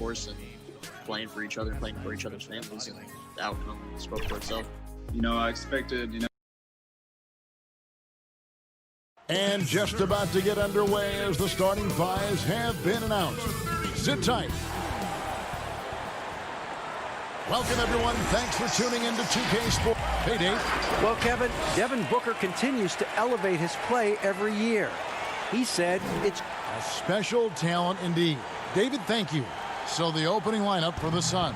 course and playing for each other, playing for each other's families, and the outcome spoke for itself. I expected, And just about to get underway as the starting fives have been announced. Sit tight. Welcome, everyone. Thanks for tuning in to 2K Sports. Hey, Dave. Well, Kevin, Devin Booker continues to elevate his play every year. He said it's a special talent indeed. David, thank you. So the opening lineup for the Suns.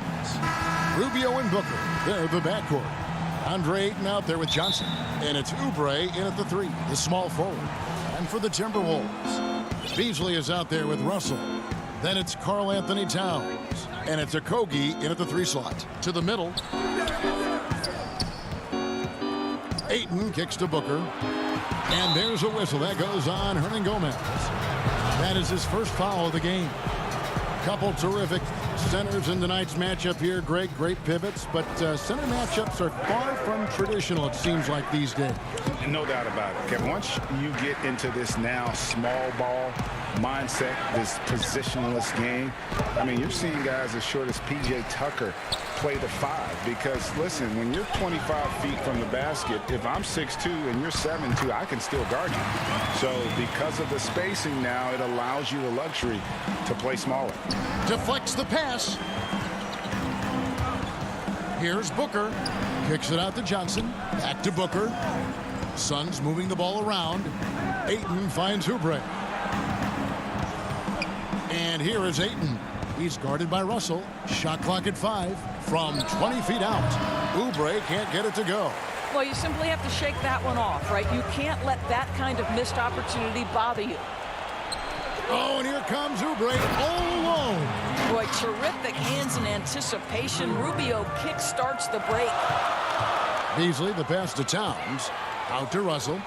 Rubio and Booker, they're the backcourt. Deandre Ayton out there with Johnson. And it's Oubre in at the 3, the small forward. And for the Timberwolves, Beasley is out there with Russell. Then it's Karl Anthony Towns. And it's Okogie in at the 3 slot. To the middle. Ayton kicks to Booker. And there's a whistle. That goes on Hernangomez. That is his first foul of the game. Couple terrific centers in tonight's matchup here. Greg, great pivots, but center matchups are far from traditional, it seems like, these days. No doubt about it, Kevin. Once you get into this now small ball mindset, this positionless game, I mean, you're seeing guys as short as P.J. Tucker play the 5 because, listen, when you're 25 feet from the basket, if I'm 6'2" and you're 7'2", I can still guard you. So because of the spacing now, it allows you the luxury to play smaller. Deflects the pass. Here's Booker. Kicks it out to Johnson. Back to Booker. Suns moving the ball around. Ayton finds Oubre. And here is Ayton. He's guarded by Russell. Shot clock at 5 from 20 feet out. Oubre can't get it to go. Well, you simply have to shake that one off, right? You can't let that kind of missed opportunity bother you. Oh, and here comes Oubre all alone. Boy, terrific hands in anticipation. Rubio kick starts the break. Beasley, the pass to Towns. Out to Russell.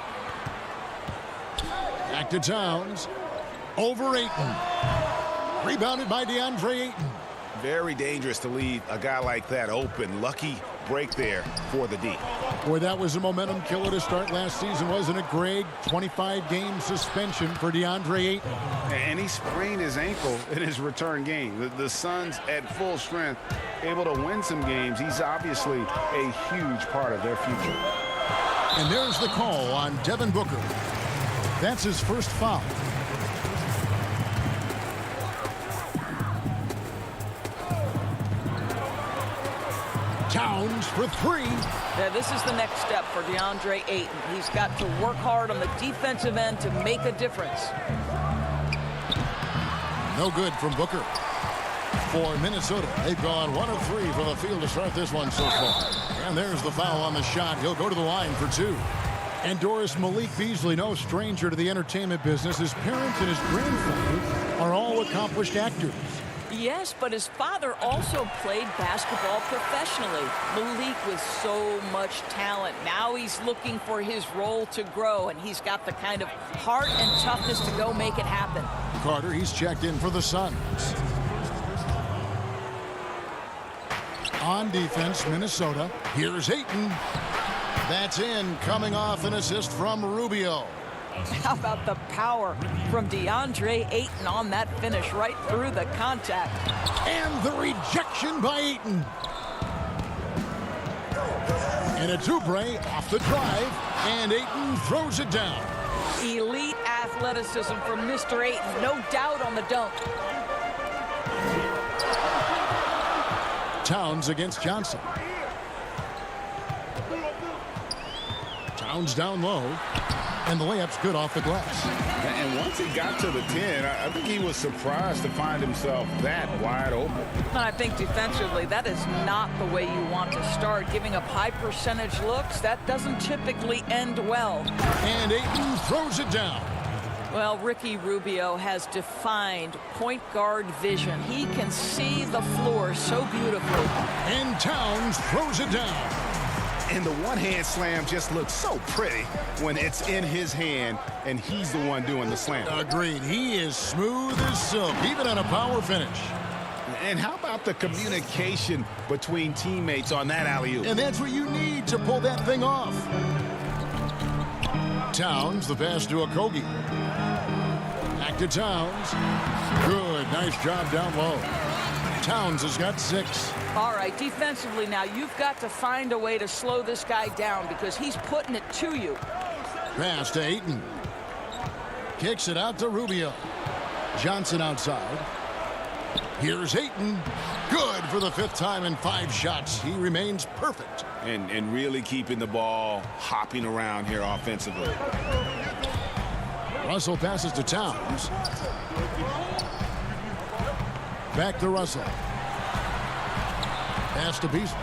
Back to Towns. Over Ayton. Rebounded by Deandre Ayton. Very dangerous to leave a guy like that open. Lucky break there for the D. Boy, that was a momentum killer to start last season, wasn't it, Greg? 25-game suspension for Deandre Ayton. And he sprained his ankle in his return game. The Suns at full strength, able to win some games. He's obviously a huge part of their future. And there's the call on Devin Booker. That's his first foul. Towns for 3. Yeah, this is the next step for Deandre Ayton. He's got to work hard on the defensive end to make a difference. No good from Booker. For Minnesota, they've gone 1 of 3 from the field to start this one so far. And there's the foul on the shot. He'll go to the line for 2. And Doris, Malik Beasley, no stranger to the entertainment business. His parents and his grandfather are all accomplished actors. Yes, but his father also played basketball professionally. Malik with so much talent. Now he's looking for his role to grow, and he's got the kind of heart and toughness to go make it happen. Carter, he's checked in for the Suns. On defense, Minnesota. Here's Ayton. That's in, coming off an assist from Rubio. How about the power from Deandre Ayton on that finish right through the contact. And the rejection by Ayton. And it's Oubre off the drive, and Ayton throws it down. Elite athleticism from Mr. Ayton, no doubt on the dunk. Towns against Johnson. Towns down low. And the layup's good off the glass. And once he got to the 10, I think he was surprised to find himself that wide open. I think defensively, that is not the way you want to start. Giving up high percentage looks, that doesn't typically end well. And Ayton throws it down. Well, Ricky Rubio has defined point guard vision. He can see the floor so beautifully. And Towns throws it down. And the one-hand slam just looks so pretty when it's in his hand and he's the one doing the slam. Agreed. He is smooth as silk, even on a power finish. And how about the communication between teammates on that alley-oop? And that's what you need to pull that thing off. Towns, the pass to Okogie. Back to Towns. Good, nice job down low. Towns has got 6. All right, defensively now, you've got to find a way to slow this guy down because he's putting it to you. Pass to Ayton. Kicks it out to Rubio. Johnson outside. Here's Ayton. Good for the 5th time in 5 shots. He remains perfect. And really keeping the ball hopping around here offensively. Russell passes to Towns. Back to Russell. Pass to Beasley.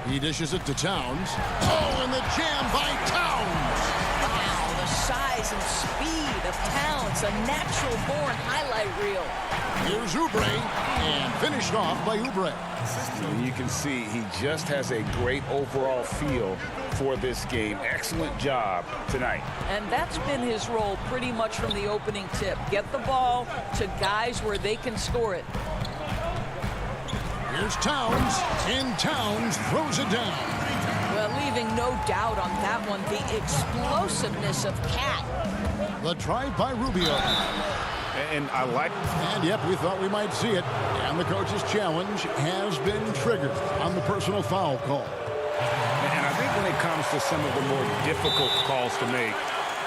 He dishes it to Towns. Oh, and the jam by Towns. Wow, the size and speed of Towns, a natural-born highlight reel. Here's Oubre, and finished off by Oubre. You can see he just has a great overall feel for this game. Excellent job tonight. And that's been his role pretty much from the opening tip. Get the ball to guys where they can score it. Here's Towns, and Towns throws it down. Well, leaving no doubt on that one, the explosiveness of Cat. The drive by Rubio. And I like... And yep, we thought we might see it. And the coach's challenge has been triggered on the personal foul call. And I think when it comes to some of the more difficult calls to make,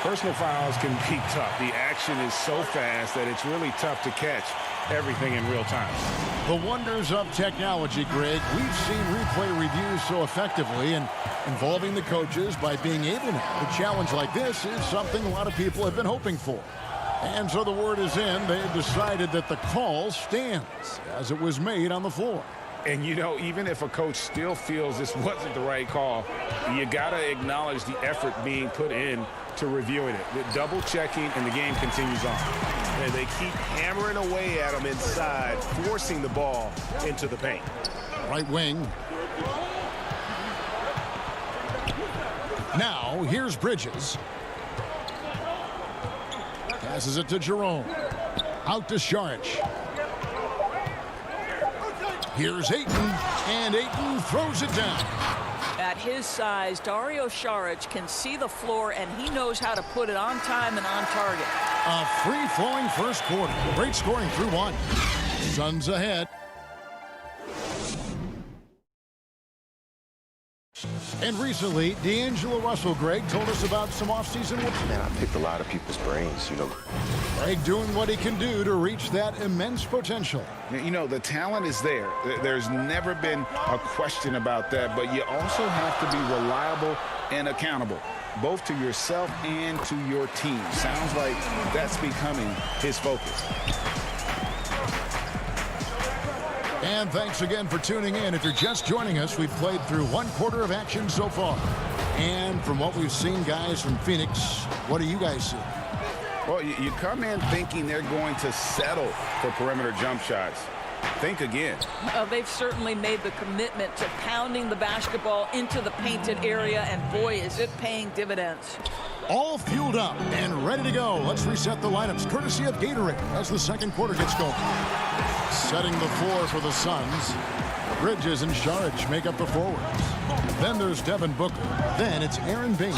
personal fouls can be tough. The action is so fast that it's really tough to catch everything in real time. The wonders of technology, Greg. We've seen replay reviews so effectively, and involving the coaches by being able now to challenge like this is something a lot of people have been hoping for. And so the word is in. They've decided that the call stands as it was made on the floor. And, you know, even if a coach still feels this wasn't the right call, you got to acknowledge the effort being put in to reviewing it. The double checking, and the game continues on. And they keep hammering away at him inside, forcing the ball into the paint. Right wing. Now, here's Bridges. Passes it to Jerome. Out to Saric. Here's Ayton, and Ayton throws it down. At his size, Dario Saric can see the floor, and he knows how to put it on time and on target. A free-flowing first quarter. Great scoring through 1. Suns ahead. And recently, D'Angelo Russell, Greg, told us about some offseason work. Man, I picked a lot of people's brains, you know. Greg doing what he can do to reach that immense potential. You know, the talent is there. There's never been a question about that, but you also have to be reliable and accountable, both to yourself and to your team. Sounds like that's becoming his focus. And thanks again for tuning in. If you're just joining us, we've played through 1 quarter of action so far. And from what we've seen, guys, from Phoenix, what do you guys see? Well, you come in thinking they're going to settle for perimeter jump shots. Think again. They've certainly made the commitment to pounding the basketball into the painted area, and boy, is it paying dividends. All fueled up and ready to go. Let's reset the lineups, courtesy of Gatorade, as the second quarter gets going. Setting the floor for the Suns. Bridges and Saric make up the forwards. Then there's Devin Booker. Then it's Aaron Baines.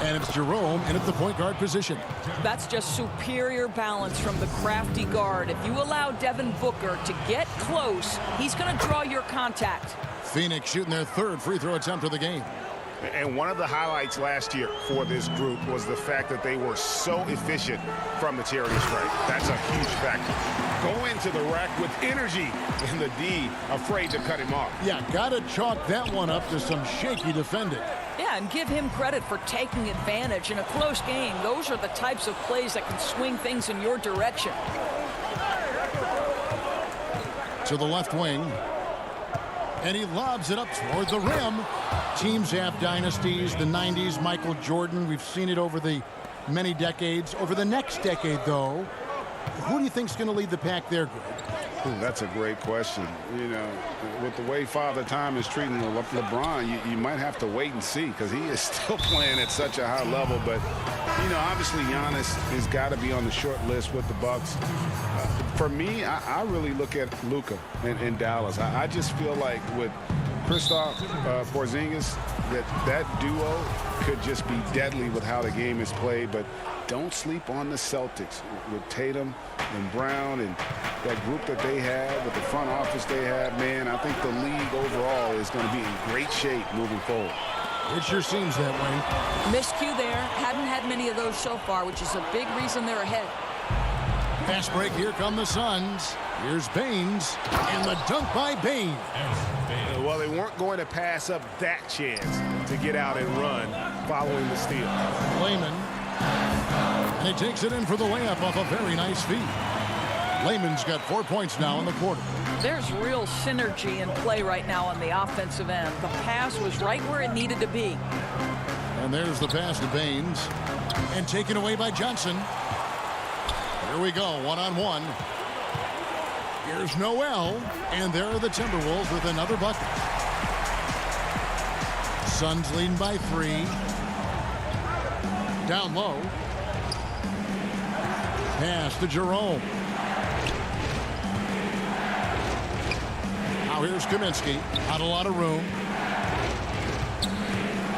And it's Jerome in at the point guard position. That's just superior balance from the crafty guard. If you allow Devin Booker to get close, he's going to draw your contact. Phoenix shooting their 3rd free throw attempt of the game. And one of the highlights last year for this group was the fact that they were so efficient from the charity stripe. That's a huge factor. Go into the rack with energy, and the D afraid to cut him off. Yeah, got to chalk that one up to some shaky defending. Yeah, and give him credit for taking advantage in a close game. Those are the types of plays that can swing things in your direction. To the left wing. And he lobs it up toward the rim. Teams have dynasties, the 90s, Michael Jordan. We've seen it over the many decades. Over the next decade, though, who do you think is going to lead the pack there, Greg? Ooh, that's a great question. You know, with the way Father Time is treating LeBron, you might have to wait and see, because he is still playing at such a high level. But, you know, obviously Giannis has got to be on the short list with the Bucks. For me, I really look at Luka in Dallas. I just feel like with Kristaps Porzingis, that duo could just be deadly with how the game is played, but don't sleep on the Celtics with Tatum and Brown and that group that they have, with the front office they have. Man, I think the league overall is going to be in great shape moving forward. It sure seems that way. Miscue there. Hadn't had many of those so far, which is a big reason they're ahead. Fast break. Here come the Suns. Here's Baines. And the dunk by Baines. Well, they weren't going to pass up that chance to get out and run following the steal. Layman. And he takes it in for the layup off a very nice feed. Layman's got 4 points now in the quarter. There's real synergy in play right now on the offensive end. The pass was right where it needed to be. And there's the pass to Baines. And taken away by Johnson. Here we go, one-on-one. Here's Noel. And there are the Timberwolves with another bucket. Suns leading by 3. Down low. Pass to Jerome. Now here's Kaminsky. Not a lot of room.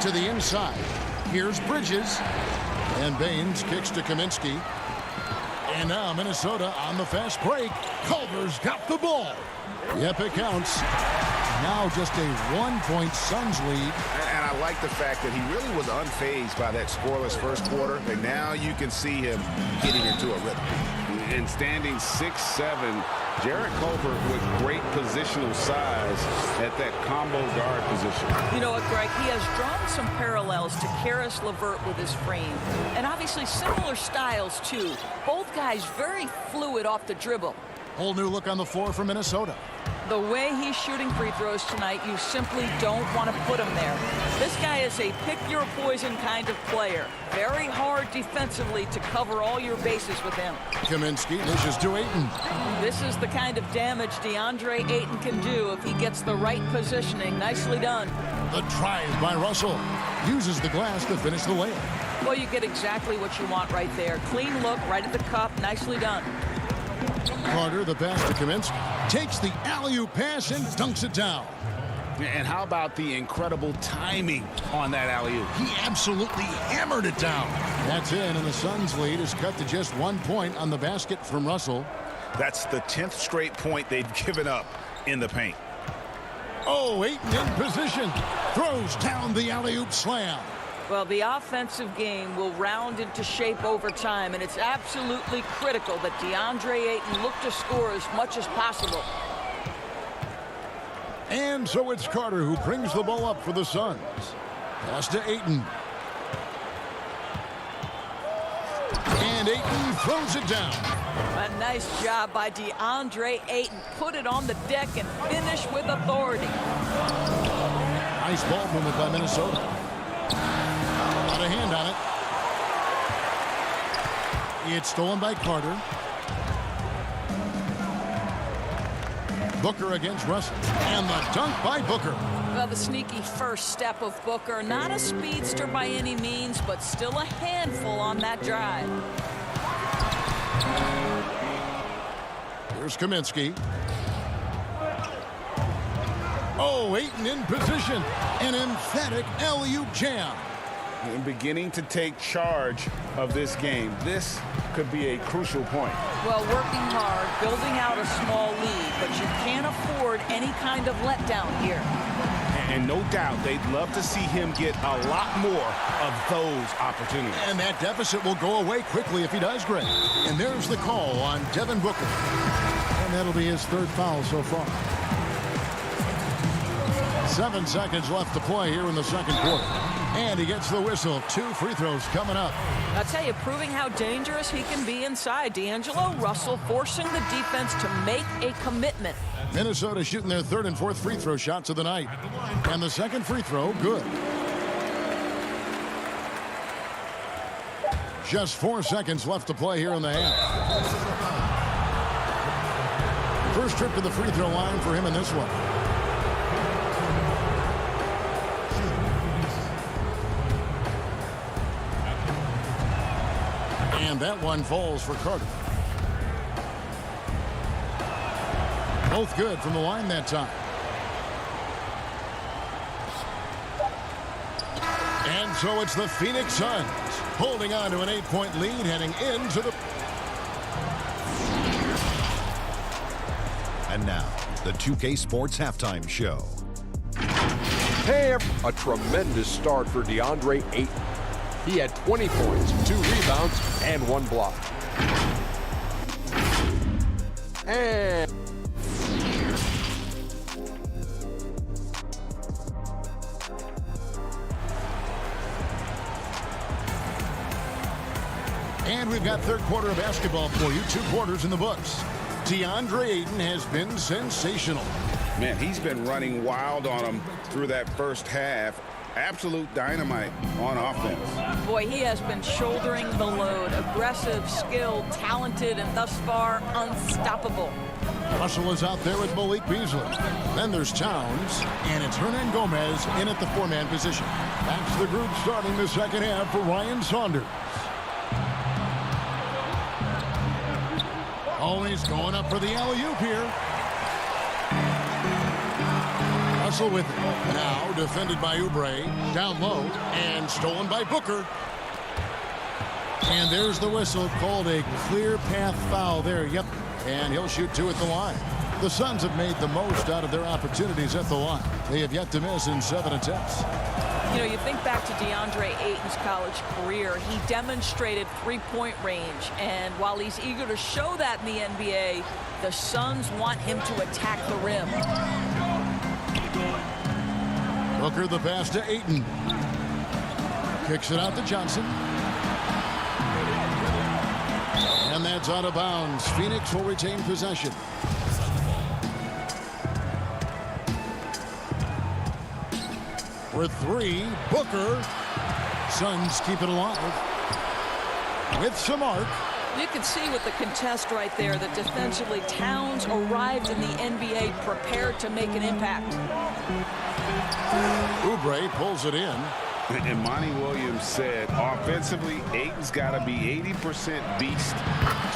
To the inside. Here's Bridges. And Baines kicks to Kaminsky. And now Minnesota on the fast break. Culver's got the ball. Yep, it counts. Now just a 1-point Suns lead. And I like the fact that he really was unfazed by that scoreless first quarter. And now you can see him getting into a rhythm. And standing 6'7", Jarrett Culver with great positional size at that combo guard position. You know what, Greg? He has drawn some parallels to Karis LeVert with his frame. And obviously similar styles, too. Both guys very fluid off the dribble. Whole new look on the floor for Minnesota. The way he's shooting free throws tonight, you simply don't want to put him there. This guy is a pick-your-poison kind of player. Very hard defensively to cover all your bases with him. Kaminsky dishes to Ayton. This is the kind of damage Deandre Ayton can do if he gets the right positioning. Nicely done. The drive by Russell. Uses the glass to finish the layup. Well, you get exactly what you want right there. Clean look, right at the cup. Nicely done. Carter, the pass to Kaminsky. Takes the alley-oop pass and dunks it down. And how about the incredible timing on that alley-oop? He absolutely hammered it down. That's in, and the Suns' lead is cut to just 1 point on the basket from Russell. That's the 10th straight point they've given up in the paint. Oh, Ayton in position. Throws down the alley-oop slam. Well, the offensive game will round into shape over time, and it's absolutely critical that Deandre Ayton look to score as much as possible. And so it's Carter who brings the ball up for the Suns. Pass to Ayton. And Ayton throws it down. A nice job by Deandre Ayton. Put it on the deck and finish with authority. Nice ball movement by Minnesota. Got a hand on it. It's stolen by Carter. Booker against Russell. And the dunk by Booker. Well, the sneaky first step of Booker. Not a speedster by any means, but still a handful on that drive. Here's Kaminsky. Oh, Ayton in position. An emphatic alley-oop jam. And beginning to take charge of this game. This could be a crucial point. Well, working hard, building out a small lead, but you can't afford any kind of letdown here. And no doubt they'd love to see him get a lot more of those opportunities. And that deficit will go away quickly if he does great. And there's the call on Devin Booker. And that'll be his 3rd foul so far. 7 seconds left to play here in the 2nd quarter. And he gets the whistle. 2 free throws coming up. I'll tell you, proving how dangerous he can be inside. D'Angelo Russell forcing the defense to make a commitment. Minnesota shooting their 3rd and 4th free throw shots of the night. And the 2nd free throw, good. Just 4 seconds left to play here in the half. First trip to the free throw line for him in this one. And that one falls for Carter. Both good from the line that time. And so it's the Phoenix Suns holding on to an 8-point lead heading into the... And now, the 2K Sports Halftime Show. Hey, a tremendous start for Deandre Ayton. He had 20 points, 2 rebounds, and 1 block. And we've got third quarter of basketball for you. 2 quarters in the books. Deandre Ayton has been sensational. Man, he's been running wild on him through that first half. Absolute dynamite on offense. Boy, he has been shouldering the load. Aggressive, skilled, talented, and thus far unstoppable. Russell is out there with Malik Beasley. Then there's Towns, and it's Hernan Gomez in at the 4-man position. That's the group starting the second half for Ryan Saunders. Always going up for the alley-oop here. Russell with it. Now defended by Oubre. Down low and stolen by Booker. And there's the whistle, called a clear path foul there. Yep. And he'll shoot 2 at the line. The Suns have made the most out of their opportunities at the line. They have yet to miss in 7 attempts. You know, you think back to Deandre Ayton's college career, he demonstrated 3-point range. And while he's eager to show that in the NBA, the Suns want him to attack the rim. Booker the pass to Ayton. Kicks it out to Johnson. And that's out of bounds. Phoenix will retain possession. For 3, Booker. Suns keep it alive. With some arc. You can see with the contest right there that defensively Towns arrived in the NBA prepared to make an impact. Oubre pulls it in. And Monty Williams said offensively, Ayton's got to be 80% beast,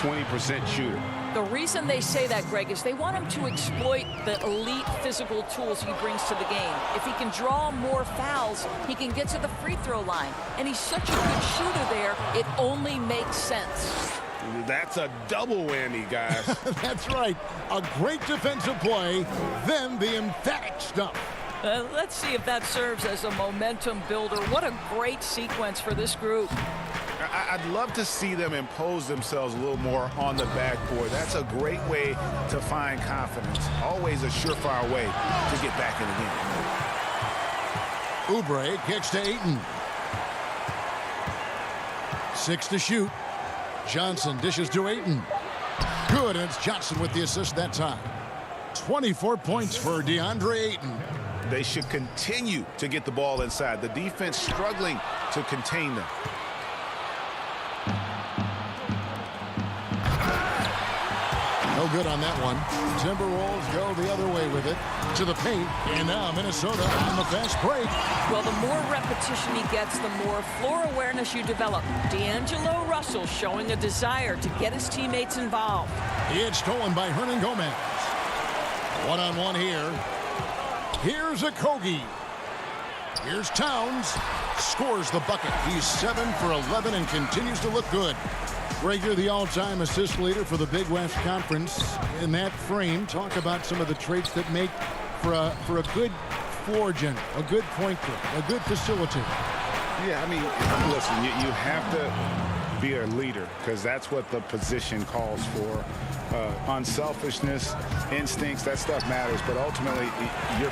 20% shooter. The reason they say that, Greg, is they want him to exploit the elite physical tools he brings to the game. If he can draw more fouls, he can get to the free throw line. And he's such a good shooter there, it only makes sense. That's a double whammy, guys. That's right. A great defensive play, then the emphatic stuff. Let's see if that serves as a momentum builder. What a great sequence for this group. I'd love to see them impose themselves a little more on the backboard. That's a great way to find confidence. Always a surefire way to get back in the game. Oubre kicks to Ayton. 6 to shoot. Johnson dishes to Ayton. Good, and it's Johnson with the assist that time. 24 points for Deandre Ayton. They should continue to get the ball inside. The defense struggling to contain them. No good on that one. Timberwolves go the other way with it. To the paint, and now Minnesota on the fast break. Well, the more repetition he gets, the more floor awareness you develop. D'Angelo Russell showing a desire to get his teammates involved. It's stolen by Hernan Gomez. One-on-one here. Here's Okogie. Here's Towns. Scores the bucket. He's 7 for 11 and continues to look good. Greg, you're the all-time assist leader for the Big West Conference. In that frame, talk about some of the traits that make for a good floor general, a good point guard, a good facilitator. Yeah, I mean, listen, you have to be a leader because that's what the position calls for. Unselfishness, instincts, that stuff matters. But ultimately, your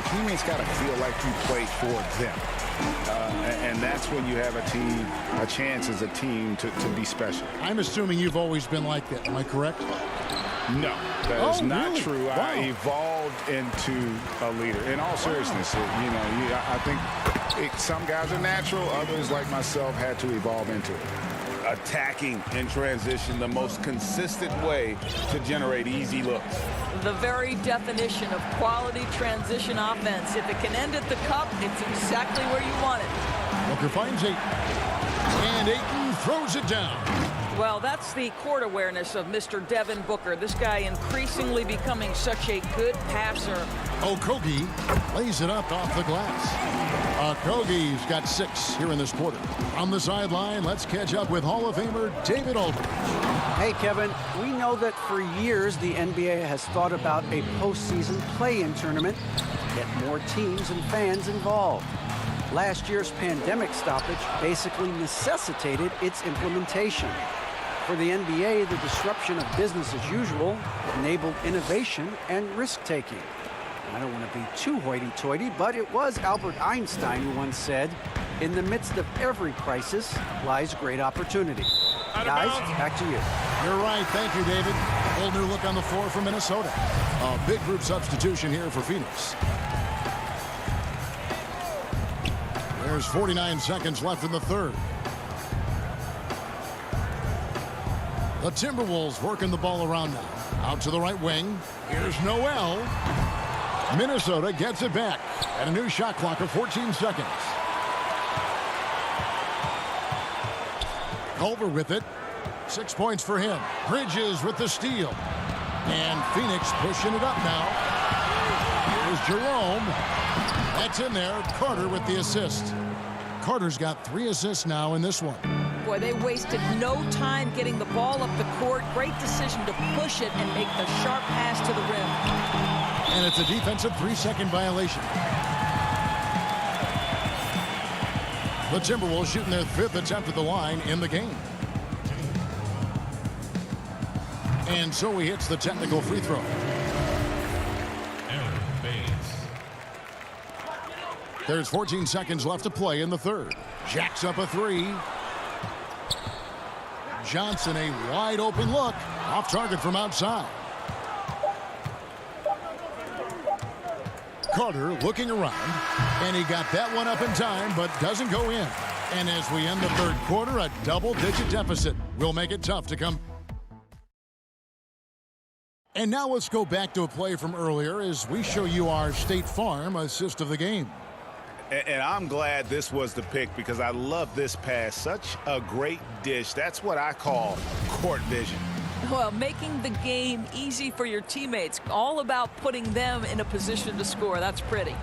teammates got to feel like you played for them. And that's when you have a chance as a team to be special. I'm assuming you've always been like that. Am I correct? No, that is not really? true. Wow. I evolved into a leader. In all seriousness, I think some guys are natural. Others, like myself, had to evolve into it. Attacking in transition, the most consistent way to generate easy looks. The very definition of quality transition offense. If it can end at the cup, it's exactly where you want it. Booker finds Ayton. And Ayton throws it down. Well, that's the court awareness of Mr. Devin Booker. This guy increasingly becoming such a good passer. Okogie lays it up off the glass. Okogie's got 6 here in this quarter. On the sideline, let's catch up with Hall of Famer David Aldridge. Hey, Kevin, we know that for years the NBA has thought about a postseason play-in tournament to get more teams and fans involved. Last year's pandemic stoppage basically necessitated its implementation. For the NBA, the disruption of business as usual enabled innovation and risk-taking. I don't want to be too hoity-toity, but it was Albert Einstein who once said, "In the midst of every crisis lies great opportunity." Guys, back to you. You're right. Thank you, David. Whole new look on the floor for Minnesota. A big group substitution here for Phoenix. There's 49 seconds left in the third. The Timberwolves working the ball around now. Out to the right wing. Here's Noel. Minnesota gets it back. And a new shot clock of 14 seconds. Culver with it. 6 points for him. Bridges with the steal. And Phoenix pushing it up now. Here's Jerome. That's in there. Carter with the assist. Carter's got 3 assists now in this one. Boy, they wasted no time getting the ball up the court. Great decision to push it and make the sharp pass to the rim. And it's a defensive 3-second violation. The Timberwolves shooting their 5th attempt at the line in the game. And so he hits the technical free throw. There's 14 seconds left to play in the third. Jacks up a 3. Johnson, a wide open look. Off target from outside. Carter looking around. And he got that one up in time, but doesn't go in. And as we end the third quarter, a double-digit deficit will make it tough to come. And now let's go back to a play from earlier as we show you our State Farm assist of the game. And I'm glad this was the pick because I love this pass. Such a great dish. That's what I call court vision. Well, making the game easy for your teammates. All about putting them in a position to score. That's pretty.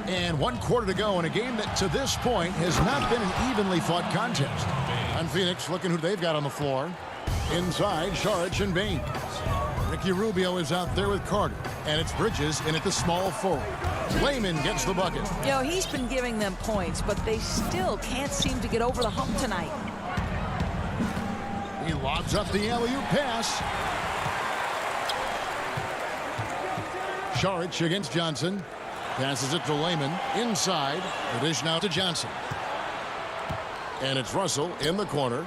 And 1 quarter to go in a game that to this point has not been an evenly fought contest. And Phoenix looking who they've got on the floor. Inside, Saric and Baines. Ricky Rubio is out there with Carter. And it's Bridges in at the small forward. Layman gets the bucket. You know, he's been giving them points, but they still can't seem to get over the hump tonight. He lobs up the alley-oop pass. Saric against Johnson. Passes it to Layman. Inside. The dish now to Johnson. And it's Russell in the corner.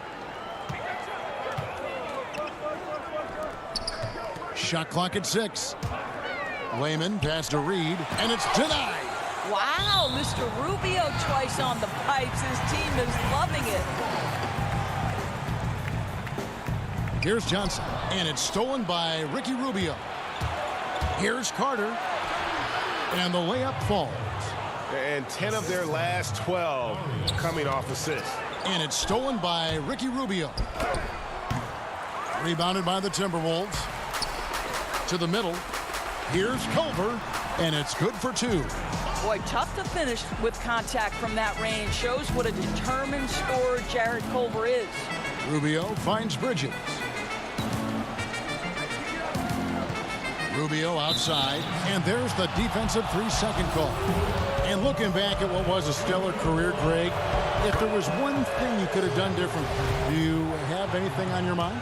Shot clock at 6. Layman pass to Reed, and it's denied. Wow, Mr. Rubio twice on the pipes. His team is loving it. Here's Johnson, and it's stolen by Ricky Rubio. Here's Carter, and the layup falls. And 10 of their last 12 coming off assists. And it's stolen by Ricky Rubio. Rebounded by the Timberwolves. To the middle. Here's Culver, and it's good for 2. Boy, tough to finish with contact from that range. Shows what a determined scorer Jarrett Culver is. Rubio finds Bridges. Rubio outside, and there's the defensive 3-second call. And looking back at what was a stellar career, Greg, if there was one thing you could have done different, do you have anything on your mind?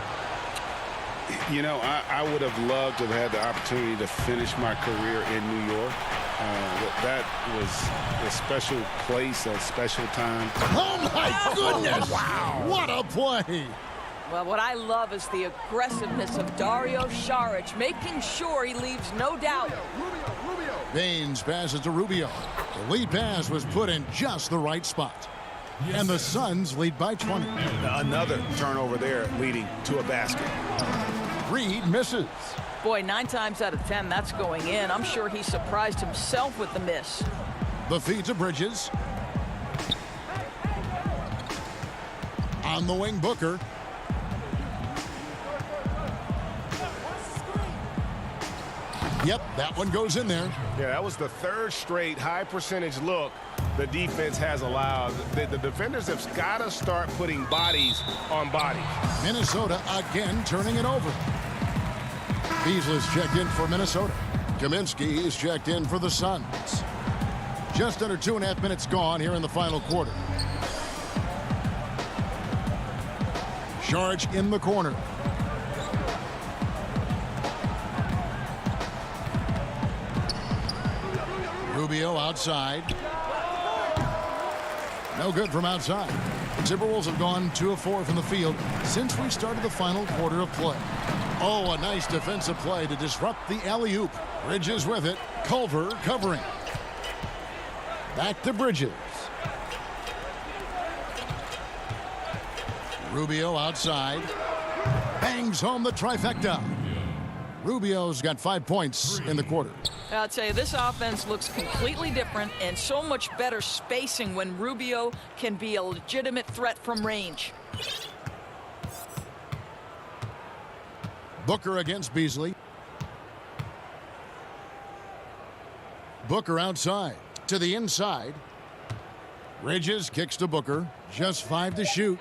You know, I would have loved to have had the opportunity to finish my career in New York. That was a special place, a special time. Oh, my goodness! Wow! What a play! Well, what I love is the aggressiveness of Dario Saric, making sure he leaves no doubt. Baines passes to Rubio. The lead pass was put in just the right spot. And the Suns lead by 20. Another turnover there leading to a basket. Reed misses. Boy, 9 times out of 10, that's going in. I'm sure he surprised himself with the miss. The feed to Bridges. On the wing, Booker. Yep, that one goes in there. Yeah, that was the third straight high percentage look the defense has allowed. The defenders have got to start putting bodies on bodies. Minnesota again turning it over. Beasley's checked in for Minnesota. Kaminsky is checked in for the Suns. Just under 2.5 minutes gone here in the final quarter. Charge in the corner. Rubio outside. No good from outside. The Timberwolves have gone 2 of 4 from the field since we started the final quarter of play. Oh, a nice defensive play to disrupt the alley-oop. Bridges with it. Culver covering. Back to Bridges. Rubio outside. Bangs home the trifecta. Rubio's got 5 points in the quarter. I'll tell you, this offense looks completely different and so much better spacing when Rubio can be a legitimate threat from range. Booker against Beasley. Booker outside to the inside. Bridges kicks to Booker. Just 5 to shoot.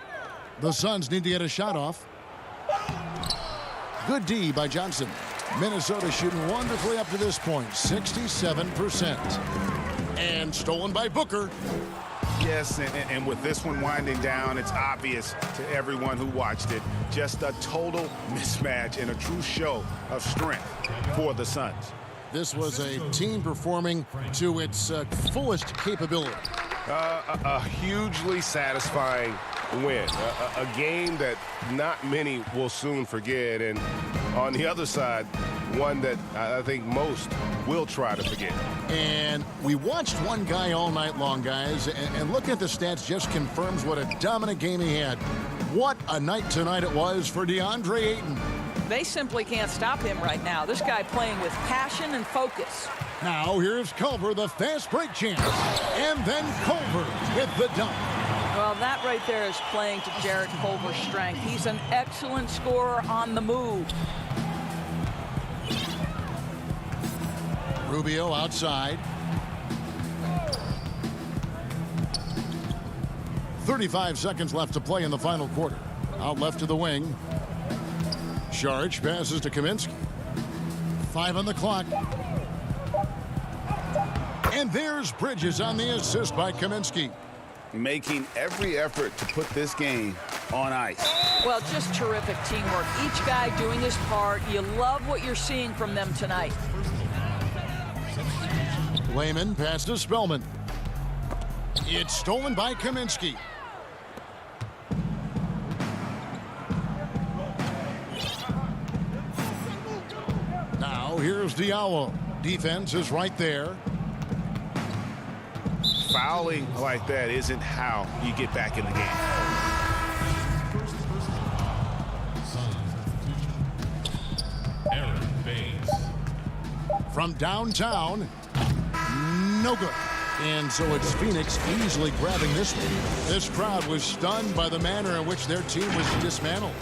The Suns need to get a shot off. Good D by Johnson. Minnesota shooting wonderfully up to this point, 67%. And stolen by Booker. Yes, and with this one winding down, it's obvious to everyone who watched it. Just a total mismatch and a true show of strength for the Suns. This was a team performing to its fullest capability. A hugely satisfying win. A game that not many will soon forget. And on the other side, one that I think most will try to forget. And we watched one guy all night long, guys, and looking at the stats just confirms what a dominant game he had. What a night tonight it was for Deandre Ayton. They simply can't stop him right now. This guy playing with passion and focus. Now here's Culver, the fast break chance. And then Culver with the dunk. Well, that right there is playing to Jarrett Culver's strength. He's an excellent scorer on the move. Rubio outside. 35 seconds left to play in the final quarter. Out left to the wing. Sharge passes to Kaminsky. 5 on the clock. And there's Bridges on the assist by Kaminsky. Making every effort to put this game on ice. Well, just terrific teamwork. Each guy doing his part. You love what you're seeing from them tonight. Layman pass to Spellman. It's stolen by Kaminsky. Now here's Diallo. Defense is right there. Fouling like that isn't how you get back in the game. From downtown, no good. And so it's Phoenix easily grabbing this one. This crowd was stunned by the manner in which their team was dismantled.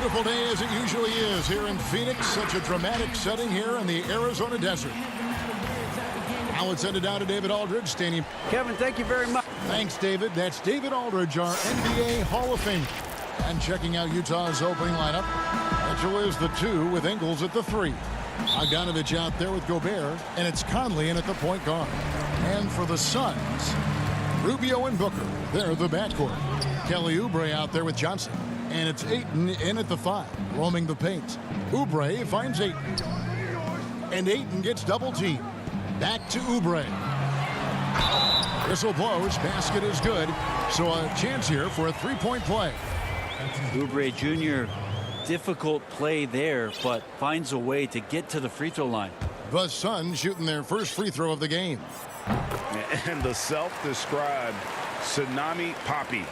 beautiful day as it usually is here in Phoenix. Such a dramatic setting here in the Arizona desert. Now let's send it down to David Aldridge Stadium. Kevin, thank you very much. Thanks, David. That's David Aldridge, our NBA Hall of Fame. And checking out Utah's opening lineup, Mitchell is the 2 with Ingles at the 3. Bogdanovich out there with Gobert, and it's Conley in at the point guard. And for the Suns, Rubio and Booker, they're the backcourt. Kelly Oubre out there with Johnson. And it's Ayton in at the 5, roaming the paint. Oubre finds Ayton. And Ayton gets double-teamed. Back to Oubre. Whistle blows, basket is good. So a chance here for a three-point play. Oubre Jr., difficult play there, but finds a way to get to the free throw line. The Suns shooting their first free throw of the game. And the self-described Tsunami Poppy.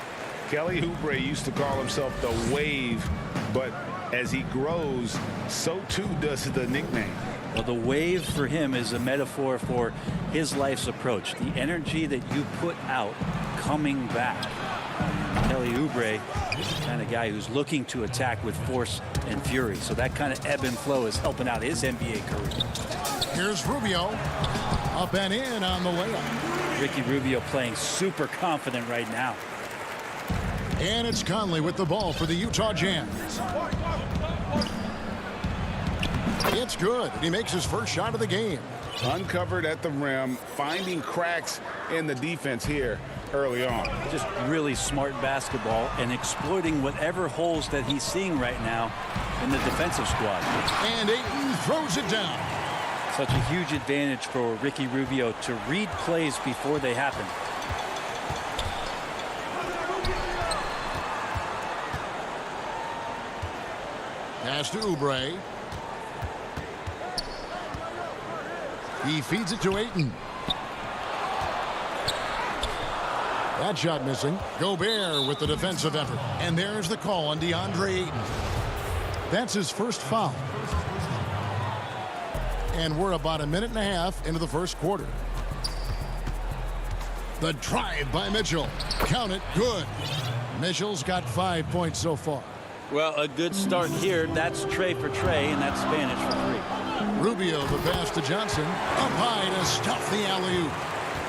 Kelly Oubre used to call himself the Wave, but as he grows, so too does the nickname. Well, the wave for him is a metaphor for his life's approach. The energy that you put out coming back. Kelly Oubre is the kind of guy who's looking to attack with force and fury. So that kind of ebb and flow is helping out his NBA career. Here's Rubio. Up and in on the layup. Ricky Rubio playing super confident right now. And it's Conley with the ball for the Utah Jazz. It's good. He makes his first shot of the game. Uncovered at the rim, finding cracks in the defense here early on. Just really smart basketball and exploiting whatever holes that he's seeing right now in the defensive squad. And Ayton throws it down. Such a huge advantage for Ricky Rubio to read plays before they happen. Pass to Oubre. He feeds it to Ayton. That shot missing. Gobert with the defensive effort. And there's the call on Deandre Ayton. That's his first foul. And we're about a minute and a half into the first quarter. The drive by Mitchell. Count it. Good. Mitchell's got 5 points so far. Well, a good start here. That's Trey for Trey, and that's Spanish for 3. Rubio, the pass to Johnson. Up high to stuff the alley-oop.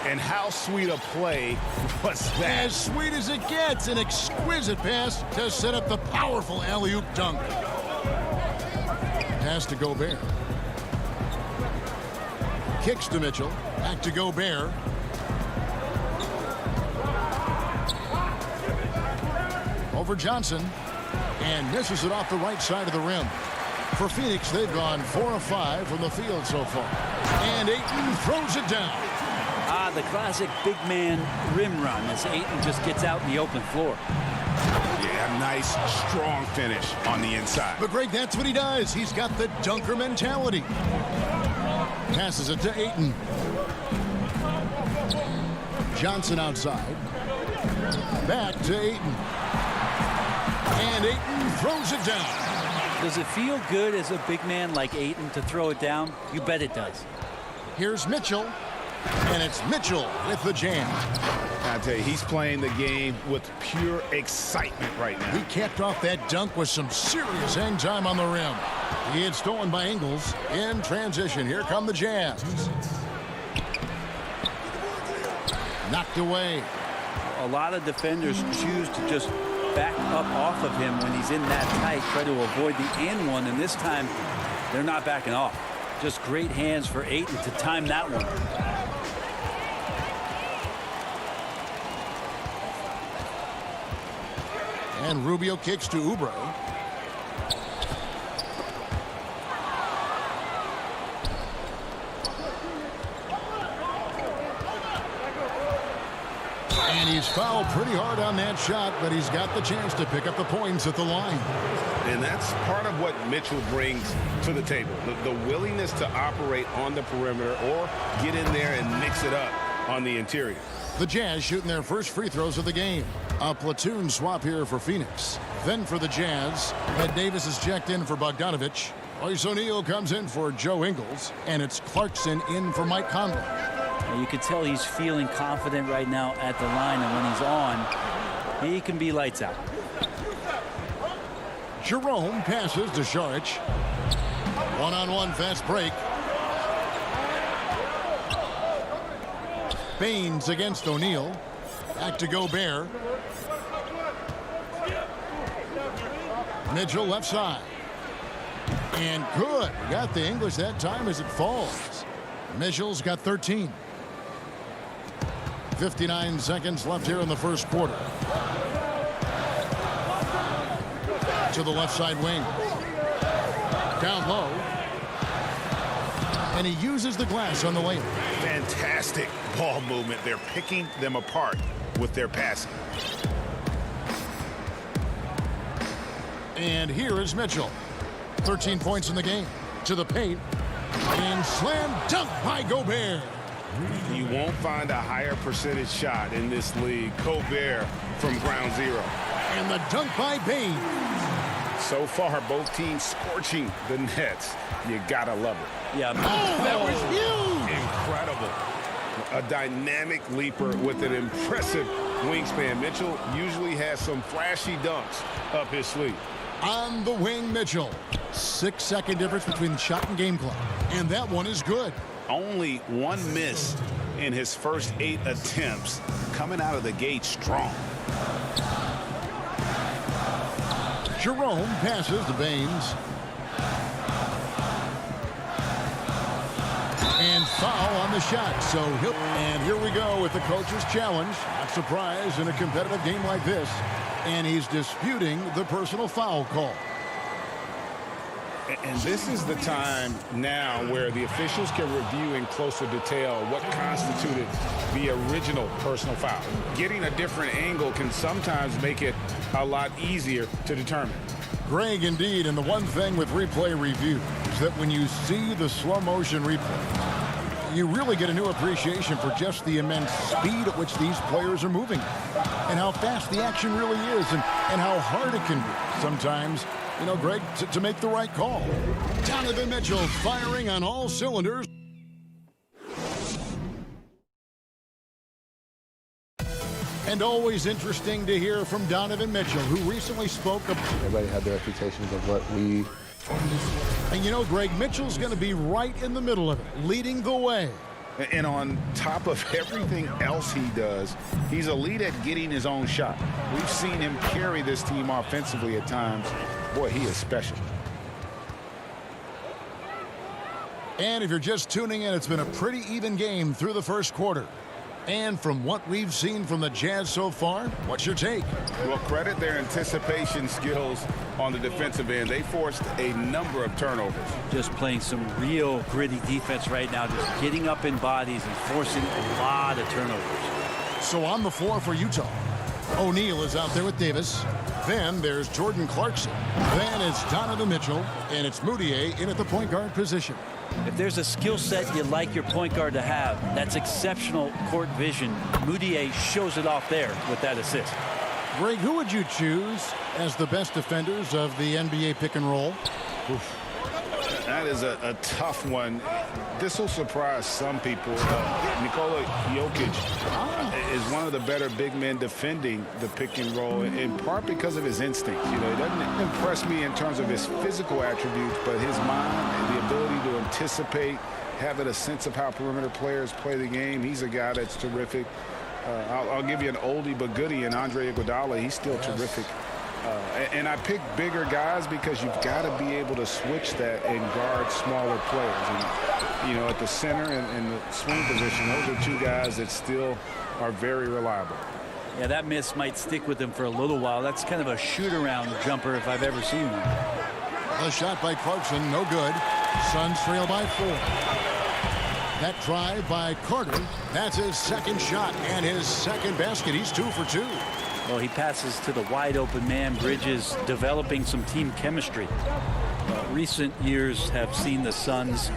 And how sweet a play was that? As sweet as it gets. An exquisite pass to set up the powerful alley-oop dunk. Pass to Gobert. Kicks to Mitchell. Back to Gobert. Over Johnson. And misses it off the right side of the rim. For Phoenix, they've gone 4 of 5 from the field so far. And Ayton throws it down. The classic big man rim run as Ayton just gets out in the open floor. Yeah, nice, strong finish on the inside. But Greg, that's what he does. He's got the dunker mentality. Passes it to Ayton. Johnson outside. Back to Ayton. And Ayton throws it down. Does it feel good as a big man like Ayton to throw it down? You bet it does. Here's Mitchell. And it's Mitchell with the jam. I tell you, he's playing the game with pure excitement right now. He capped off that dunk with some serious hang time on the rim. He had stolen by Ingles. In transition, here come the Jazz. Knocked away. A lot of defenders choose to just back up off of him when he's in that tight, try to avoid the and one, and this time they're not backing off. Just great hands for Ayton to time that one. And Rubio kicks to Oubre. And he's fouled pretty hard on that shot, but he's got the chance to pick up the points at the line. And that's part of what Mitchell brings to the table. The willingness to operate on the perimeter or get in there and mix it up on the interior. The Jazz shooting their first free throws of the game. A platoon swap here for Phoenix. Then for the Jazz, Ed Davis is checked in for Bogdanovich. Royce O'Neal comes in for Joe Ingles. And it's Clarkson in for Mike Conley. You can tell he's feeling confident right now at the line, and when he's on, he can be lights out. Jerome passes to Saric. One-on-one fast break. Baines against O'Neal. Back to Gobert. Mitchell left side. And good. Got the English that time as it falls. Mitchell's got 13. 59 seconds left here in the first quarter. To the left side wing. Down low. And he uses the glass on the layup. Fantastic ball movement. They're picking them apart with their passing. And here is Mitchell. 13 points in the game. To the paint. And slam dunk by Gobert. You won't find a higher percentage shot in this league. Gobert from ground zero. And the dunk by Baines. So far, both teams scorching the nets. You gotta love it. Yeah. Oh, that was huge. Incredible. A dynamic leaper with an impressive wingspan. Mitchell usually has some flashy dunks up his sleeve. On the wing, Mitchell. 6-second difference between the shot and game clock. And that one is good. Only one miss in his first 8 attempts. Coming out of the gate strong. Jerome passes to Baines. And foul on the shot. So and here we go with the coach's challenge. Not surprised in a competitive game like this. And he's disputing the personal foul call. And this is the time now where the officials can review in closer detail what constituted the original personal foul. Getting a different angle can sometimes make it a lot easier to determine. Greg, indeed, and the one thing with replay review is that when you see the slow motion replay, you really get a new appreciation for just the immense speed at which these players are moving and how fast the action really is and how hard it can be sometimes, you know, Greg, to make the right call. Donovan Mitchell firing on all cylinders. And always interesting to hear from Donovan Mitchell, who recently spoke about... Everybody had their reputations of what we... And you know, Greg, Mitchell's going to be right in the middle of it, leading the way. And on top of everything else he does, he's elite at getting his own shot. We've seen him carry this team offensively at times. Boy, he is special. And if you're just tuning in, it's been a pretty even game through the first quarter. And from what we've seen from the Jazz so far, what's your take? Well, credit their anticipation skills on the defensive end. They forced a number of turnovers. Just playing some real gritty defense right now, just getting up in bodies and forcing a lot of turnovers. So on the floor for Utah, O'Neal is out there with Davis. Then there's Jordan Clarkson. Then it's Donovan Mitchell, and it's Moutier in at the point guard position. If there's a skill set you'd like your point guard to have, that's exceptional court vision. Moutier shows it off there with that assist. Greg, who would you choose as the best defenders of the NBA pick and roll? Oof. That is a tough one. This will surprise some people. Nikola Jokic is one of the better big men defending the pick and roll, in part because of his instincts. You know, he doesn't impress me in terms of his physical attributes, but his mind and the ability to anticipate, having a sense of how perimeter players play the game. He's a guy that's terrific. I'll give you an oldie but goodie in Andre Iguodala. He's still terrific. And I pick bigger guys because you've got to be able to switch that and guard smaller players. And, you know, at the center and the swing position, those are two guys that still are very reliable. Yeah, that miss might stick with him for a little while. That's kind of a shoot-around jumper if I've ever seen one. A shot by Clarkson, no good. Suns trail by 4. That drive by Carter, that's his second shot and his second basket. He's 2 for 2. Well, he passes to the wide open man. Bridges developing some team chemistry. Recent years have seen the Suns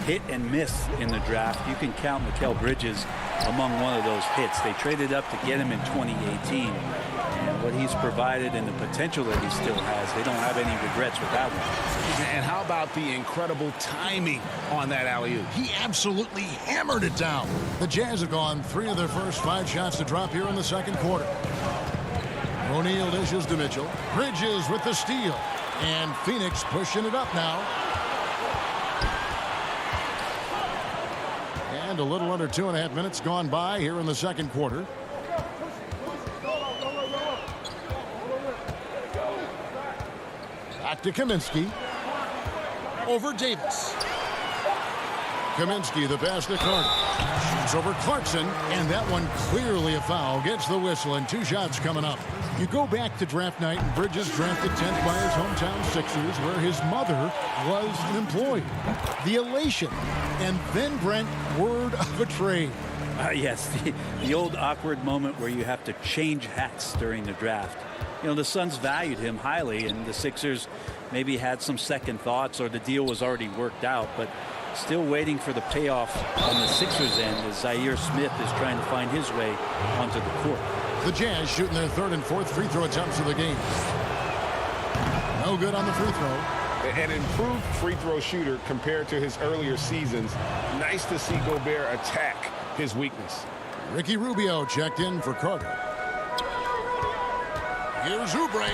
hit and miss in the draft. You can count Mikal Bridges among one of those hits. They traded up to get him in 2018. And what he's provided and the potential that he still has, they don't have any regrets with that one. And how about the incredible timing on that alley-oop? He absolutely hammered it down. The Jazz have gone 3 of their first 5 shots to drop here in the second quarter. O'Neal dishes to Mitchell. Bridges with the steal. And Phoenix pushing it up now. And a little under 2.5 minutes gone by here in the second quarter. Back to Kaminsky. Over Davis. Kaminsky, the pass to Carter. Shoots over Clarkson, and that one clearly a foul. Gets the whistle, and 2 shots coming up. You go back to draft night, and Bridges drafted 10th by his hometown Sixers, where his mother was an employee. The elation. And then, Brent, word of a trade. Yes, the old awkward moment where you have to change hats during the draft. You know, the Suns valued him highly, and the Sixers maybe had some second thoughts, or the deal was already worked out, but still waiting for the payoff on the Sixers' end as Zaire Smith is trying to find his way onto the court. The Jazz shooting their 3rd and 4th free throw attempts of the game. No good on the free throw. An improved free throw shooter compared to his earlier seasons. Nice to see Gobert attack his weakness. Ricky Rubio checked in for Carter. Here's Oubre.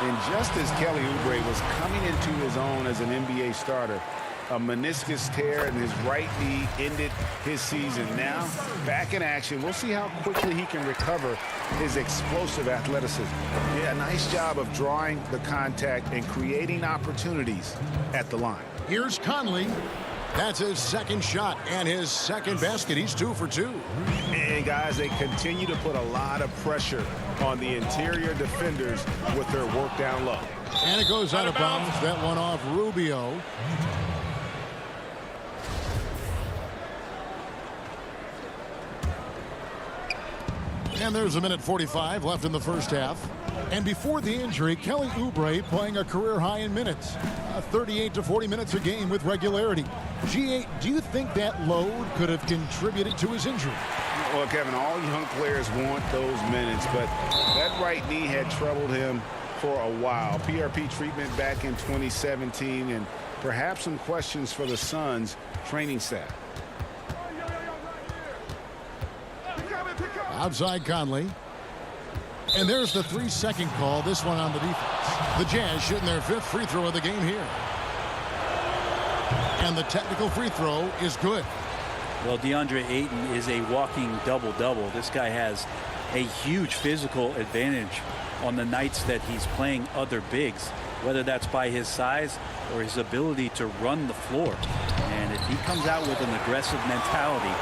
And just as Kelly Oubre was coming into his own as an NBA starter, a meniscus tear in his right knee ended his season. Now, back in action. We'll see how quickly he can recover his explosive athleticism. Yeah, nice job of drawing the contact and creating opportunities at the line. Here's Conley. That's his second shot and his second basket. He's 2 for 2. And guys, they continue to put a lot of pressure on the interior defenders with their work down low. And it goes out of bounds. That one off Rubio. And there's 1:45 left in the first half. And before the injury, Kelly Oubre playing a career high in minutes. 38 to 40 minutes a game with regularity. G8, do you think that load could have contributed to his injury? Well, Kevin, all young players want those minutes, but that right knee had troubled him for a while. PRP treatment back in 2017, and perhaps some questions for the Suns training staff. Outside Conley. And there's the 3-second call, this one on the defense. The Jazz shooting their 5th free throw of the game here. And the technical free throw is good. Well, Deandre Ayton is a walking double-double. This guy has a huge physical advantage on the nights that he's playing other bigs, whether that's by his size or his ability to run the floor. And if he comes out with an aggressive mentality,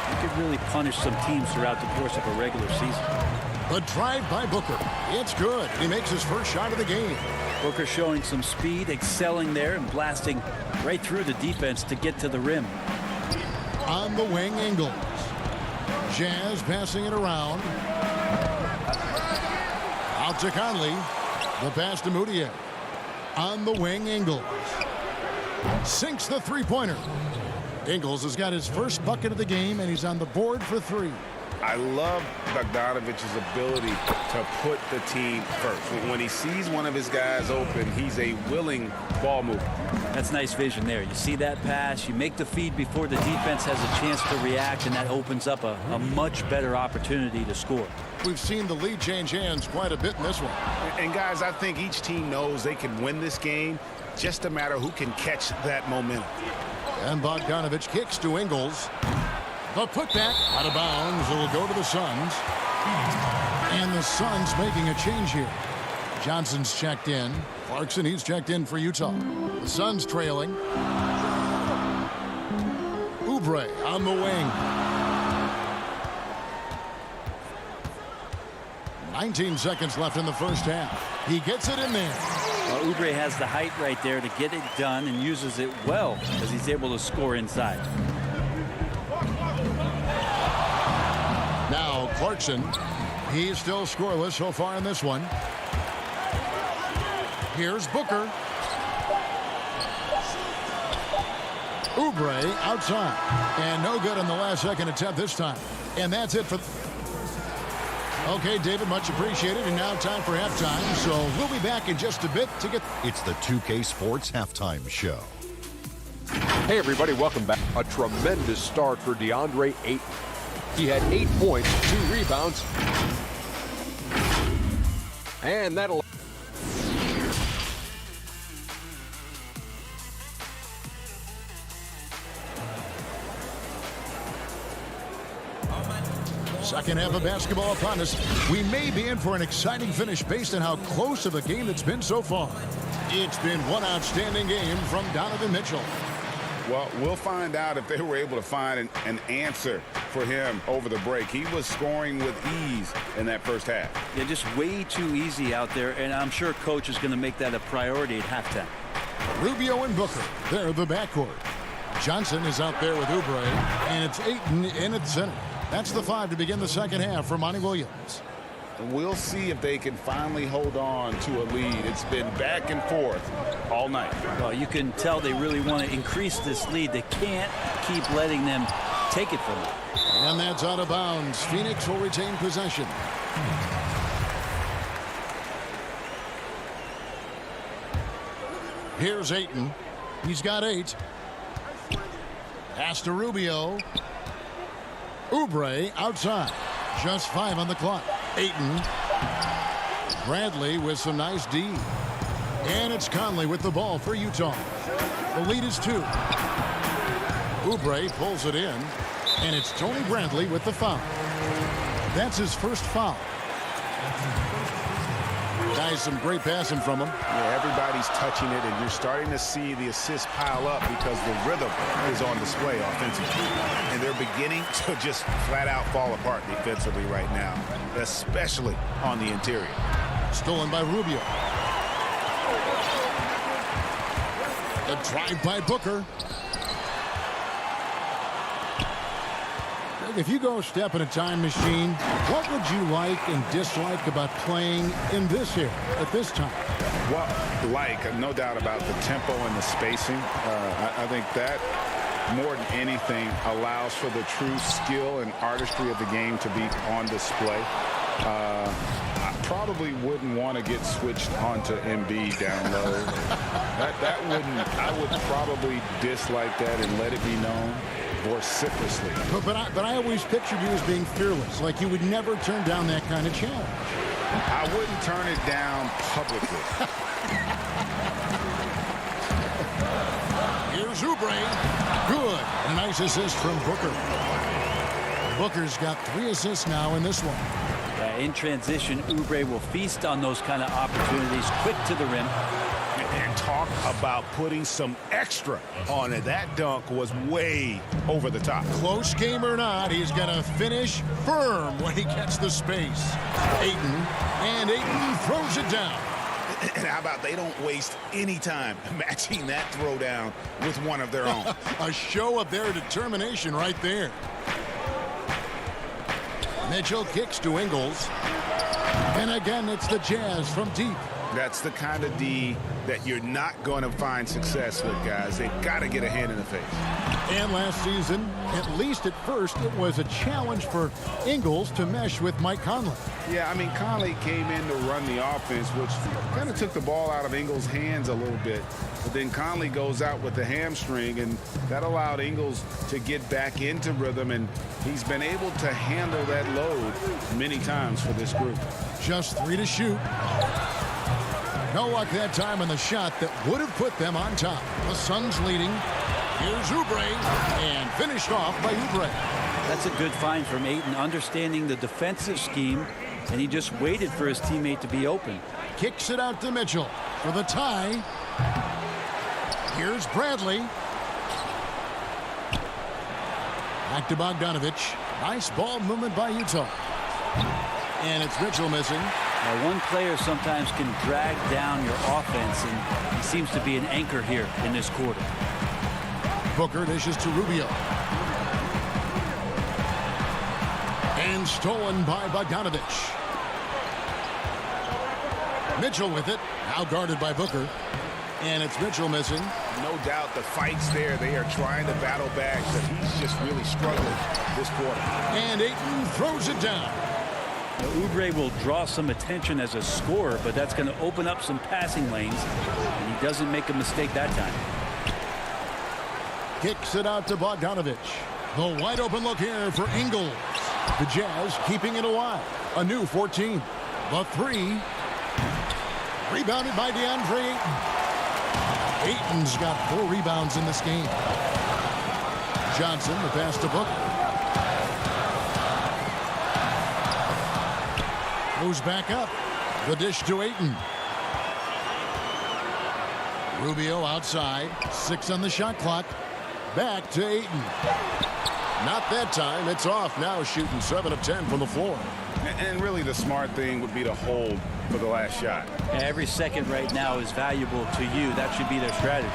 he could really punish some teams throughout the course of a regular season. The drive by Booker. It's good. He makes his first shot of the game. Booker showing some speed, excelling there, and blasting right through the defense to get to the rim. On the wing, Ingles. Jazz passing it around. Out to Conley. The pass to Moutier. On the wing, Ingles. Sinks the three-pointer. Ingles has got his first bucket of the game, and he's on the board for 3. I love Bogdanovic's ability to put the team first. When he sees one of his guys open, he's a willing ball mover. That's nice vision there. You see that pass, you make the feed before the defense has a chance to react, and that opens up a much better opportunity to score. We've seen the lead change hands quite a bit in this one. And guys, I think each team knows they can win this game, just a matter who can catch that momentum. And Bogdanovich kicks to Ingles. The putback out of bounds. It will go to the Suns. And the Suns making a change here. Johnson's checked in. Clarkson, he's checked in for Utah. The Suns trailing. Oubre on the wing. 19 seconds left in the first half. He gets it in there. Well, Oubre has the height right there to get it done and uses it well as he's able to score inside. Now Clarkson, he's still scoreless so far in this one. Here's Booker. Oubre outside. And no good on the last second attempt this time. And that's it for... Okay, David, much appreciated. And now time for halftime. So we'll be back in just a bit to get... It's the 2K Sports Halftime Show. Hey, everybody, welcome back. A tremendous start for Deandre Ayton. He had 8 points, 2 rebounds, and that'll... Second half of basketball upon us. We may be in for an exciting finish based on how close of a game it's been so far. It's been one outstanding game from Donovan Mitchell. Well, we'll find out if they were able to find an answer for him over the break. He was scoring with ease in that first half. Yeah, just way too easy out there, and I'm sure coach is going to make that a priority at halftime. Rubio and Booker, they're the backcourt. Johnson is out there with Oubre, and it's Ayton in at center. That's the 5 to begin the second half for Monty Williams. We'll see if they can finally hold on to a lead. It's been back and forth all night. Well, you can tell they really want to increase this lead. They can't keep letting them take it from them. And that's out of bounds. Phoenix will retain possession. Here's Ayton. He's got 8. Pass to Rubio. Oubre outside. Just 5 on the clock. Ayton. Bradley with some nice D. And it's Conley with the ball for Utah. The lead is 2. Oubre pulls it in. And it's Tony Bradley with the foul. That's his first foul. Guys, some great passing from him. Yeah, everybody's touching it, and you're starting to see the assists pile up because the rhythm is on display offensively. And they're beginning to just flat out fall apart defensively right now, especially on the interior. Stolen by Rubio. A drive by Booker. If you go step in a time machine, what would you like and dislike about playing in this era at this time? Well, no doubt about the tempo and the spacing. I think that more than anything allows for the true skill and artistry of the game to be on display. I probably wouldn't want to get switched onto Embiid down low. I would probably dislike that and let it be known vociferously. But I always pictured you as being fearless, like you would never turn down that kind of challenge. I wouldn't turn it down publicly. Here's Oubre. Good. A nice assist from Booker. Booker's got 3 assists now in this one. In transition, Oubre will feast on those kind of opportunities, quick to the rim. And talk about putting some extra on it. That dunk was way over the top. Close game or not, he's going to finish firm when he gets the space. Ayton throws it down. And how about they don't waste any time matching that throwdown with one of their own. A show of their determination right there. Mitchell kicks to Ingles. And again, it's the Jazz from deep. That's the kind of D that you're not going to find success with, guys. They've got to get a hand in the face. And last season, at least at first, it was a challenge for Ingles to mesh with Mike Conley. Yeah, I mean, Conley came in to run the offense, which kind of took the ball out of Ingles' hands a little bit. But then Conley goes out with the hamstring, and that allowed Ingles to get back into rhythm, and he's been able to handle that load many times for this group. Just 3 to shoot. No luck that time on the shot that would have put them on top. The Suns leading. Here's Oubre, and finished off by Oubre. That's a good find from Ayton, understanding the defensive scheme, and he just waited for his teammate to be open. Kicks it out to Mitchell for the tie. Here's Bradley. Back to Bogdanovich. Nice ball movement by Utah. And it's Mitchell missing. Now, one player sometimes can drag down your offense, and he seems to be an anchor here in this quarter. Booker dishes to Rubio. And stolen by Bogdanovich. Mitchell with it. Now guarded by Booker. And it's Mitchell missing. No doubt the fight's there. They are trying to battle back, but he's just really struggling this quarter. And Ayton throws it down. Now, Oubre will draw some attention as a scorer, but that's going to open up some passing lanes, and he doesn't make a mistake that time. Kicks it out to Bogdanovich. The wide open look here for Ingles. The Jazz keeping it alive. A new 14. The 3. Rebounded by Deandre Ayton. Ayton's got 4 rebounds in this game. Johnson, the pass to Booker. Moves back up. The dish to Ayton. Rubio outside. 6 on the shot clock. Back to Ayton. Not that time. It's off now, shooting 7 of 10 from the floor. And really the smart thing would be to hold for the last shot. Every second right now is valuable to you. That should be their strategy.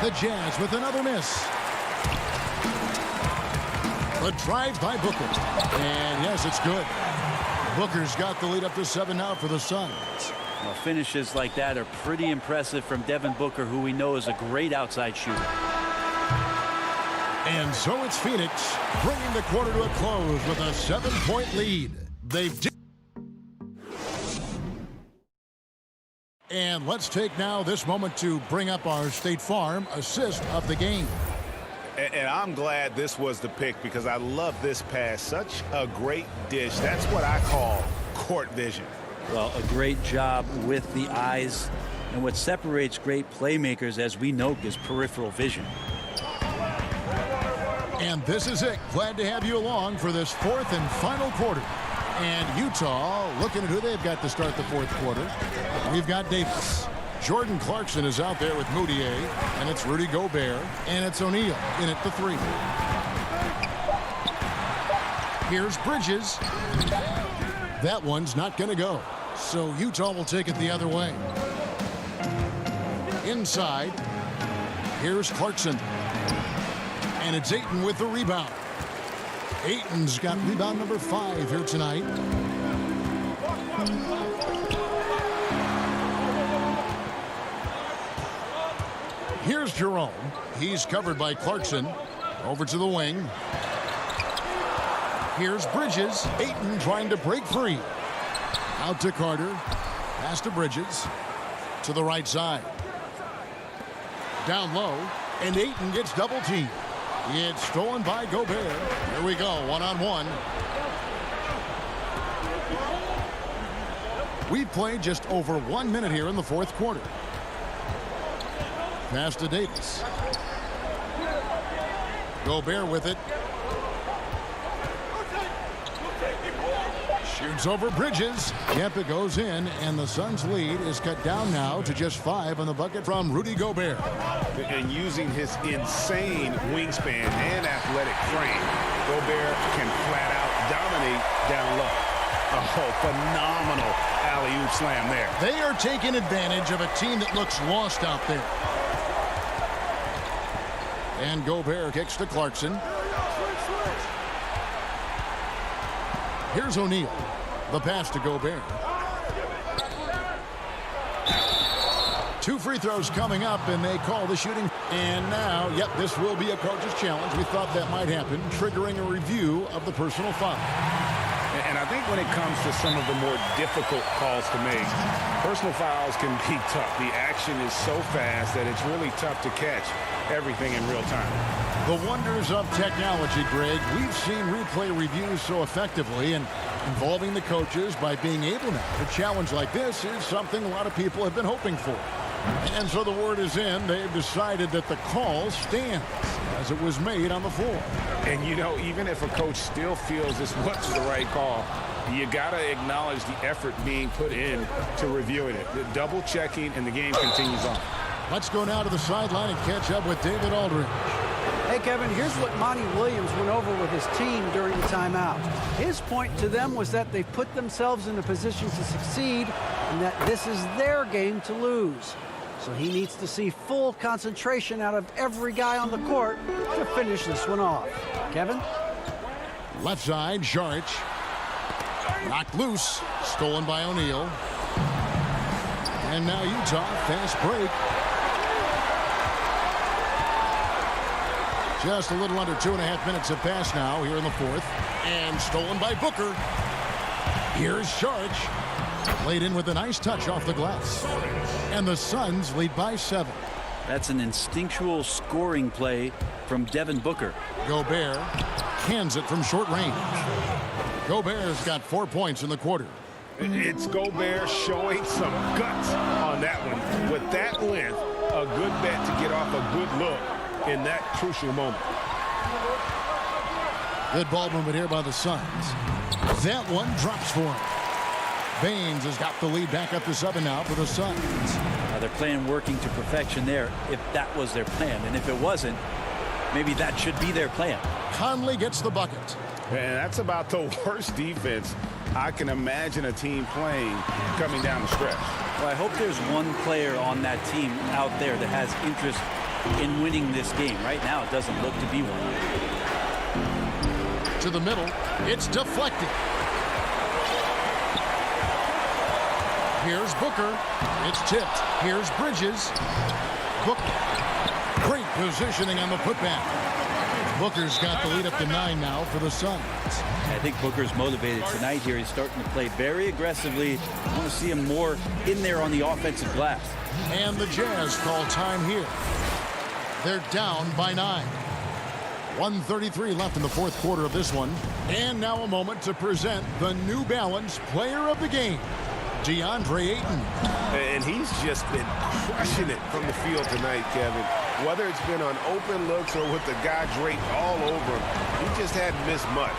The Jazz with another miss. The drive by Booker. And yes, it's good. Booker's got the lead up to 7 now for the Suns. Well, finishes like that are pretty impressive from Devin Booker, who we know is a great outside shooter. And so it's Phoenix bringing the quarter to a close with a 7-point lead. And let's take now this moment to bring up our State Farm assist of the game. And I'm glad this was the pick because I love this pass. Such a great dish. That's what I call court vision. Well, a great job with the eyes. And what separates great playmakers, as we know, is peripheral vision. And this is it. Glad to have you along for this 4th and final quarter. And Utah looking at who they've got to start the 4th quarter. We've got Davis. Jordan Clarkson is out there with Moutier. And it's Rudy Gobert. And it's O'Neal in at the 3. Here's Bridges. That one's not going to go. So Utah will take it the other way. Inside. Here's Clarkson. And it's Ayton with the rebound. Ayton's got rebound number 5 here tonight. Here's Jerome. He's covered by Clarkson. Over to the wing. Here's Bridges. Ayton trying to break free. Out to Carter. Pass to Bridges. To the right side. Down low. And Ayton gets double teamed. It's stolen by Gobert. Here we go, one-on-one. We've played just over 1 minute here in the 4th quarter. Pass to Davis. Gobert with it. Shoots over Bridges. Yep, it goes in, and the Suns' lead is cut down now to just 5 on the bucket from Rudy Gobert. And using his insane wingspan and athletic frame, Gobert can flat out dominate down low. Oh, phenomenal alley-oop slam there. They are taking advantage of a team that looks lost out there. And Gobert kicks to Clarkson. Here's O'Neal. The pass to Gobert. 2 free throws coming up, and they call the shooting. And now, yep, this will be a coach's challenge. We thought that might happen, triggering a review of the personal foul. And I think when it comes to some of the more difficult calls to make, personal fouls can be tough. The action is so fast that it's really tough to catch everything in real time. The wonders of technology, Greg. We've seen replay reviews so effectively, and involving the coaches by being able now to challenge like this is something a lot of people have been hoping for. And so the word is in. They've decided that the call stands as it was made on the floor. And, you know, even if a coach still feels this was the right call, you got to acknowledge the effort being put in to reviewing it. The double checking, and the game continues on. Let's go now to the sideline and catch up with David Aldridge. Hey, Kevin, here's what Monty Williams went over with his team during the timeout. His point to them was that they put themselves in a position to succeed and that this is their game to lose. So he needs to see full concentration out of every guy on the court to finish this one off. Kevin? Left side, Saric. Knocked loose. Stolen by O'Neal. And now Utah, fast break. Just a little under 2.5 minutes have passed now here in the 4th. And stolen by Booker. Here's Saric. Laid in with a nice touch off the glass. And the Suns lead by 7. That's an instinctual scoring play from Devin Booker. Gobert cans it from short range. Gobert's got 4 points in the quarter. It's Gobert showing some guts on that one. With that length, a good bet to get off a good look in that crucial moment. Good ball movement here by the Suns. That one drops for him. Baines has got the lead back up to 7 now for the Suns. They're playing working to perfection there if that was their plan. And if it wasn't, maybe that should be their plan. Conley gets the bucket. And that's about the worst defense I can imagine a team playing coming down the stretch. Well, I hope there's one player on that team out there that has interest in winning this game. Right now, it doesn't look to be one. To the middle. It's deflected. Here's Booker. It's tipped. Here's Bridges. Booker. Great positioning on the putback. Booker's got the lead up to 9 now for the Suns. I think Booker's motivated tonight here. He's starting to play very aggressively. I want to see him more in there on the offensive glass. And the Jazz call time here. They're down by 9. 1:33 left in the fourth quarter of this one. And now a moment to present the New Balance Player of the Game, Deandre Ayton. And he's just been crushing it from the field tonight, Kevin. Whether it's been on open looks or with the guy draped all over him, he just hadn't missed much.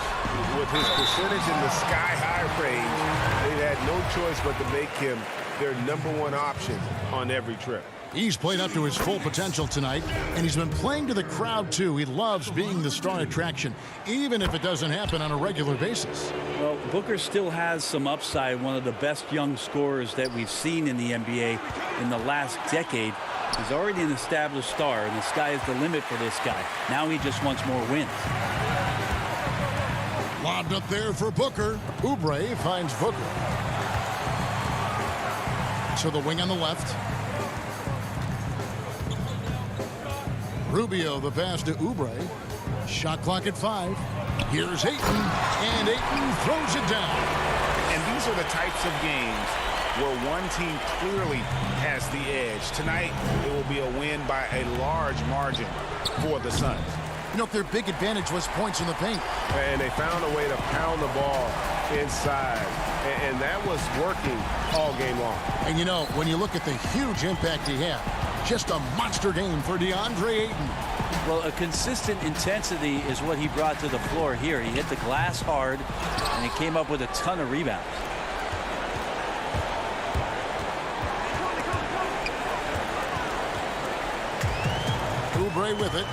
With his percentage in the sky-high range, they had no choice but to make him their #1 option on every trip. He's played up to his full potential tonight, and he's been playing to the crowd, too. He loves being the star attraction, even if it doesn't happen on a regular basis. Well, Booker still has some upside, one of the best young scorers that we've seen in the NBA in the last decade. He's already an established star, and the sky is the limit for this guy. Now he just wants more wins. Lobbed up there for Booker. Oubre finds Booker. To the wing on the left. Rubio, the pass to Oubre. Shot clock at 5. Here's Ayton, and Ayton throws it down. And these are the types of games where one team clearly has the edge. Tonight, it will be a win by a large margin for the Suns. You know, their big advantage was points in the paint. And they found a way to pound the ball inside. And that was working all game long. And, you know, when you look at the huge impact he had, just a monster game for Deandre Ayton. Well, a consistent intensity is what he brought to the floor here. He hit the glass hard, and he came up with a ton of rebounds. Oubre with it.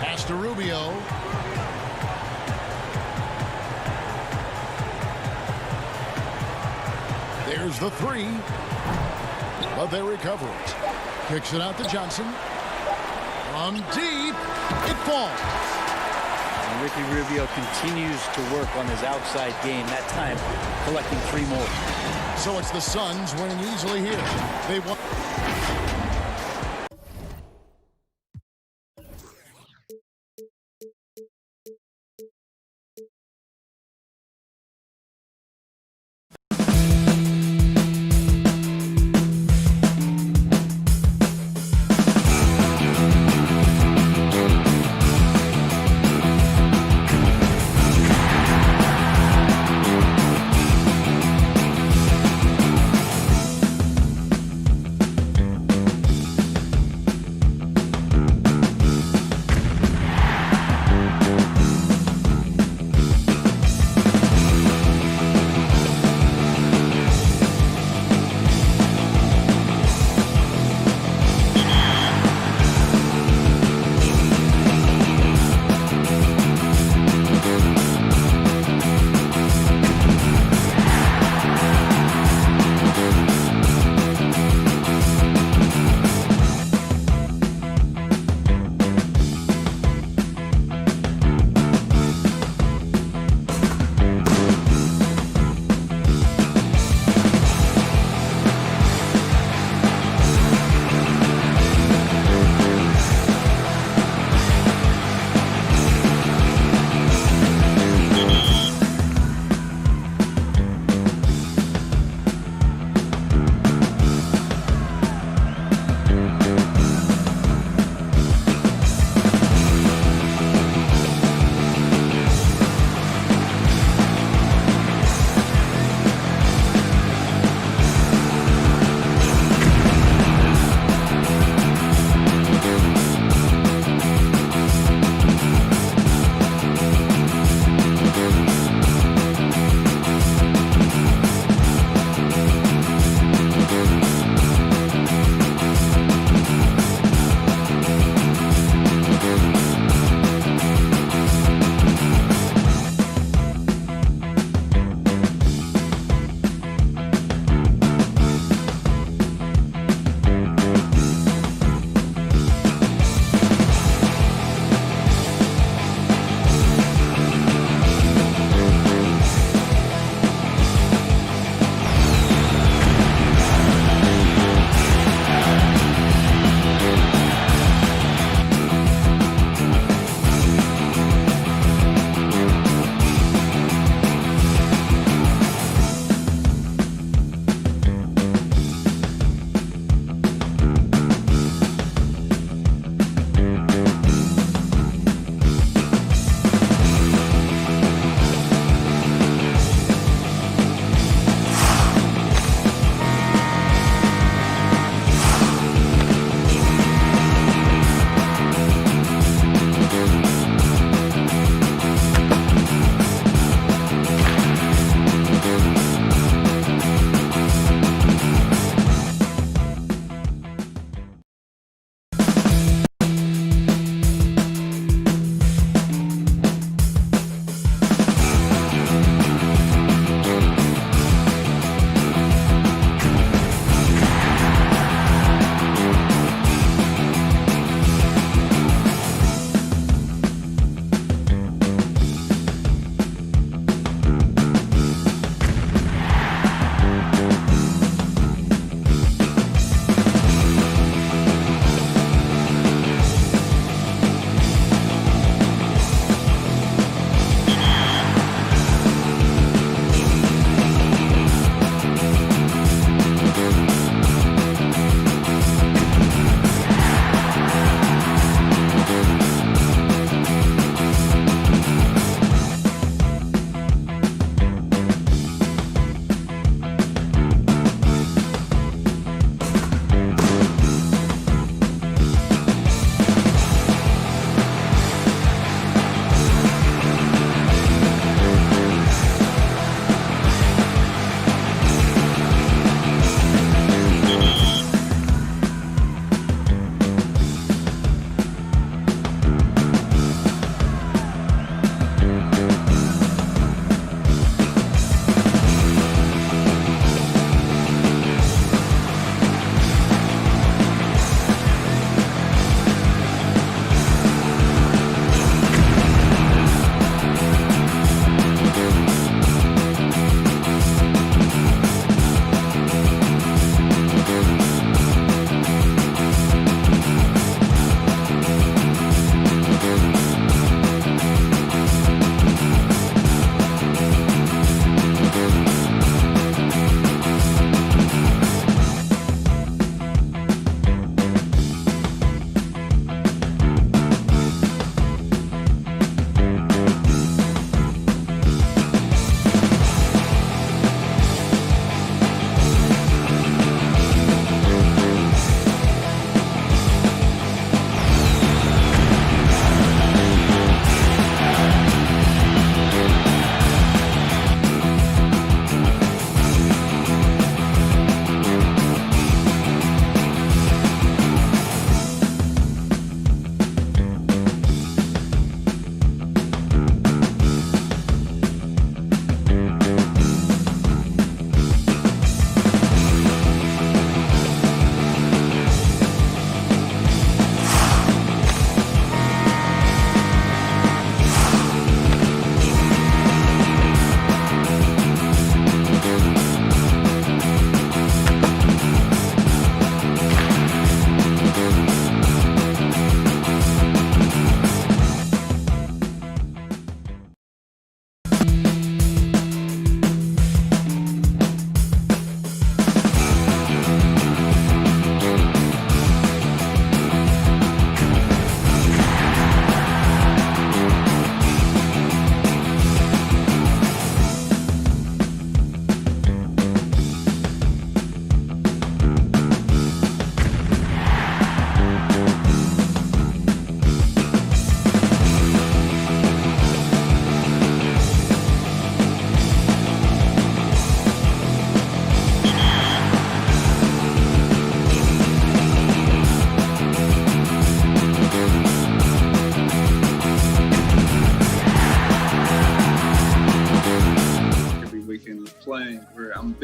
Pass to Rubio. There's the 3. But they recover it. Kicks it out to Johnson. From deep. It falls. And Ricky Rubio continues to work on his outside game. That time, collecting 3 more. So it's the Suns winning easily here. They won.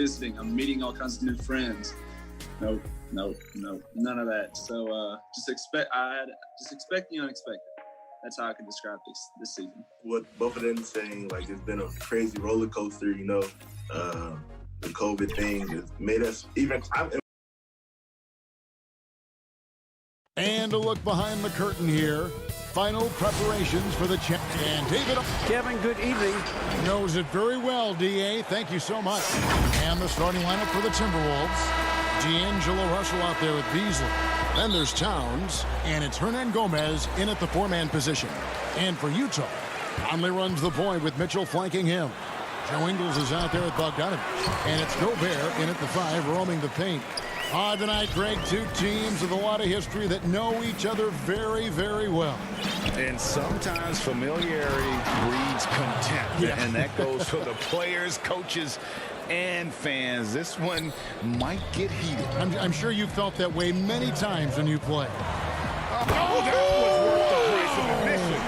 visiting. I'm meeting all kinds of new friends. No, none of that. So just expect the unexpected. That's how I can describe this season. What both of them saying, like, it's been a crazy roller coaster, you know. The COVID thing has made us even. And a look behind the curtain here. Final preparations for the champ. And David. Kevin, good evening. Knows it very well, D.A. Thank you so much. And the starting lineup for the Timberwolves. D'Angelo Russell out there with Beasley. Then there's Towns, and it's Hernan Gomez in at the four-man position. And for Utah, Conley runs the point with Mitchell flanking him. Joe Ingles is out there with Bogdanovich. And it's Gobert in at the 5, roaming the paint. Tonight, Greg, two teams with a lot of history that know each other very, very well. And sometimes familiarity breeds contempt. Yeah. And that goes for the players, coaches, and fans. This one might get heated. I'm sure you felt that way many times when you play. Oh, that was worth the price of admission.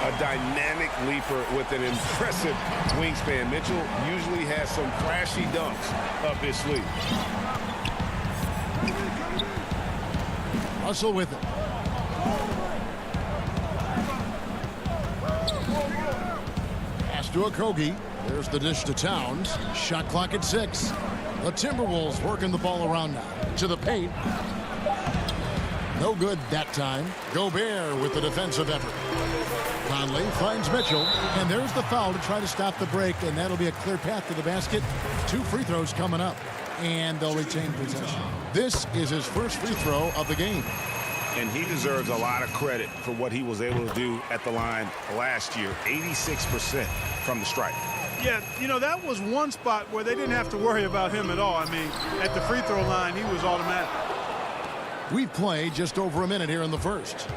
A dynamic leaper with an impressive wingspan. Mitchell usually has some flashy dunks up his sleeve. Russell with it. Pass to Okogie. There's the dish to Towns. Shot clock at 6. The Timberwolves working the ball around now. To the paint. No good that time. Gobert with the defensive effort. Conley finds Mitchell. And there's the foul to try to stop the break. And that'll be a clear path to the basket. 2 free throws coming up. And they'll retain possession. This is his first free throw of the game. And he deserves a lot of credit for what he was able to do at the line last year. 86% from the stripe. Yeah, you know, that was one spot where they didn't have to worry about him at all. I mean, at the free throw line, he was automatic. We've played just over a minute here in the first.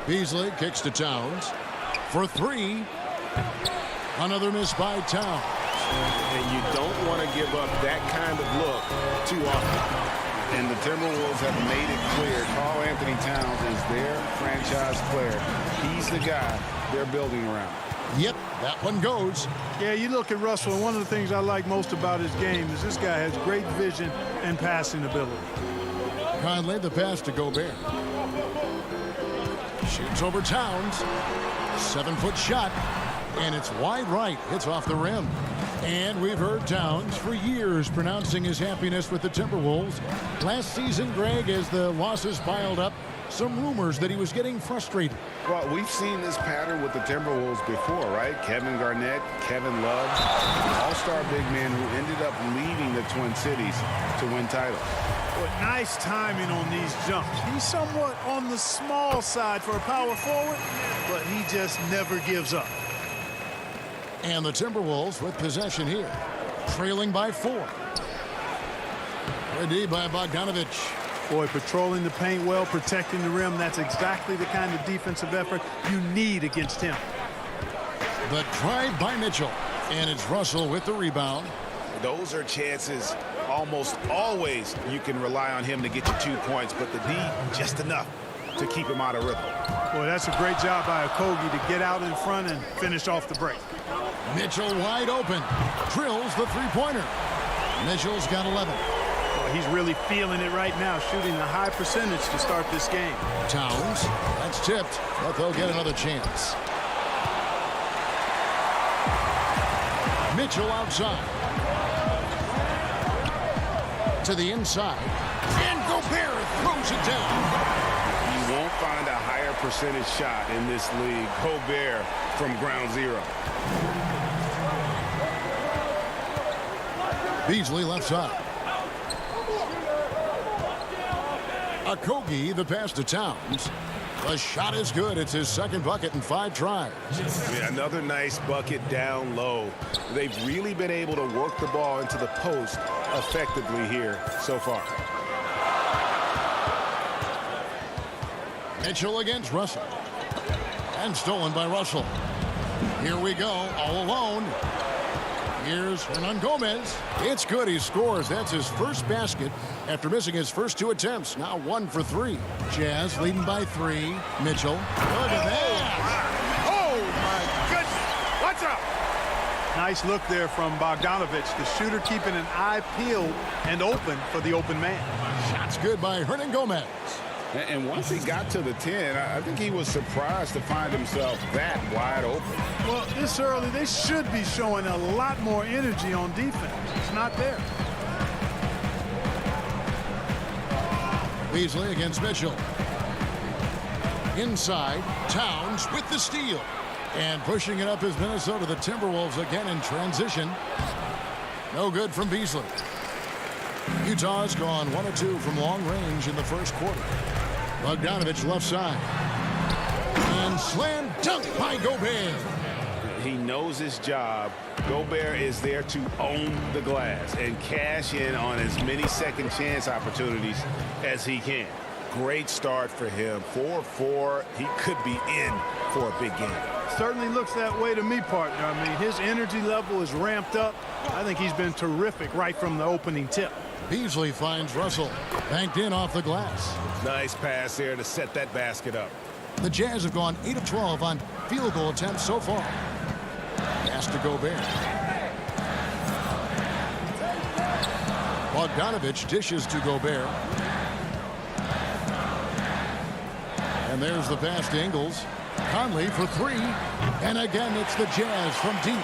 Beasley kicks to Towns for 3. Another miss by Towns. And you don't want to give up that kind of look too often. And the Timberwolves have made it clear Karl Anthony Towns is their franchise player. He's the guy they're building around. Yep, that one goes. Yeah, you look at Russell, and one of the things I like most about his game is this guy has great vision and passing ability. Conley, the pass to Gobert. Shoots over Towns. 7-foot shot. And it's wide right. Hits off the rim. And we've heard Towns for years pronouncing his happiness with the Timberwolves. Last season, Greg, as the losses piled up, some rumors that he was getting frustrated. Well, we've seen this pattern with the Timberwolves before, right? Kevin Garnett, Kevin Love, all-star big men who ended up leaving the Twin Cities to win titles. But nice timing on these jumps. He's somewhat on the small side for a power forward, but he just never gives up. And the Timberwolves with possession here, trailing by 4. Ready by Bogdanovich. Boy, patrolling the paint well, protecting the rim. That's exactly the kind of defensive effort you need against him. The drive by Mitchell. And it's Russell with the rebound. Those are chances almost always you can rely on him to get you 2 points, but the D, just enough to keep him out of rhythm. Boy, that's a great job by Okogie to get out in front and finish off the break. Mitchell wide open. Drills the three-pointer. Mitchell's got 11. Boy, he's really feeling it right now, shooting a high percentage to start this game. Towns, that's tipped, but they'll get another chance. Mitchell outside. To the inside. And Gobert throws it down. You won't find a higher percentage shot in this league. Gobert from ground zero. Beasley left side. Okogie, the pass to Towns. The shot is good. It's his second bucket in 5 tries. Yeah, another nice bucket down low. They've really been able to work the ball into the post effectively here so far. Mitchell against Russell. And stolen by Russell. Here we go, all alone. Here's Hernan Gomez. It's good, he scores. That's his first basket after missing his first 2 attempts. Now 1 for 3. Jazz leading by 3. Mitchell. Look at that. Oh, my goodness. Watch out. Nice look there from Bogdanovich, the shooter keeping an eye peeled and open for the open man. Shots good by Hernan Gomez. And once he got to the 10, I think he was surprised to find himself that wide open. Well, this early, they should be showing a lot more energy on defense. It's not there. Beasley against Mitchell. Inside, Towns with the steal. And pushing it up is Minnesota. The Timberwolves again in transition. No good from Beasley. Utah's gone 1 of 2 from long range in the first quarter. Bogdanovich left side. And slam dunk by Gobert. He knows his job. Gobert is there to own the glass and cash in on as many second chance opportunities as he can. Great start for him. 4-4. He could be in for a big game. Certainly looks that way to me, partner. I mean, his energy level is ramped up. I think he's been terrific right from the opening tip. Beasley finds Russell. Banked in off the glass. Nice pass there to set that basket up. The Jazz have gone 8 of 12 on field goal attempts so far. Pass to Gobert. Bogdanovich dishes to Gobert. And there's the pass to Ingles. Conley for 3. And again, it's the Jazz from deep.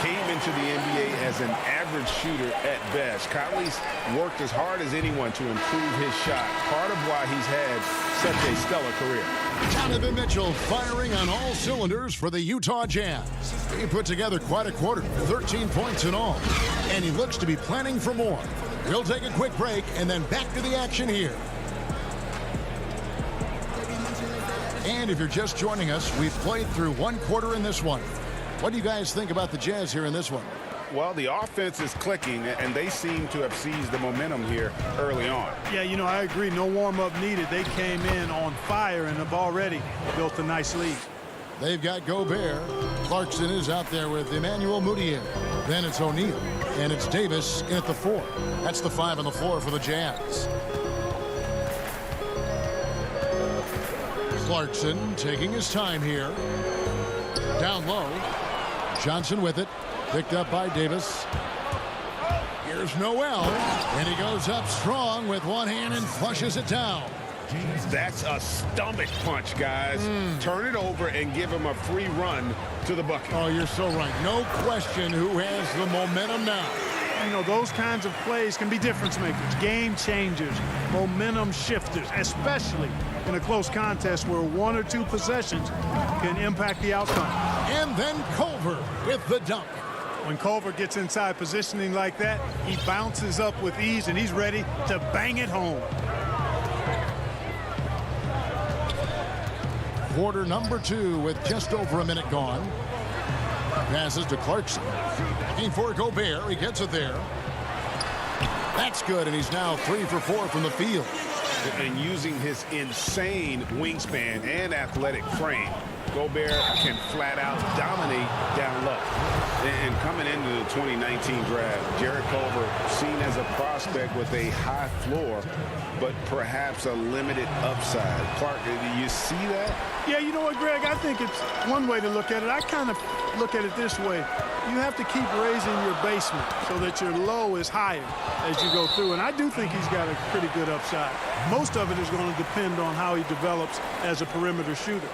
Came into the NBA as an average shooter at best. Conley's worked as hard as anyone to improve his shot. Part of why he's had such a stellar career. Donovan Mitchell firing on all cylinders for the Utah Jazz. He put together quite a quarter, 13 points in all. And he looks to be planning for more. We'll take a quick break and then back to the action here. And if you're just joining us, we've played through 1 quarter in this one. What do you guys think about the Jazz here in this one? Well, the offense is clicking, and they seem to have seized the momentum here early on. Yeah, you know, I agree. No warm-up needed. They came in on fire and have already built a nice lead. They've got Gobert. Clarkson is out there with Emmanuel Mudiay. Then it's O'Neal. And it's Davis in at the 4. That's the 5 on the floor for the Jazz. Clarkson taking his time here. Down low. Johnson with it. Picked up by Davis. Here's Noel. And he goes up strong with one hand and flushes it down. That's a stomach punch, guys. Turn it over and give him a free run to the bucket. Oh, you're so right. No question who has the momentum now. You know, those kinds of plays can be difference makers, game changers, momentum shifters, especially in a close contest where 1 or 2 possessions can impact the outcome. And then Culver with the dunk. When Culver gets inside positioning like that, he bounces up with ease, and he's ready to bang it home. Quarter number 2 with just over a minute gone. Passes to Clarkson. Looking for Gobert. He gets it there. That's good, and he's now 3 for 4 from the field. And using his insane wingspan and athletic frame, Gobert can flat out dominate down low. And coming into the 2019 draft, Jarrett Culver seen as a prospect with a high floor, but perhaps a limited upside. Clark, do you see that? Yeah, you know what, Greg? I think it's one way to look at it. I kind of look at it this way. You have to keep raising your basement so that your low is higher as you go through. And I do think he's got a pretty good upside. Most of it is going to depend on how he develops as a perimeter shooter.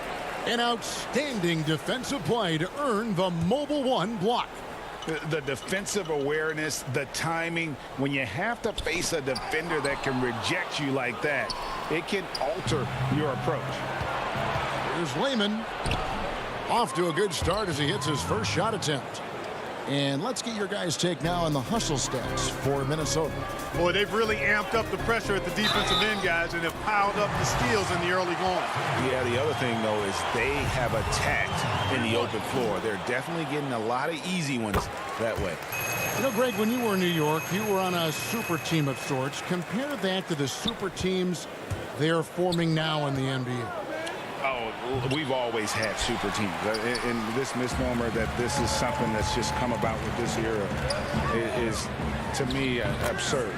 An outstanding defensive play to earn the Mobile One block. The defensive awareness, the timing, when you have to face a defender that can reject you like that, it can alter your approach. Here's Lehman. Off to a good start as he hits his first shot attempt. And let's get your guys' take now on the hustle stats for Minnesota. Boy, they've really amped up the pressure at the defensive end, guys, and have piled up the steals in the early going. Yeah, the other thing, though, is they have attacked in the open floor. They're definitely getting a lot of easy ones that way. You know, Greg, when you were in New York, you were on a super team of sorts. Compare that to the super teams they are forming now in the NBA. Oh, we've always had super teams. And this misnomer that this is something that's just come about with this era is, to me, absurd.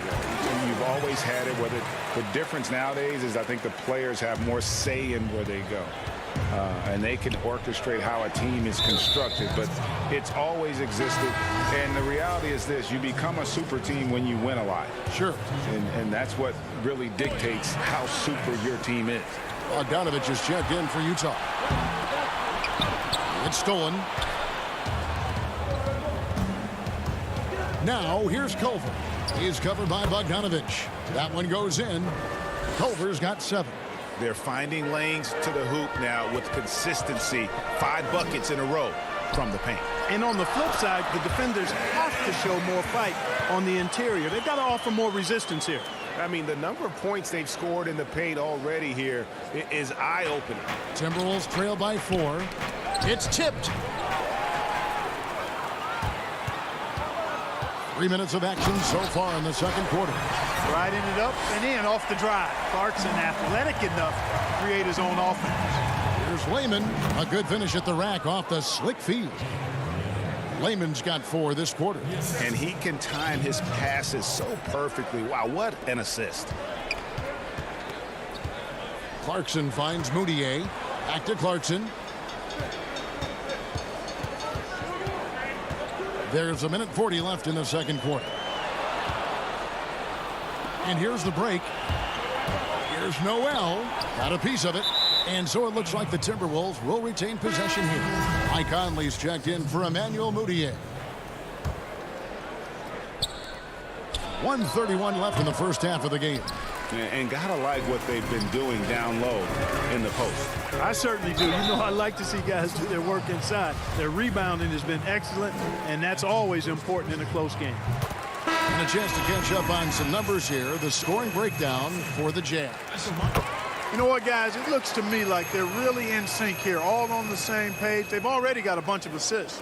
You've always had it. Whether the difference nowadays is I think the players have more say in where they go. and they can orchestrate how a team is constructed, but it's always existed. And the reality is this: you become a super team when you win a lot. Sure. And that's what really dictates how super your team is. Bogdanovich is checked in for Utah. It's stolen. Now here's Culver. He's covered by Bogdanovich. That one goes in. Culver's got 7. They're finding lanes to the hoop now with consistency. 5 buckets in a row from the paint. And on the flip side, the defenders have to show more fight on the interior. They've got to offer more resistance here. I mean, the number of points they've scored in the paint already here is eye-opening. Timberwolves trail by 4. It's tipped. 3 minutes of action so far in the second quarter. Riding it up and in off the drive. Clarkson athletic enough to create his own offense. Here's Layman. A good finish at the rack off the slick feed. Layman's got 4 this quarter. And he can time his passes so perfectly. Wow, what an assist. Clarkson finds Moutier. Back to Clarkson. There's 1:40 left in the second quarter. And here's the break. Here's Noel. Got a piece of it. And so it looks like the Timberwolves will retain possession here. Mike Conley's checked in for Emmanuel Moutier. 1:31 left in the first half of the game. And gotta like what they've been doing down low in the post. I certainly do. You know, I like to see guys do their work inside. Their rebounding has been excellent, and that's always important in a close game. And a chance to catch up on some numbers here. The scoring breakdown for the Jazz. You know what, guys? It looks to me like they're really in sync here, all on the same page. They've already got a bunch of assists.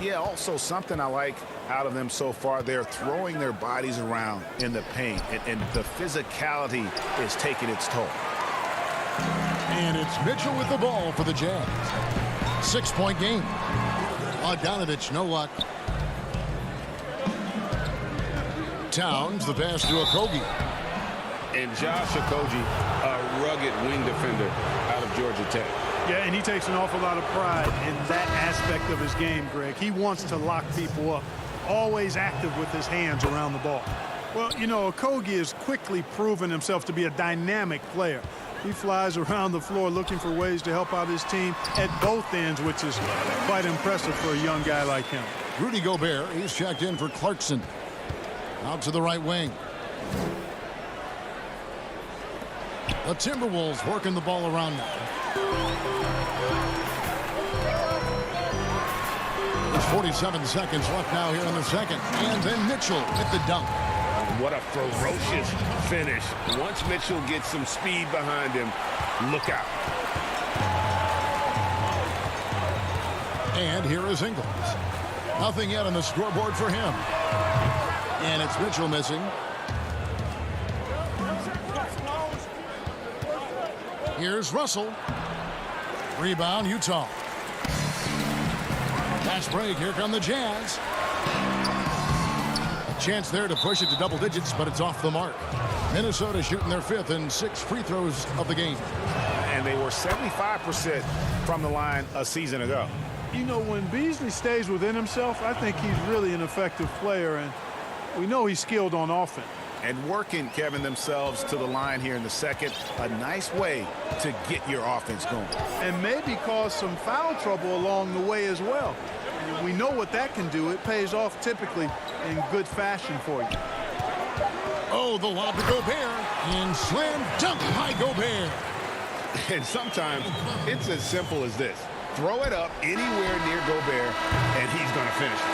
Yeah, also something I like out of them so far, they're throwing their bodies around in the paint, and the physicality is taking its toll. And it's Mitchell with the ball for the Jazz. 6-point game. Bogdanovich, no luck. Towns, the pass to Okogie. And Josh Okogie, a rugged wing defender out of Georgia Tech. Yeah, and he takes an awful lot of pride in that aspect of his game, Greg. He wants to lock people up, always active with his hands around the ball. Well, you know, Okogie has quickly proven himself to be a dynamic player. He flies around the floor looking for ways to help out his team at both ends, which is quite impressive for a young guy like him. Rudy Gobert, he's checked in for Clarkson. Out to the right wing. The Timberwolves working the ball around now. There's 47 seconds left now here in the second. And then Mitchell with the dunk. What a ferocious finish. Once Mitchell gets some speed behind him, look out. And here is Ingles. Nothing yet on the scoreboard for him. And it's Mitchell missing. Here's Russell. Rebound, Utah. Fast break. Here come the Jazz. A chance there to push it to double digits, but it's off the mark. Minnesota shooting their 5th and 6 free throws of the game. And they were 75% from the line a season ago. You know, when Beasley stays within himself, I think he's really an effective player, and we know he's skilled on offense. And working, Kevin, themselves to the line here in the second. A nice way to get your offense going. And maybe cause some foul trouble along the way as well. And we know what that can do. It pays off typically in good fashion for you. Oh, the lob to Gobert. And slam dunk by Gobert. And sometimes it's as simple as this. Throw it up anywhere near Gobert, and he's going to finish it.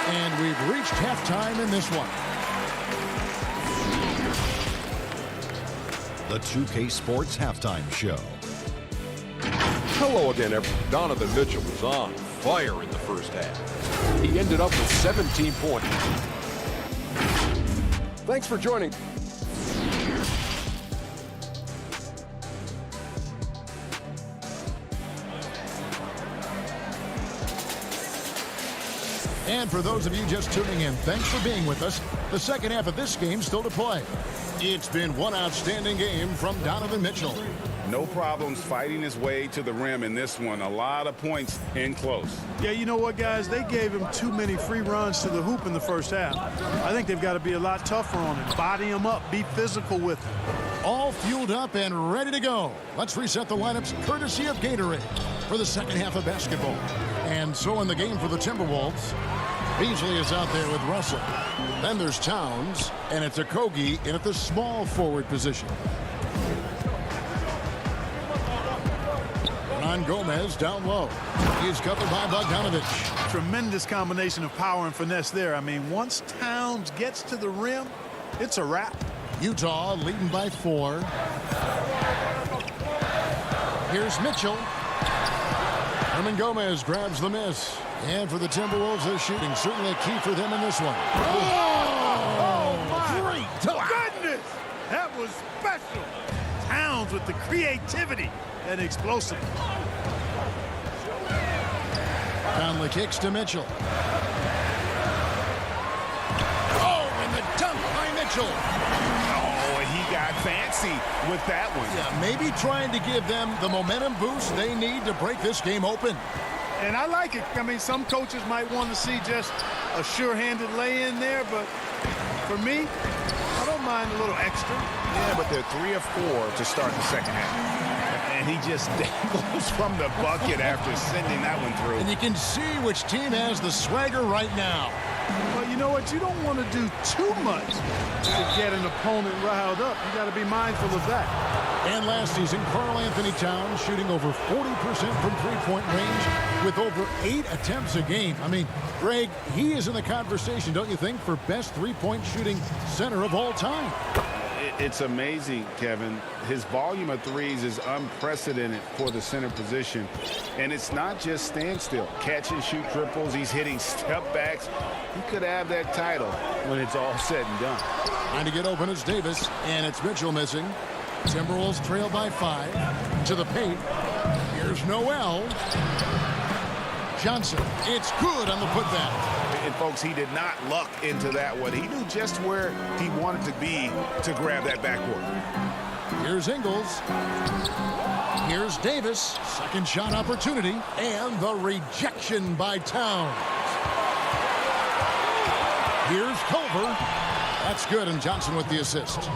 And we've reached halftime in this one. The 2K Sports Halftime Show. Hello again, everyone. Donovan Mitchell was on fire in the first half. He ended up with 17 points. Thanks for joining. And for those of you just tuning in, thanks for being with us. The second half of this game still to play. It's been one outstanding game from Donovan Mitchell. No problems fighting his way to the rim in this one. A lot of points in close. Yeah, you know what, guys? They gave him too many free runs to the hoop in the first half. I think they've got to be a lot tougher on him. Body him up. Be physical with him. All fueled up and ready to go. Let's reset the lineups courtesy of Gatorade for the second half of basketball. And so in the game for the Timberwolves, Beasley is out there with Russell. Then there's Towns, and it's Okogie in at the small forward position. Ron Gomez down low. He's covered by Bogdanovich. Tremendous combination of power and finesse there. I mean, once Towns gets to the rim, it's a wrap. Utah leading by 4. Here's Mitchell. Herman Gomez grabs the miss. And for the Timberwolves, they're shooting. Certainly a key for them in this one. Oh my great dunk. goodness! That was special. Towns with the creativity and explosiveness. Conley kicks to Mitchell. Oh, and the dunk by Mitchell. Oh, he got fancy with that one. Yeah, maybe trying to give them the momentum boost they need to break this game open. And I like it. I mean, some coaches might want to see just a sure-handed lay-in there, but for me, I don't mind a little extra. Yeah, but they're 3 of 4 to start the second half. And he just dangles from the bucket after sending that one through. And you can see which team has the swagger right now. Well, you know what? You don't want to do too much to get an opponent riled up. You got to be mindful of that. And last season, Karl Anthony Towns shooting over 40% from three-point range with over 8 attempts a game. I mean, Greg, he is in the conversation, don't you think, for best three-point shooting center of all time? It's amazing, Kevin. His volume of threes is unprecedented for the center position. And it's not just standstill. Catch and shoot triples. He's hitting step backs. He could have that title when it's all said and done. Trying to get open is Davis, and it's Mitchell missing. Timberwolves trail by 5 to the paint. Here's Noel. Johnson. It's good on the putback. And folks, he did not luck into that one. He knew just where he wanted to be to grab that backboard. Here's Ingles. Here's Davis. Second shot opportunity. And the rejection by Towns. Here's Culver. That's good, and Johnson with the assist.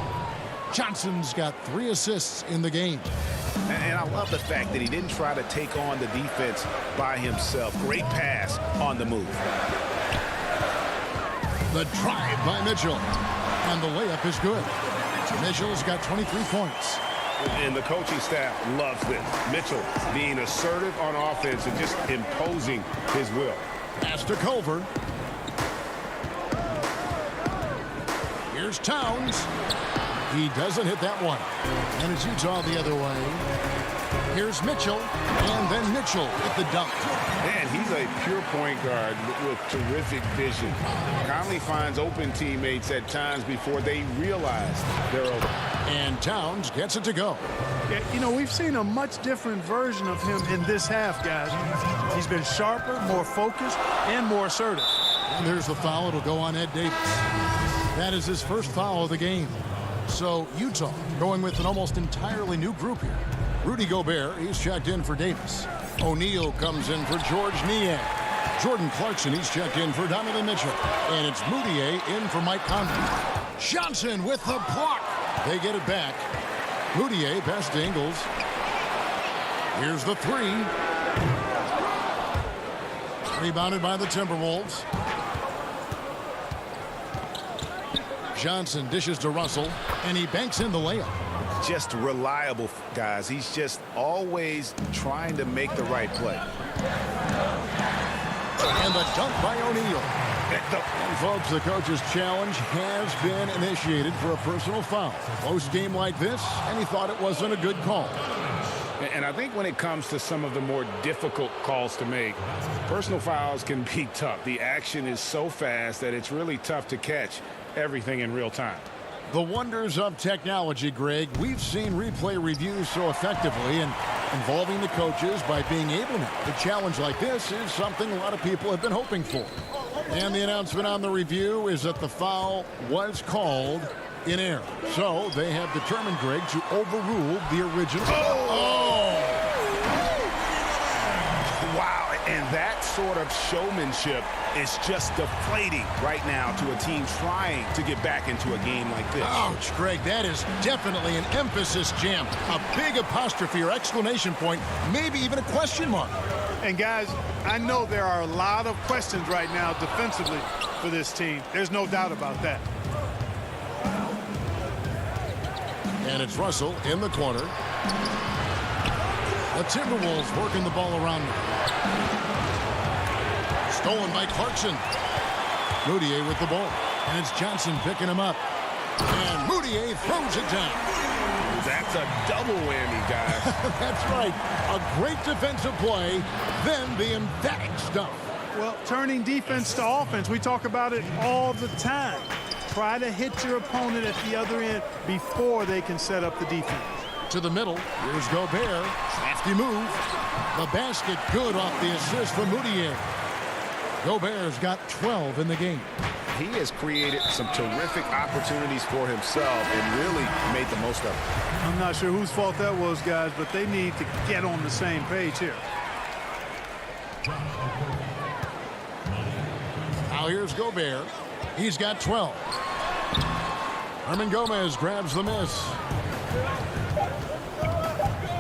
Johnson's got 3 assists in the game. And I love the fact that he didn't try to take on the defense by himself. Great pass on the move. The drive by Mitchell. And the layup is good. Mitchell's got 23 points. And the coaching staff loves this. Mitchell being assertive on offense and just imposing his will. Pass to Culver. Here's Towns. He doesn't hit that one. And it's Utah the other way. Here's Mitchell. And then Mitchell with the dunk. Man, he's a pure point guard with terrific vision. Conley finds open teammates at times before they realize they're open. And Towns gets it to go. Yeah, you know, we've seen a much different version of him in this half, guys. He's been sharper, more focused, and more assertive. And there's the foul. It'll go on Ed Davis. That is his first foul of the game. So Utah going with an almost entirely new group here. Rudy Gobert, he's checked in for Davis. O'Neal comes in for George Niang. Jordan Clarkson, he's checked in for Donovan Mitchell. And it's Moutier in for Mike Conley. Johnson with the block. They get it back. Moutier past to Ingles. Here's the 3. Rebounded by the Timberwolves. Johnson dishes to Russell, and he banks in the layup. Just reliable, guys. He's just always trying to make the right play. And the dunk by O'Neal. And folks, the coach's challenge has been initiated for a personal foul. Close game like this, and he thought it wasn't a good call. And I think when it comes to some of the more difficult calls to make, personal fouls can be tough. The action is so fast that it's really tough to catch everything in real time. The wonders of technology, Greg. We've seen replay reviews so effectively, and involving the coaches by being able to. A challenge like this is something a lot of people have been hoping for. And the announcement on the review is that the foul was called in air. So they have determined, Greg, to overrule the original. Wow, and that sort of showmanship is just deflating right now to a team trying to get back into a game like this. Ouch, Greg, that is definitely an emphasis jam. A big apostrophe or exclamation point, maybe even a question mark. And guys, I know there are a lot of questions right now defensively for this team. There's no doubt about that. And it's Russell in the corner. The Timberwolves working the ball around them. Stolen by Clarkson. Moutier with the ball. And it's Johnson picking him up. And Moutier throws it down. That's a double whammy, guys. That's right. A great defensive play, then the emphatic stuff. Well, turning defense to offense, we talk about it all the time. Try to hit your opponent at the other end before they can set up the defense. To the middle. Here's Gobert. Crafty move. The basket good off the assist from Moutier. Gobert's got 12 in the game. He has created some terrific opportunities for himself and really made the most of it. I'm not sure whose fault that was, guys, but they need to get on the same page here. Now here's Gobert. He's got 12. Herman Gomez grabs the miss.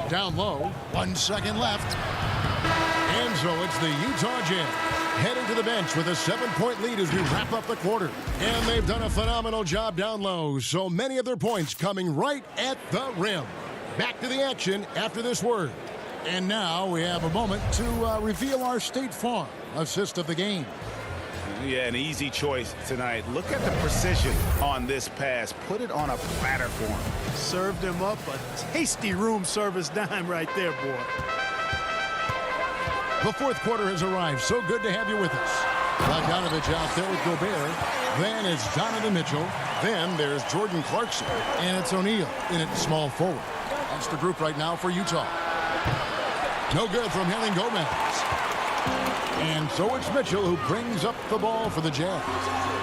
Down low. 1 second left. And so it's the Utah Jazz heading to the bench with a 7-point lead as we wrap up the quarter. And they've done a phenomenal job down low. So many of their points coming right at the rim. Back to the action after this word. And now we have a moment to reveal our State Farm assist of the game. Yeah, an easy choice tonight. Look at the precision on this pass. Put it on a platter for him. Served him up a tasty room service dime right there, boy. The fourth quarter has arrived. So good to have you with us. Bogdanovich out there with Gobert. Then it's Donovan Mitchell. Then there's Jordan Clarkson. And it's O'Neal in at small forward. That's the group right now for Utah. No good from Hernan Gomez. And so it's Mitchell who brings up the ball for the Jazz.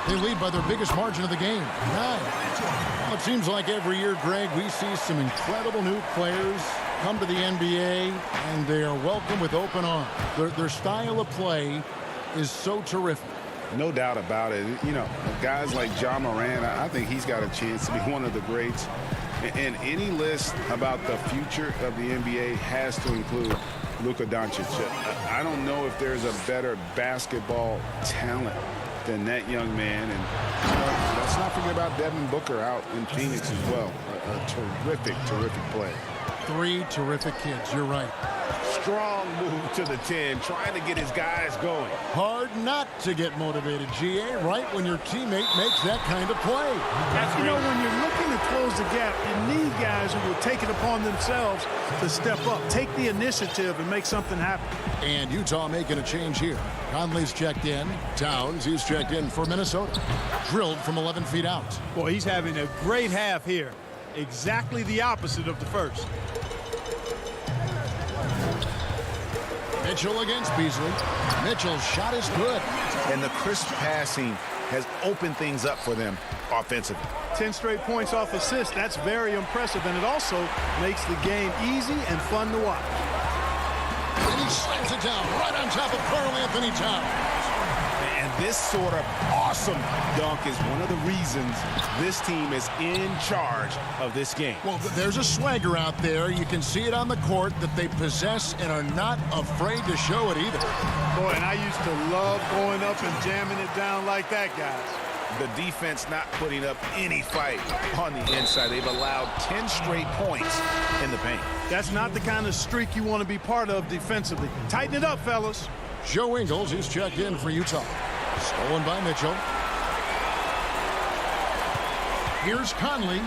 They lead by their biggest margin of the game, 9. Well, it seems like every year, Greg, we see some incredible new players come to the NBA, and they are welcomed with open arms. Their style of play is so terrific. No doubt about it. You know, guys like Ja Morant, I think he's got a chance to be one of the greats. And any list about the future of the NBA has to include Luka Doncic. I don't know if there's a better basketball talent than that young man. And let's not forget about Devin Booker out in Phoenix as well. A terrific, terrific play. 3 terrific kids, you're right. Strong move to the 10, trying to get his guys going. Hard not to get motivated, GA, right when your teammate makes that kind of play. You know, when you're looking to close the gap, you need guys who will take it upon themselves to step up, take the initiative, and make something happen. And Utah making a change here. Conley's checked in. Towns, he's checked in for Minnesota. Drilled from 11 feet out. Boy, he's having a great half here. Exactly the opposite of the first. Mitchell against Beasley. Mitchell's shot is good. And the crisp passing has opened things up for them offensively. 10 straight points off assists. That's very impressive, and it also makes the game easy and fun to watch. And he slams it down right on top of Karl Anthony Towns. And this sort of awesome dunk is one of the reasons this team is in charge of this game. Well, there's a swagger out there. You can see it on the court that they possess and are not afraid to show it either. Boy, and I used to love going up and jamming it down like that, guys. The defense not putting up any fight on the inside. They've allowed 10 straight points in the paint. That's not the kind of streak you want to be part of defensively. Tighten it up, fellas. Joe Ingles is checked in for Utah. Stolen by Mitchell. Here's Conley.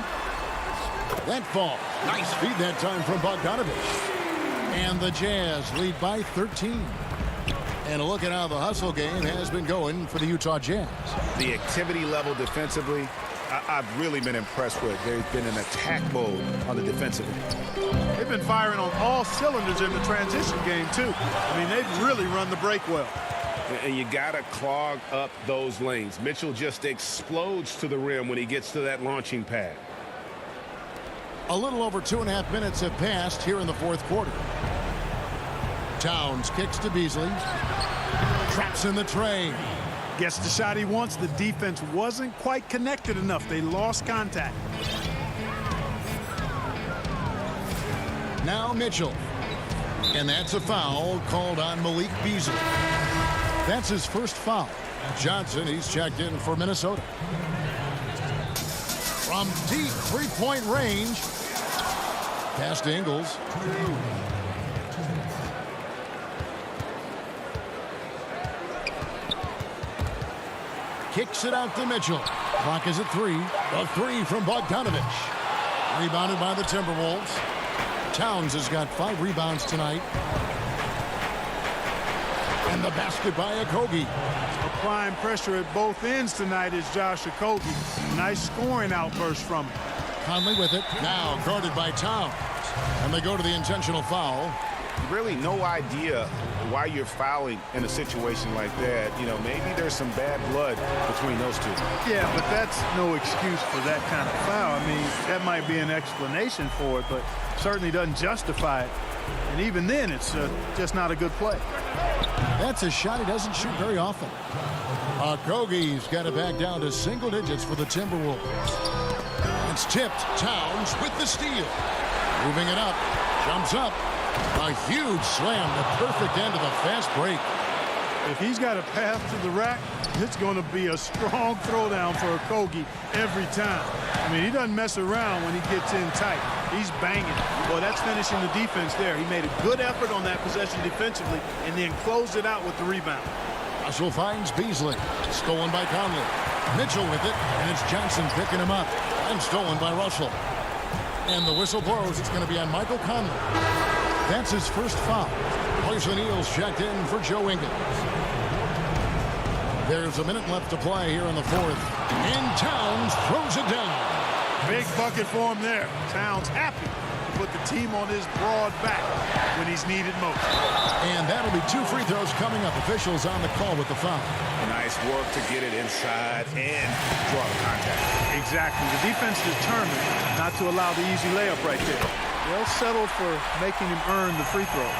That fall. Nice feed that time from Bogdanovich. And the Jazz lead by 13. And a look at how the hustle game has been going for the Utah Jazz. The activity level defensively, I've really been impressed with. They've been in attack mode on the defensive end. They've been firing on all cylinders in the transition game, too. I mean, they've really run the break well. And you got to clog up those lanes. Mitchell just explodes to the rim when he gets to that launching pad. A little over 2.5 minutes have passed here in the fourth quarter. Towns kicks to Beasley. Traps in the train. Gets the shot he wants. The defense wasn't quite connected enough. They lost contact. Now Mitchell. And that's a foul called on Malik Beasley. That's his first foul. Johnson, he's checked in for Minnesota. From deep three-point range. Pass to Ingles. Kicks it out to Mitchell. Clock is at 3. A 3 from Bogdanovich. Rebounded by the Timberwolves. Towns has got 5 rebounds tonight. And the basket by Okogie. Applying pressure at both ends tonight is Josh Okogie. Nice scoring outburst from him. Conley with it. Now guarded by Towns. And they go to the intentional foul. Really no idea why you're fouling in a situation like that. You know, maybe there's some bad blood between those two. Yeah, but that's no excuse for that kind of foul. I mean, that might be an explanation for it, but certainly doesn't justify it. And even then, it's just not a good play. That's a shot he doesn't shoot very often. Okogie's got it back down to single digits for the Timberwolves. It's tipped. Towns with the steal. Moving it up. Jumps up. A huge slam. The perfect end of the fast break. If he's got a path to the rack, it's going to be a strong throwdown for Okogie every time. I mean, he doesn't mess around when he gets in tight. He's banging. Well, that's finishing the defense there. He made a good effort on that possession defensively and then closed it out with the rebound. Russell finds Beasley. Stolen by Conley. Mitchell with it, and it's Johnson picking him up. And stolen by Russell. And the whistle blows. It's going to be on Michael Conley. That's his first foul. Royce O'Neal's checked in for Joe Ingles. There's a minute left to play here in the fourth. And Towns throws it down. Big bucket for him there. Towns happy to put the team on his broad back when he's needed most. And that'll be 2 free throws coming up. Officials on the call with the foul. Nice work to get it inside and draw the contact. Exactly. The defense determined not to allow the easy layup right there. They'll settle for making him earn the free throw.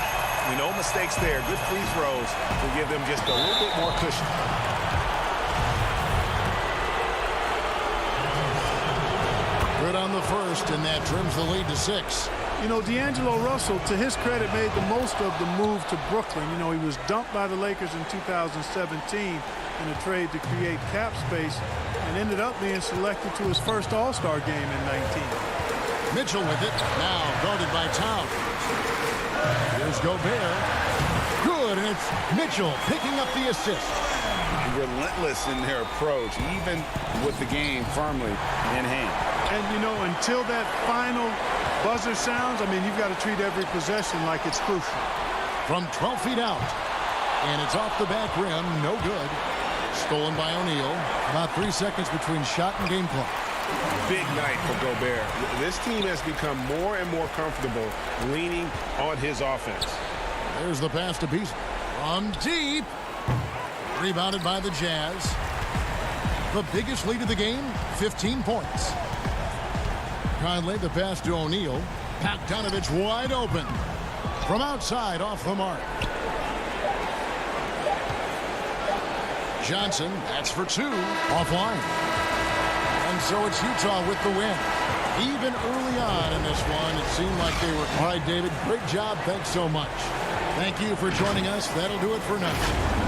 No mistakes there. Good free throws to give them just a little bit more cushion. Good on the first, and that trims the lead to 6. You know, D'Angelo Russell, to his credit, made the most of the move to Brooklyn. You know, he was dumped by the Lakers in 2017 in a trade to create cap space and ended up being selected to his first All-Star game in 19. Mitchell with it. Now guarded by Towns. Here's Gobert. Good, and it's Mitchell picking up the assist. Relentless in their approach, even with the game firmly in hand. And, you know, until that final buzzer sounds, I mean, you've got to treat every possession like it's crucial. From 12 feet out. And it's off the back rim. No good. Stolen by O'Neal. About 3 seconds between shot and game clock. Big night for Gobert. This team has become more and more comfortable leaning on his offense. There's the pass to Beasley. From deep. Rebounded by the Jazz. The biggest lead of the game, 15 points. Conley, the pass to O'Neal. Bogdanovich wide open. From outside, off the mark. Johnson, that's for 2. Offline. And so it's Utah with the win. Even early on in this one, it seemed like they were. All right, David, great job. Thanks so much. Thank you for joining us. That'll do it for now.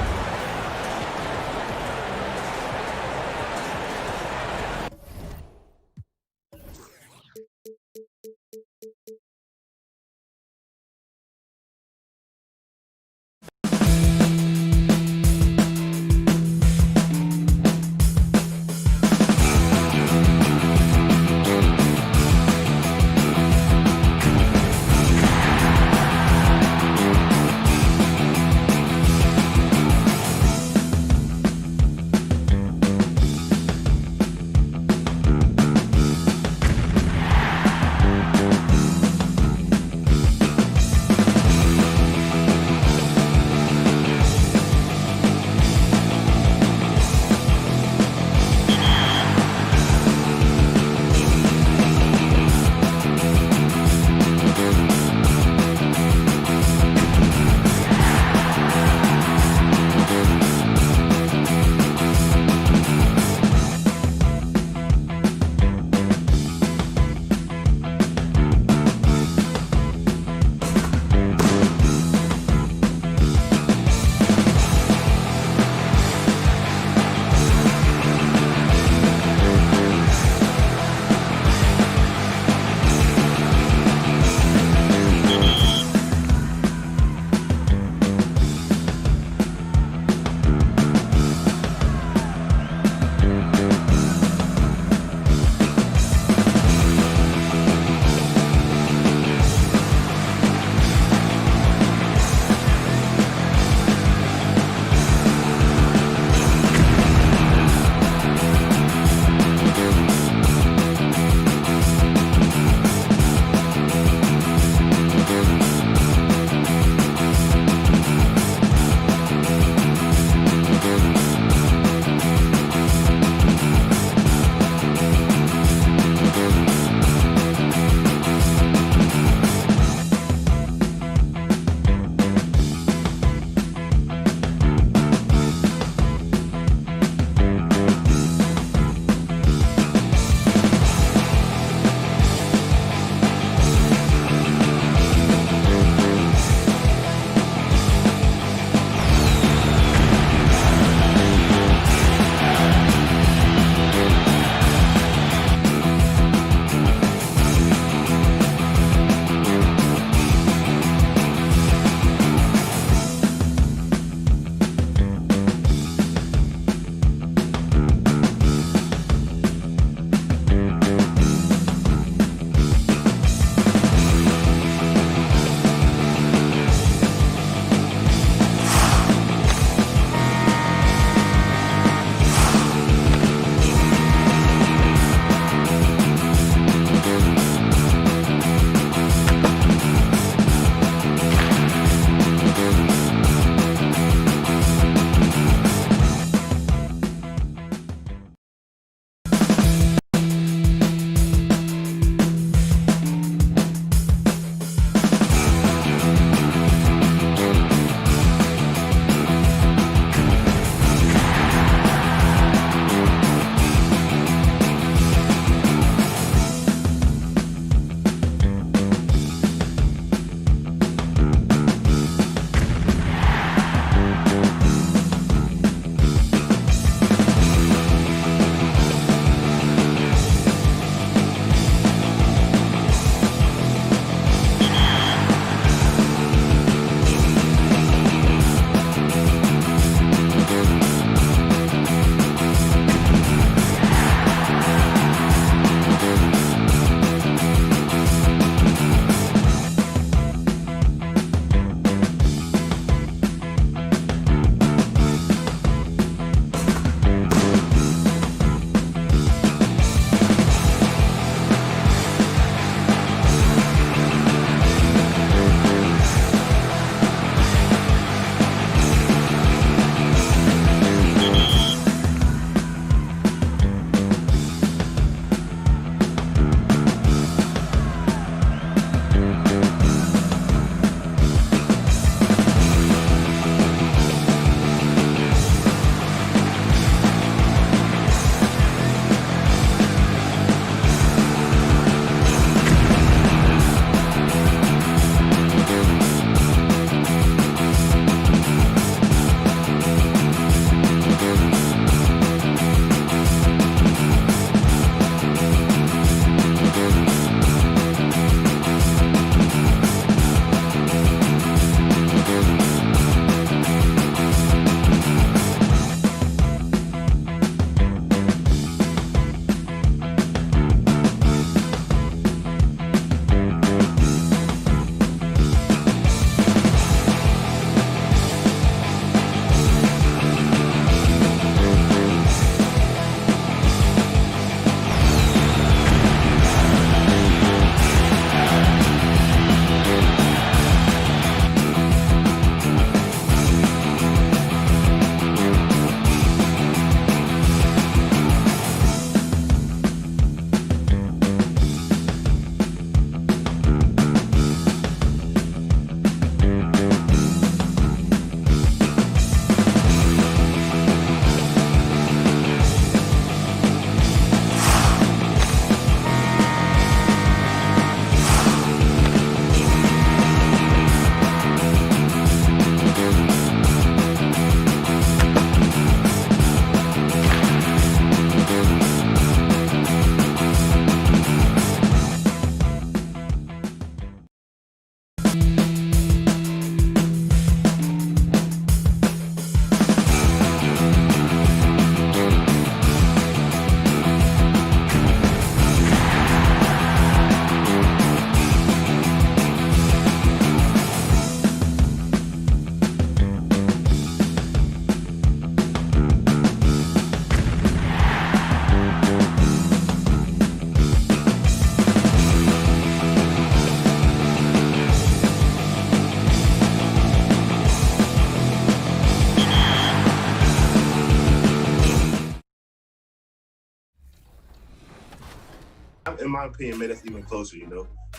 In my opinion, made us even closer,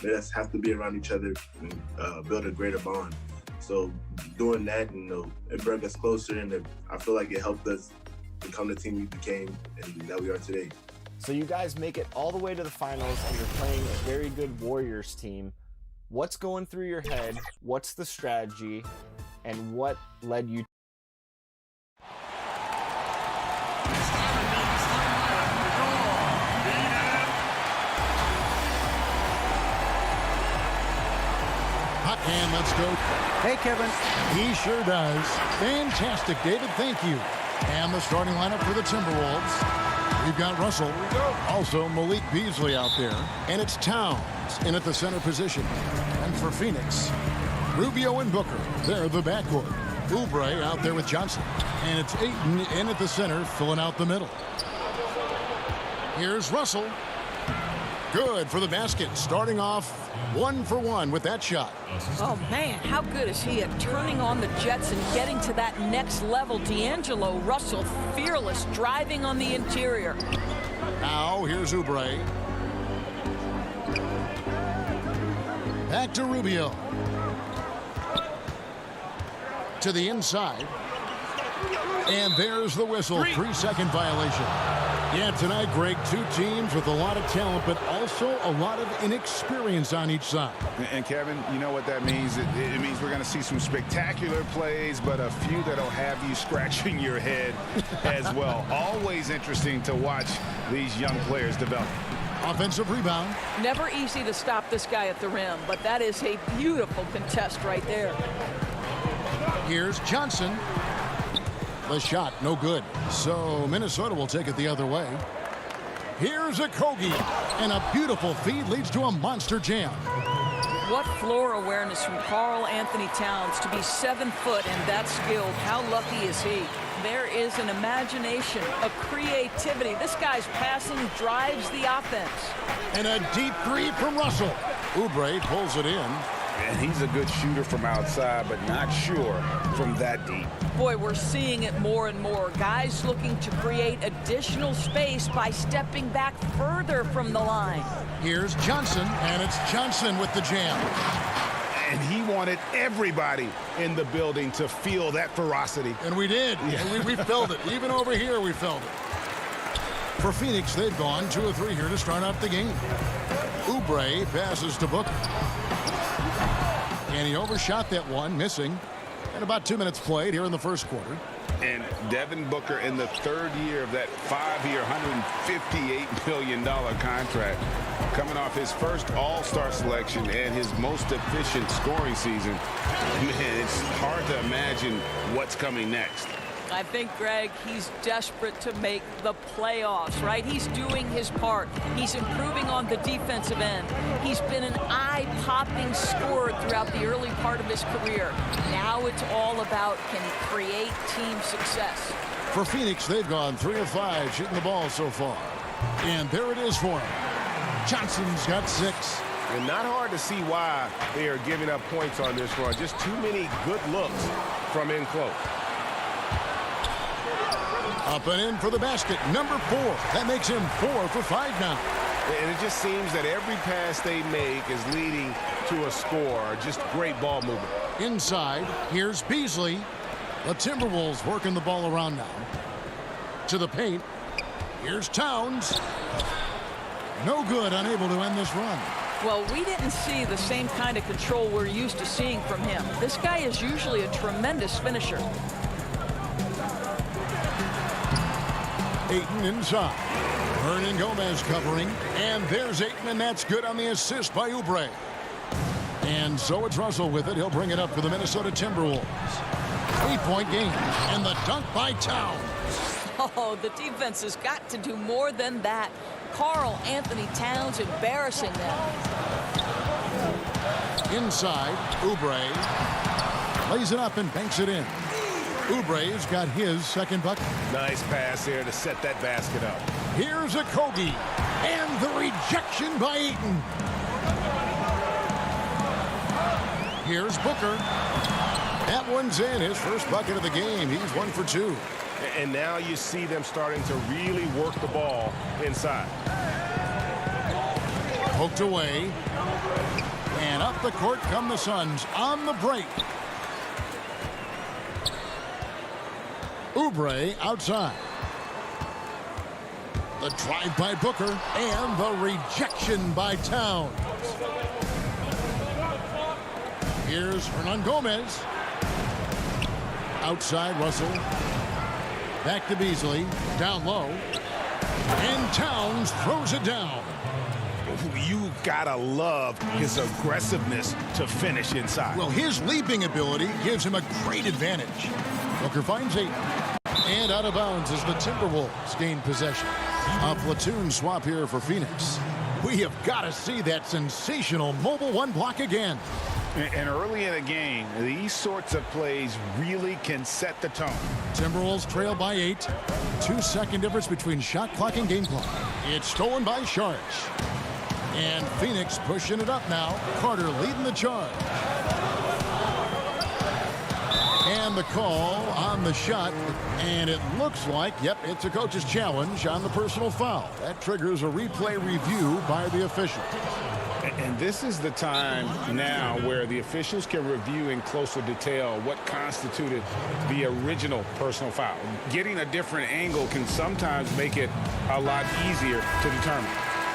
made us have to be around each other and build a greater bond. So doing that, it brought us closer, and I feel like it helped us become the team we became and that we are today. So you guys make it all the way to the finals, and you're playing a very good Warriors team. What's going through your head? What's the strategy? And what led you? And let's go. Hey, Kevin. He sure does. Fantastic, David. Thank you. And the starting lineup for the Timberwolves. We've got Russell. Also Malik Beasley out there. And it's Towns in at the center position. And for Phoenix, Rubio and Booker. They're the backcourt. Oubre out there with Johnson. And it's Ayton in at the center, filling out the middle. Here's Russell. Good for the basket. Starting off 1 for 1 with that shot. Oh, man, how good is he at turning on the Jets and getting to that next level? D'Angelo Russell, fearless, driving on the interior. Now, here's Oubre. Back to Rubio. To the inside. And there's the whistle. 3-second violation. Yeah, tonight, Greg, two teams with a lot of talent, but also a lot of inexperience on each side. And Kevin, you know what that means? It means we're going to see some spectacular plays, but a few that'll have you scratching your head as well. Always interesting to watch these young players develop. Offensive rebound. Never easy to stop this guy at the rim, but that is a beautiful contest right there. Here's Johnson. The shot, no good. So Minnesota will take it the other way. Here's a Kogi. And a beautiful feed leads to a monster jam. What floor awareness from Karl Anthony Towns to be 7 foot and that skilled. How lucky is he? There is an imagination, a creativity. This guy's passing drives the offense. And a deep three from Russell. Oubre pulls it in. And he's a good shooter from outside, but not sure from that deep. Boy, we're seeing it more and more. Guys looking to create additional space by stepping back further from the line. Here's Johnson, and it's Johnson with the jam. And he wanted everybody in the building to feel that ferocity. And we did. Yeah. We felt it. Even over here, we felt it. For Phoenix, they've gone 2 of 3 here to start out the game. Oubre passes to Booker. And he overshot that one, missing. And about 2 minutes played here in the first quarter. And Devin Booker in the 3rd year of that 5-year, $158 million contract, coming off his first All-Star selection and his most efficient scoring season. Man, it's hard to imagine what's coming next. I think, Greg, he's desperate to make the playoffs, right? He's doing his part. He's improving on the defensive end. He's been an eye-popping scorer throughout the early part of his career. Now it's all about, can he create team success? For Phoenix, they've gone 3 of 5 shooting the ball so far. And there it is for him. Johnson's got 6. And not hard to see why they are giving up points on this run. Just too many good looks from in close. Up and in for the basket, number 4. That makes him 4 for 5 now. And it just seems that every pass they make is leading to a score. Just great ball movement. Inside, here's Beasley. The Timberwolves working the ball around now. To the paint. Here's Towns. No good, unable to end this run. Well, we didn't see the same kind of control we're used to seeing from him. This guy is usually a tremendous finisher. Ayton inside. Hernan Gomez covering. And there's Ayton, and that's good on the assist by Oubre. And so it's Russell with it. He'll bring it up for the Minnesota Timberwolves. 8-point game. And the dunk by Towns. Oh, the defense has got to do more than that. Karl Anthony Towns embarrassing them. Inside, Oubre lays it up and banks it in. Oubre's got his second bucket. Nice pass here to set that basket up. Here's a Kogi. And the rejection by Ayton. Here's Booker. That one's in. His first bucket of the game. He's 1 for 2. And now you see them starting to really work the ball inside. Poked away. And up the court come the Suns on the break. Oubre outside. The drive by Booker and the rejection by Towns. Here's Hernan Gomez. Outside Russell. Back to Beasley. Down low. And Towns throws it down. You gotta love his aggressiveness to finish inside. Well, his leaping ability gives him a great advantage. Booker finds Ayton. And out of bounds as the Timberwolves gain possession. A platoon swap here for Phoenix. We have got to see that sensational mobile one block again. And early in a game, these sorts of plays really can set the tone. Timberwolves trail by 8. 2-second difference between shot clock and game clock. It's stolen by Sharge. And Phoenix pushing it up now. Carter leading the charge. And the call on the shot. And it looks like, yep, it's a coach's challenge on the personal foul. That triggers a replay review by the official. And this is the time now where the officials can review in closer detail what constituted the original personal foul. Getting a different angle can sometimes make it a lot easier to determine.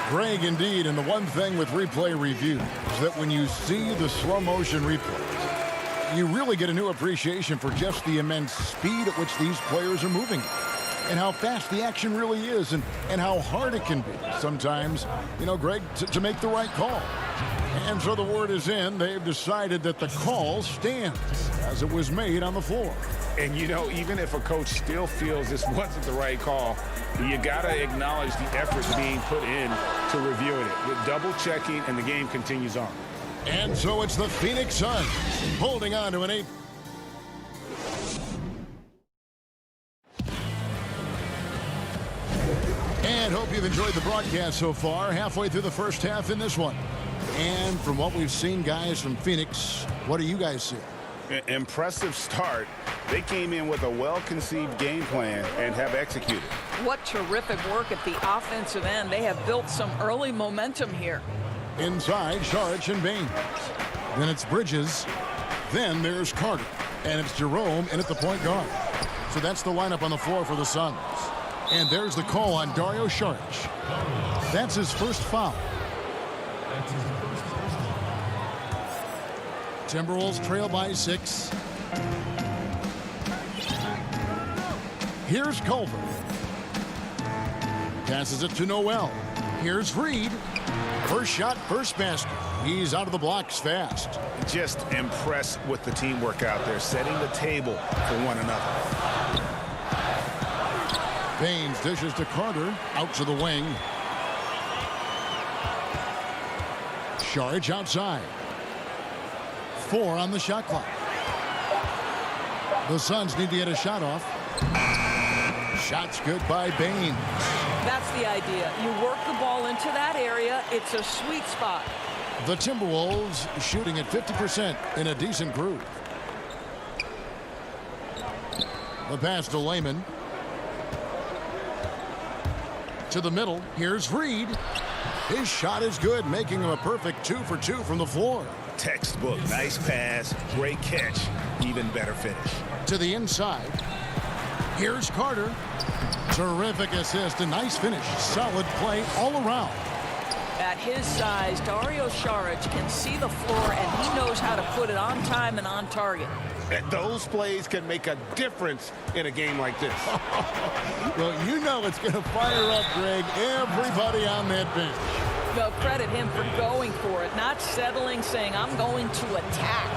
Greg, indeed, and the one thing with replay review is that when you see the slow motion replays, you really get a new appreciation for just the immense speed at which these players are moving and how fast the action really is and how hard it can be sometimes, you know, Greg, to make the right call. And so the word is in. They've decided that the call stands as it was made on the floor. And, you know, even if a coach still feels this wasn't the right call, you got to acknowledge the effort being put in to reviewing it. With double checking, and the game continues on. And so it's the Phoenix Suns holding on to an 8. And hope you've enjoyed the broadcast so far. Halfway through the first half in this one. And from what we've seen, guys, from Phoenix, what do you guys see? Impressive start. They came in with a well-conceived game plan and have executed. What terrific work at the offensive end. They have built some early momentum here. Inside, Sharge and Baines. Then it's Bridges. Then there's Carter. And it's Jerome in at the point guard. So that's the lineup on the floor for the Suns. And there's the call on Dario Saric. That's his first foul. Timberwolves trail by 6. Here's Culver. Passes it to Noel. Here's Reed. First shot, first basket. He's out of the blocks fast. Just impressed with the teamwork out there, setting the table for one another. Baines dishes to Carter, out to the wing. Saric outside. 4 on the shot clock. The Suns need to get a shot off. Shot's good by Baines. That's the idea. You work the ball into that area. It's a sweet spot. The Timberwolves shooting at 50% in a decent groove. The pass to Layman. To the middle. Here's Reed. His shot is good, making him a perfect 2 for 2 from the floor. Textbook. Nice pass. Great catch. Even better finish. To the inside. Here's Carter. Terrific assist. A nice finish. Solid play all around. At his size, Dario Saric can see the floor, and he knows how to put it on time and on target. Those plays can make a difference in a game like this. Well, you know it's going to fire up, Greg, everybody on that bench. Well, credit him for going for it, not settling, saying, I'm going to attack.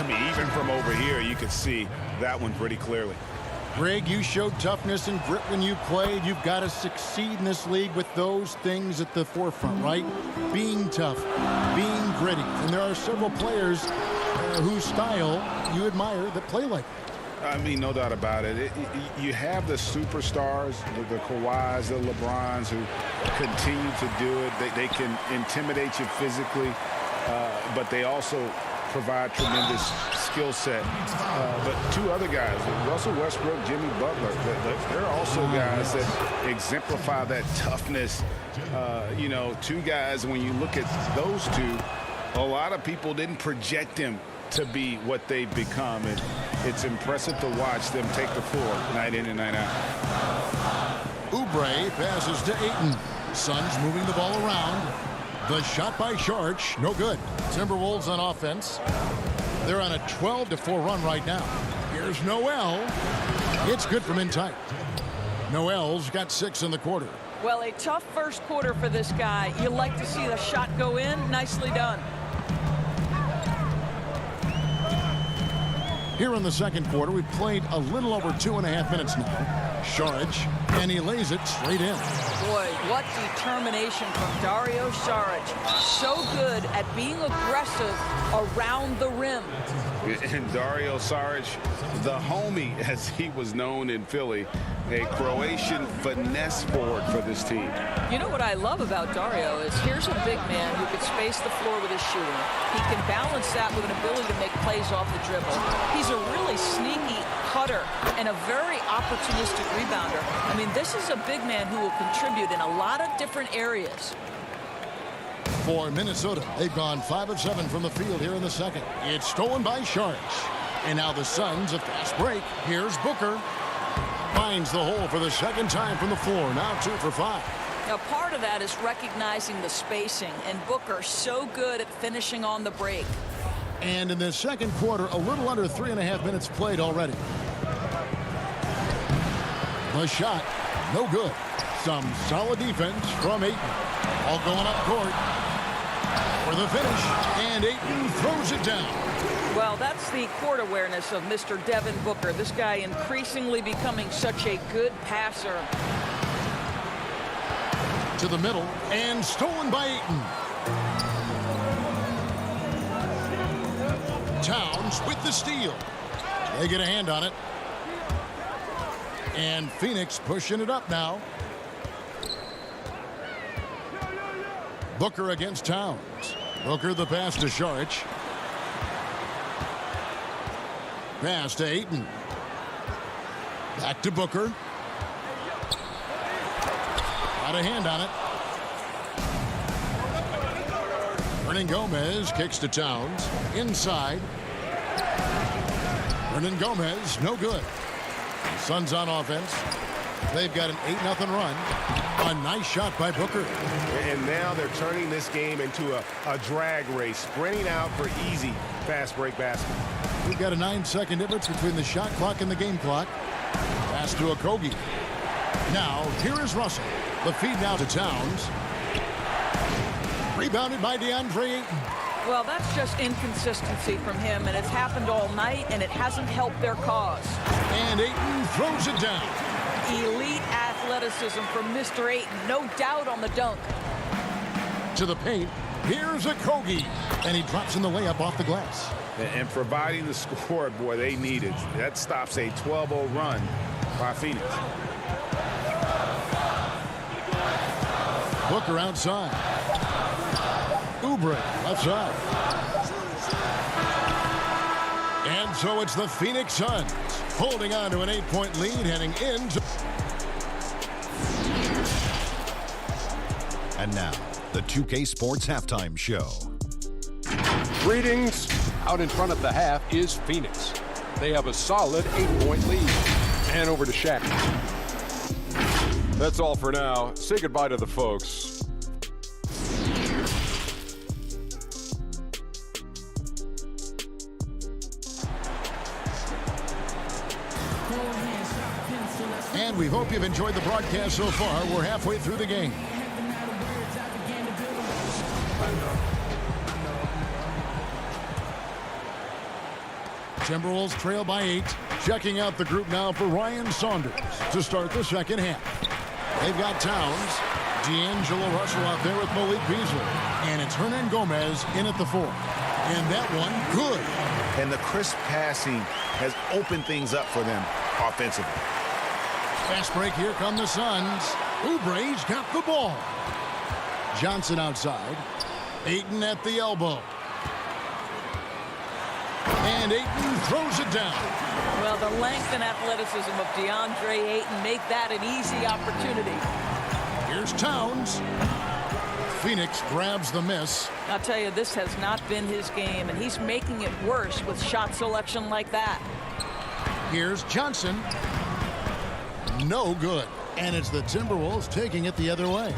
I mean, even from over here, you could see that one pretty clearly. Greg, you showed toughness and grit when you played. You've got to succeed in this league with those things at the forefront, right? Being tough, being gritty. And there are several players whose style you admire that play like that. I mean, no doubt about it. You have the superstars, the Kawhis, the LeBrons, who continue to do it. They can intimidate you physically, but they also provide tremendous skill set. But two other guys, Russell Westbrook, Jimmy Butler, they're also guys that exemplify that toughness. You know, two guys, when you look at those two, a lot of people didn't project them to be what they've become, and it's impressive to watch them take the floor night in and night out. Oubre passes to Ayton. Suns moving the ball around. The shot by Saric, no good. Timberwolves on offense. They're on a 12-4 run right now. Here's Noel. It's good from in tight. Noel's got 6 in the quarter. Well, a tough first quarter for this guy. You like to see the shot go in. Nicely done. Here in the second quarter, we've played a little over 2.5 minutes now. Saric, and he lays it straight in. Boy, what determination from Dario Saric. So good at being aggressive around the rim. And Dario Saric, the homie, as he was known in Philly, a Croatian finesse forward for this team. You know what I love about Dario is here's a big man who can space the floor with his shooting. He can balance that with an ability to make plays off the dribble. He's a really sneaky cutter and a very opportunistic rebounder. I mean, this is a big man who will contribute in a lot of different areas. For Minnesota, they've gone 5 of 7 from the field here in the second. It's stolen by Saric. And now the Suns, a fast break. Here's Booker. Finds the hole for the second time from the floor. Now 2 for 5. Now, part of that is recognizing the spacing, and Booker so good at finishing on the break. And in the second quarter, a little under 3.5 minutes played already. The shot, no good. Some solid defense from Ayton. All going up court for the finish, and Ayton throws it down. Well, that's the court awareness of Mr. Devin Booker. This guy increasingly becoming such a good passer. To the middle, and stolen by Ayton. Towns with the steal. They get a hand on it. And Phoenix pushing it up now. Booker against Towns. Booker the pass to Saric. Pass to Ayton. Back to Booker. Got a hand on it. Hernan Gomez kicks to Towns. Inside. Hernan Gomez, no good. Suns on offense. They've got an 8-0 run. A nice shot by Booker. And now they're turning this game into a drag race, sprinting out for easy fast break basket. We've got a 9-second difference between the shot clock and the game clock. Pass to Okogie. Now, here is Russell. The feed now to Towns. Rebounded by Deandre Ayton. Well, that's just inconsistency from him, and it's happened all night, and it hasn't helped their cause. And Ayton throws it down. Elite athleticism from Mr. Ayton, no doubt on the dunk. To the paint, here's Okogie, and he drops in the layup off the glass. And providing the score, boy, they needed. That stops a 12-0 run by Phoenix. Booker outside. Oubre left side. And so it's the Phoenix Suns holding on to an 8-point lead heading into. And now, the 2K Sports Halftime Show. Greetings. Out in front of the half is Phoenix. They have a solid 8-point lead. And over to Shaq. That's all for now. Say goodbye to the folks. And we hope you've enjoyed the broadcast so far. We're halfway through the game. Timberwolves trail by 8. Checking out the group now for Ryan Saunders to start the second half. They've got Towns, D'Angelo Russell out there with Malik Beasley. And it's Hernan Gomez in at the 4. And that one, good. And the crisp passing has opened things up for them offensively. Fast break, here come the Suns. Oubre's got the ball. Johnson outside. Ayton at the elbow. And Ayton throws it down. Well, the length and athleticism of Deandre Ayton make that an easy opportunity. Here's Towns. Phoenix grabs the miss. I'll tell you, this has not been his game, and he's making it worse with shot selection like that. Here's Johnson. No good. And it's the Timberwolves taking it the other way.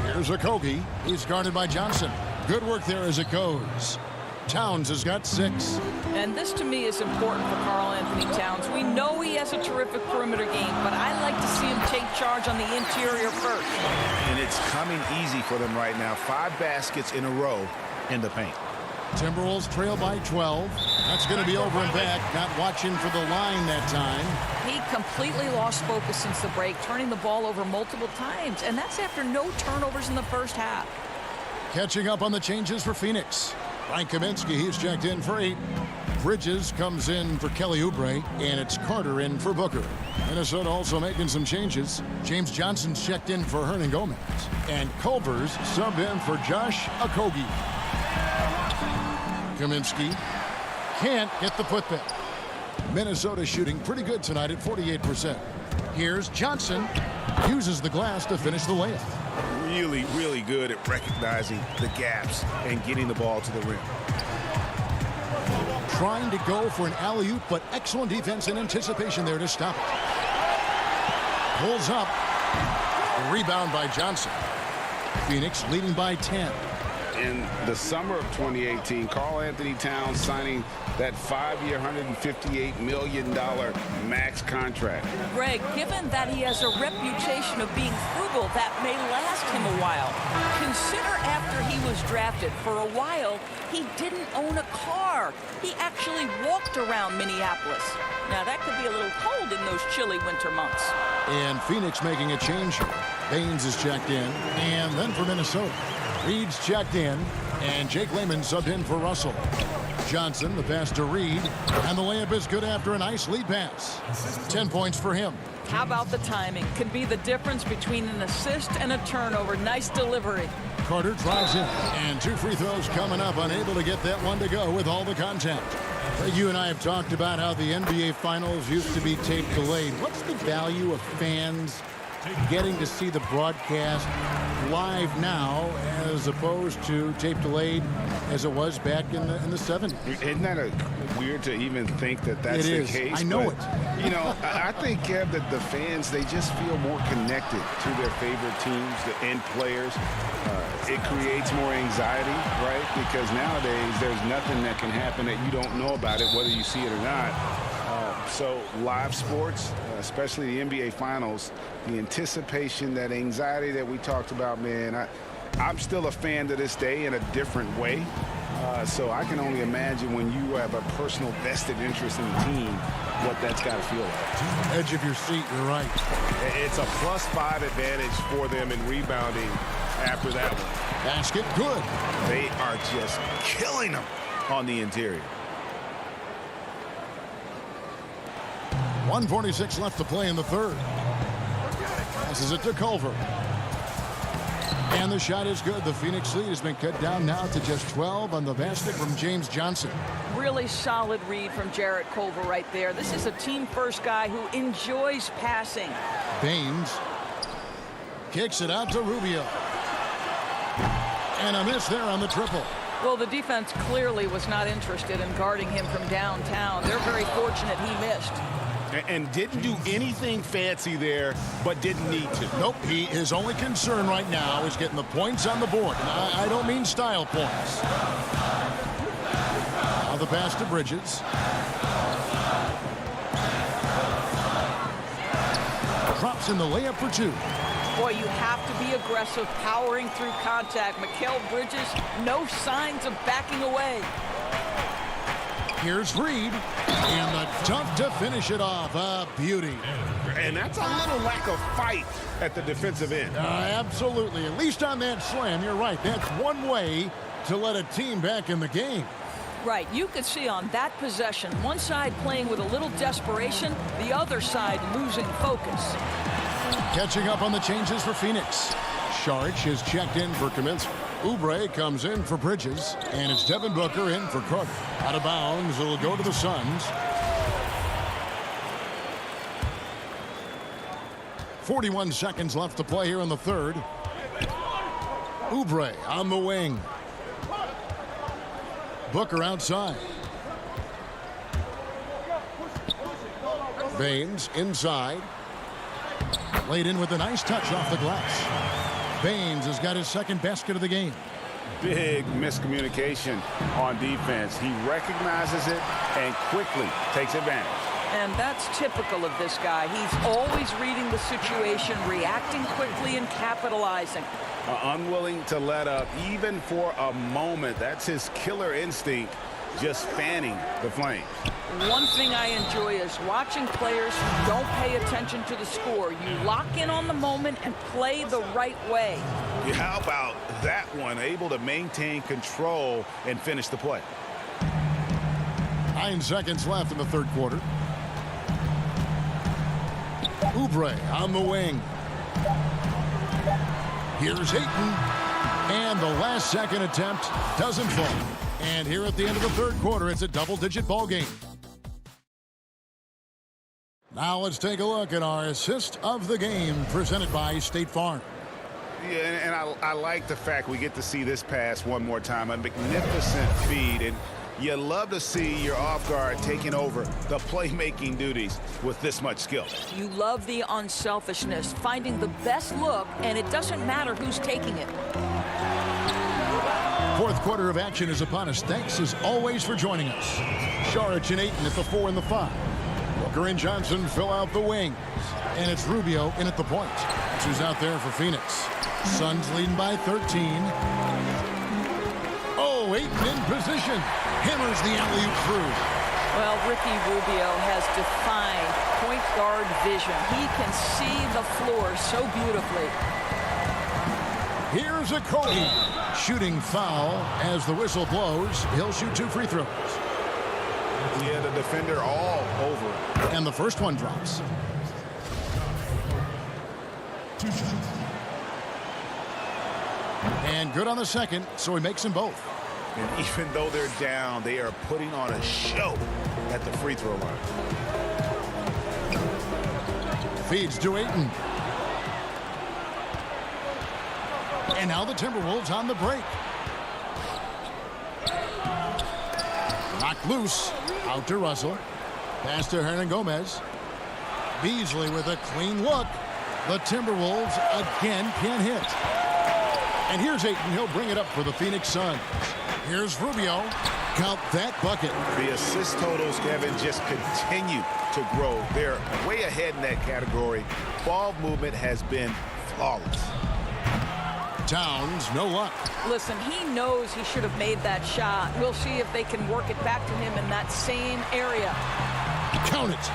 Here's Okogie. He's guarded by Johnson. Good work there as it goes. Towns has got 6. And this, to me, is important for Karl Anthony Towns. We know he has a terrific perimeter game, but I like to see him take charge on the interior first. And it's coming easy for them right now. 5 baskets in a row in the paint. Timberwolves trail by 12. That's going to be over and back. Not watching for the line that time. He completely lost focus since the break, turning the ball over multiple times. And that's after no turnovers in the first half. Catching up on the changes for Phoenix. Frank Kaminsky, he's checked in for 8. Bridges comes in for Kelly Oubre, and it's Carter in for Booker. Minnesota also making some changes. James Johnson's checked in for Hernan Gomez, and Culver's subbed in for Josh Okogie. Kaminsky can't get the putback. Minnesota shooting pretty good tonight at 48%. Here's Johnson. Uses the glass to finish the layup. Really, really good at recognizing the gaps and getting the ball to the rim. Trying to go for an alley-oop, but excellent defense and anticipation there to stop it. Pulls up. Rebound by Johnson. Phoenix leading by 10. In the summer of 2018, Karl Anthony Towns signing that 5-year, $158 million max contract. Greg, given that he has a reputation of being frugal, that may last him a while. Consider after he was drafted, for a while, he didn't own a car. He actually walked around Minneapolis. Now, that could be a little cold in those chilly winter months. And Phoenix making a change here. Baines is checked in, and then for Minnesota. Reed's checked in, and Jake Layman subbed in for Russell. Johnson, the pass to Reed, and the layup is good after a nice lead pass. 10 points for him. How about the timing? Could be the difference between an assist and a turnover. Nice delivery. Carter drives in, and 2 free throws coming up, unable to get that one to go with all the contact. You and I have talked about how the NBA Finals used to be tape delayed. What's the value of fans getting to see the broadcast live now as opposed to tape delayed as it was back in the 70s? Isn't that weird to even think that that's the case? I know but, it. You know, I think, Kev, that the fans, they just feel more connected to their favorite teams and players. It creates more anxiety, right? Because nowadays there's nothing that can happen that you don't know about it, whether you see it or not. So live sports, especially the NBA Finals, the anticipation, that anxiety that we talked about, man, I'm still a fan to this day in a different way. So I can only imagine when you have a personal vested interest in the team, what that's got to feel like. Edge of your seat, you're right. It's a +5 advantage for them in rebounding after that one. Basket good. They are just killing them on the interior. 1:46 left to play in the third. Passes it to Culver. And the shot is good. The Phoenix lead has been cut down now to just 12 on the basket from James Johnson. Really solid read from Jarrett Culver right there. This is a team-first guy who enjoys passing. Baines kicks it out to Rubio. And a miss there on the triple. Well, the defense clearly was not interested in guarding him from downtown. They're very fortunate he missed. And didn't do anything fancy there, but didn't need to. Nope, his only concern right now is getting the points on the board. And I don't mean style points. Now the pass to Bridges. Drops in the layup for 2. Boy, you have to be aggressive, powering through contact. Mikal Bridges, no signs of backing away. Here's Reed, and the dunk to finish it off. A beauty. And that's a little lack of fight at the defensive end. Absolutely. At least on that slam, you're right. That's one way to let a team back in the game. Right. You could see on that possession, one side playing with a little desperation, the other side losing focus. Catching up on the changes for Phoenix. Saric is checked in for commencement. Oubre comes in for Bridges, and it's Devin Booker in for Cook. Out of bounds, it'll go to the Suns. 41 seconds left to play here in the third. Oubre on the wing. Booker outside. Baines inside. Laid in with a nice touch off the glass. Baines has got his second basket of the game. Big miscommunication on defense. He recognizes it and quickly takes advantage. And that's typical of this guy. He's always reading the situation, reacting quickly and capitalizing. Unwilling to let up even for a moment. That's his killer instinct, just fanning the flames. One thing I enjoy is watching players who don't pay attention to the score. You lock in on the moment and play the right way. Yeah, how about that one? Able to maintain control and finish the play. 9 seconds left in the third quarter. Oubre on the wing. Here's Ayton. And the last second attempt doesn't fall. And here at the end of the third quarter, it's a double-digit ball game. Now let's take a look at our assist of the game presented by State Farm. Yeah, and I like the fact we get to see this pass one more time. A magnificent feed, and you love to see your off guard taking over the playmaking duties with this much skill. You love the unselfishness, finding the best look, and it doesn't matter who's taking it. Fourth quarter of action is upon us. Thanks as always for joining us. Saric and Ayton at the 4 and the 5. Booker and Johnson fill out the wings. And it's Rubio in at the point. That's who's out there for Phoenix. Suns leading by 13. Oh, Ayton in position. Hammers the alley-oop through. Well, Ricky Rubio has defined point guard vision. He can see the floor so beautifully. Here's a Kobe. Shooting foul as the whistle blows. He'll shoot 2 free throws. Yeah, the defender all over it. And the first one drops. And good on the second, so he makes them both. And even though they're down, they are putting on a show at the free throw line. Feeds to Ayton. And now the Timberwolves on the break. Knocked loose. Out to Russell. Pass to Hernan Gomez. Beasley with a clean look. The Timberwolves again can't hit. And here's Ayton. He'll bring it up for the Phoenix Suns. Here's Rubio. Count that bucket. The assist totals, Kevin, just continue to grow. They're way ahead in that category. Ball movement has been flawless. Towns, no luck. Listen, he knows he should have made that shot. We'll see if they can work it back to him in that same area. Count it.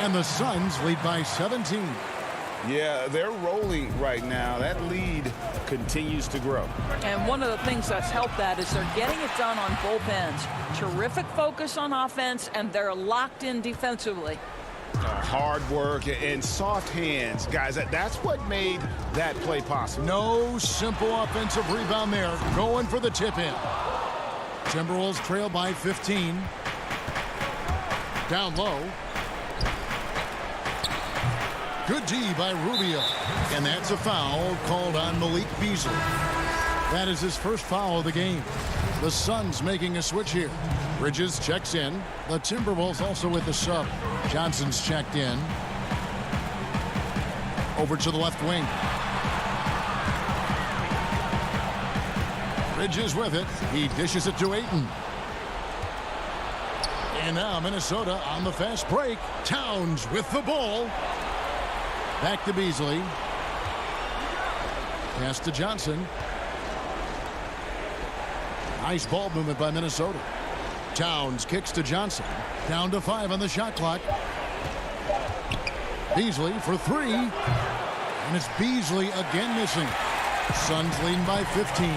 And the Suns lead by 17. Yeah, they're rolling right now. That lead continues to grow. And one of the things that's helped that is they're getting it done on both ends. Terrific focus on offense, and they're locked in defensively. Hard work and soft hands. Guys, that's what made that play possible. No simple offensive rebound there. Going for the tip-in. Timberwolves trail by 15. Down low. Good D by Rubio. And that's a foul called on Malik Beasley. That is his first foul of the game. The Suns making a switch here. Bridges checks in. The Timberwolves also with the sub. Johnson's checked in. Over to the left wing. Bridges with it. He dishes it to Ayton. And now Minnesota on the fast break. Towns with the ball. Back to Beasley. Pass to Johnson. Nice ball movement by Minnesota. Towns kicks to Johnson. Down to 5 on the shot clock. Beasley for 3. And it's Beasley again missing. Suns leading by 15.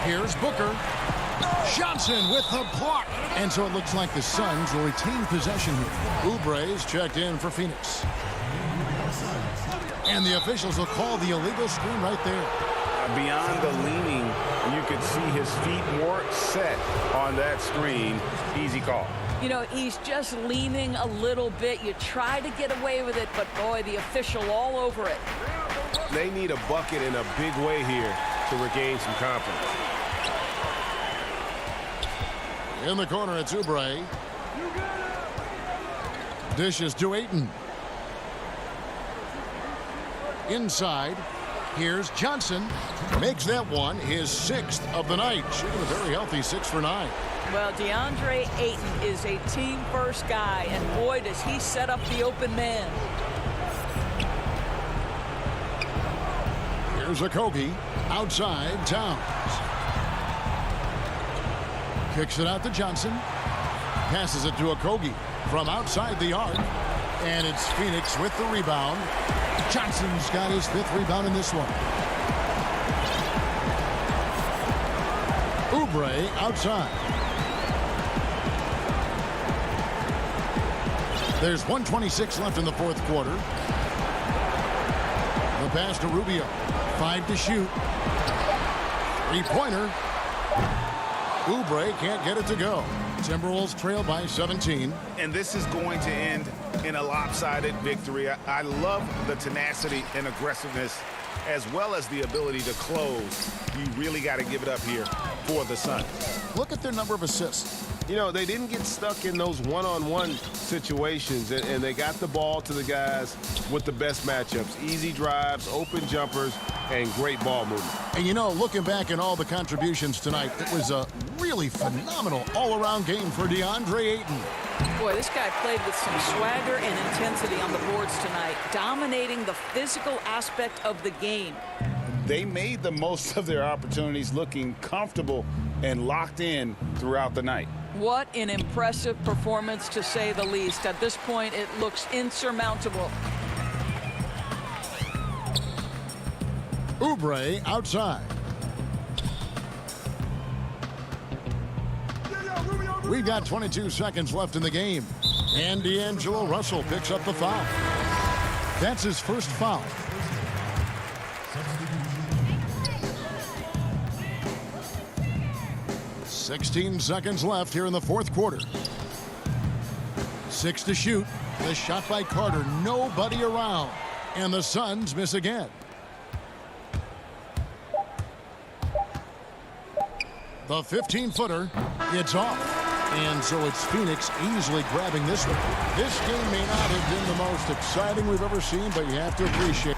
Here's Booker. Johnson with the block. And so it looks like the Suns will retain possession here. Oubre's checked in for Phoenix. And the officials will call the illegal screen right there. Beyond the leaning, you could see his feet more set on that screen. Easy call. You know, he's just leaning a little bit. You try to get away with it, but boy, the official all over it. They need a bucket in a big way here to regain some confidence. In the corner, it's Oubre. Dishes to Ayton. Inside, here's Johnson. Makes that one his 6th of the night. Shooting a very healthy 6 for 9. Well, Deandre Ayton is a team-first guy, and boy, does he set up the open man. Here's Okogie. Outside, Towns. Kicks it out to Johnson. Passes it to Okogie from outside the arc. And it's Phoenix with the rebound. Johnson's got his 5th rebound in this one. Oubre outside. There's 1:26 left in the 4th quarter. The pass to Rubio. 5 to shoot. 3-pointer. Oubre can't get it to go. Timberwolves trail by 17. And this is going to end in a lopsided victory. I love the tenacity and aggressiveness as well as the ability to close. You really got to give it up here for the Suns. Look at their number of assists. You know, they didn't get stuck in those one-on-one situations, and they got the ball to the guys with the best matchups. Easy drives, open jumpers, and great ball movement. And you know, looking back at all the contributions tonight, it was a really phenomenal all-around game for Deandre Ayton. Boy, this guy played with some swagger and intensity on the boards tonight, dominating the physical aspect of the game. They made the most of their opportunities, looking comfortable and locked in throughout the night. What an impressive performance, to say the least. At this point, it looks insurmountable. Oubre outside. We've got 22 seconds left in the game. And D'Angelo Russell picks up the foul. That's his first foul. "16 seconds left here in the 4th quarter. 6 to shoot. The shot by Carter. Nobody around. And the Suns miss again. The 15-footer. It's off. And so it's Phoenix easily grabbing this one. This game may not have been the most exciting we've ever seen, but you have to appreciate it.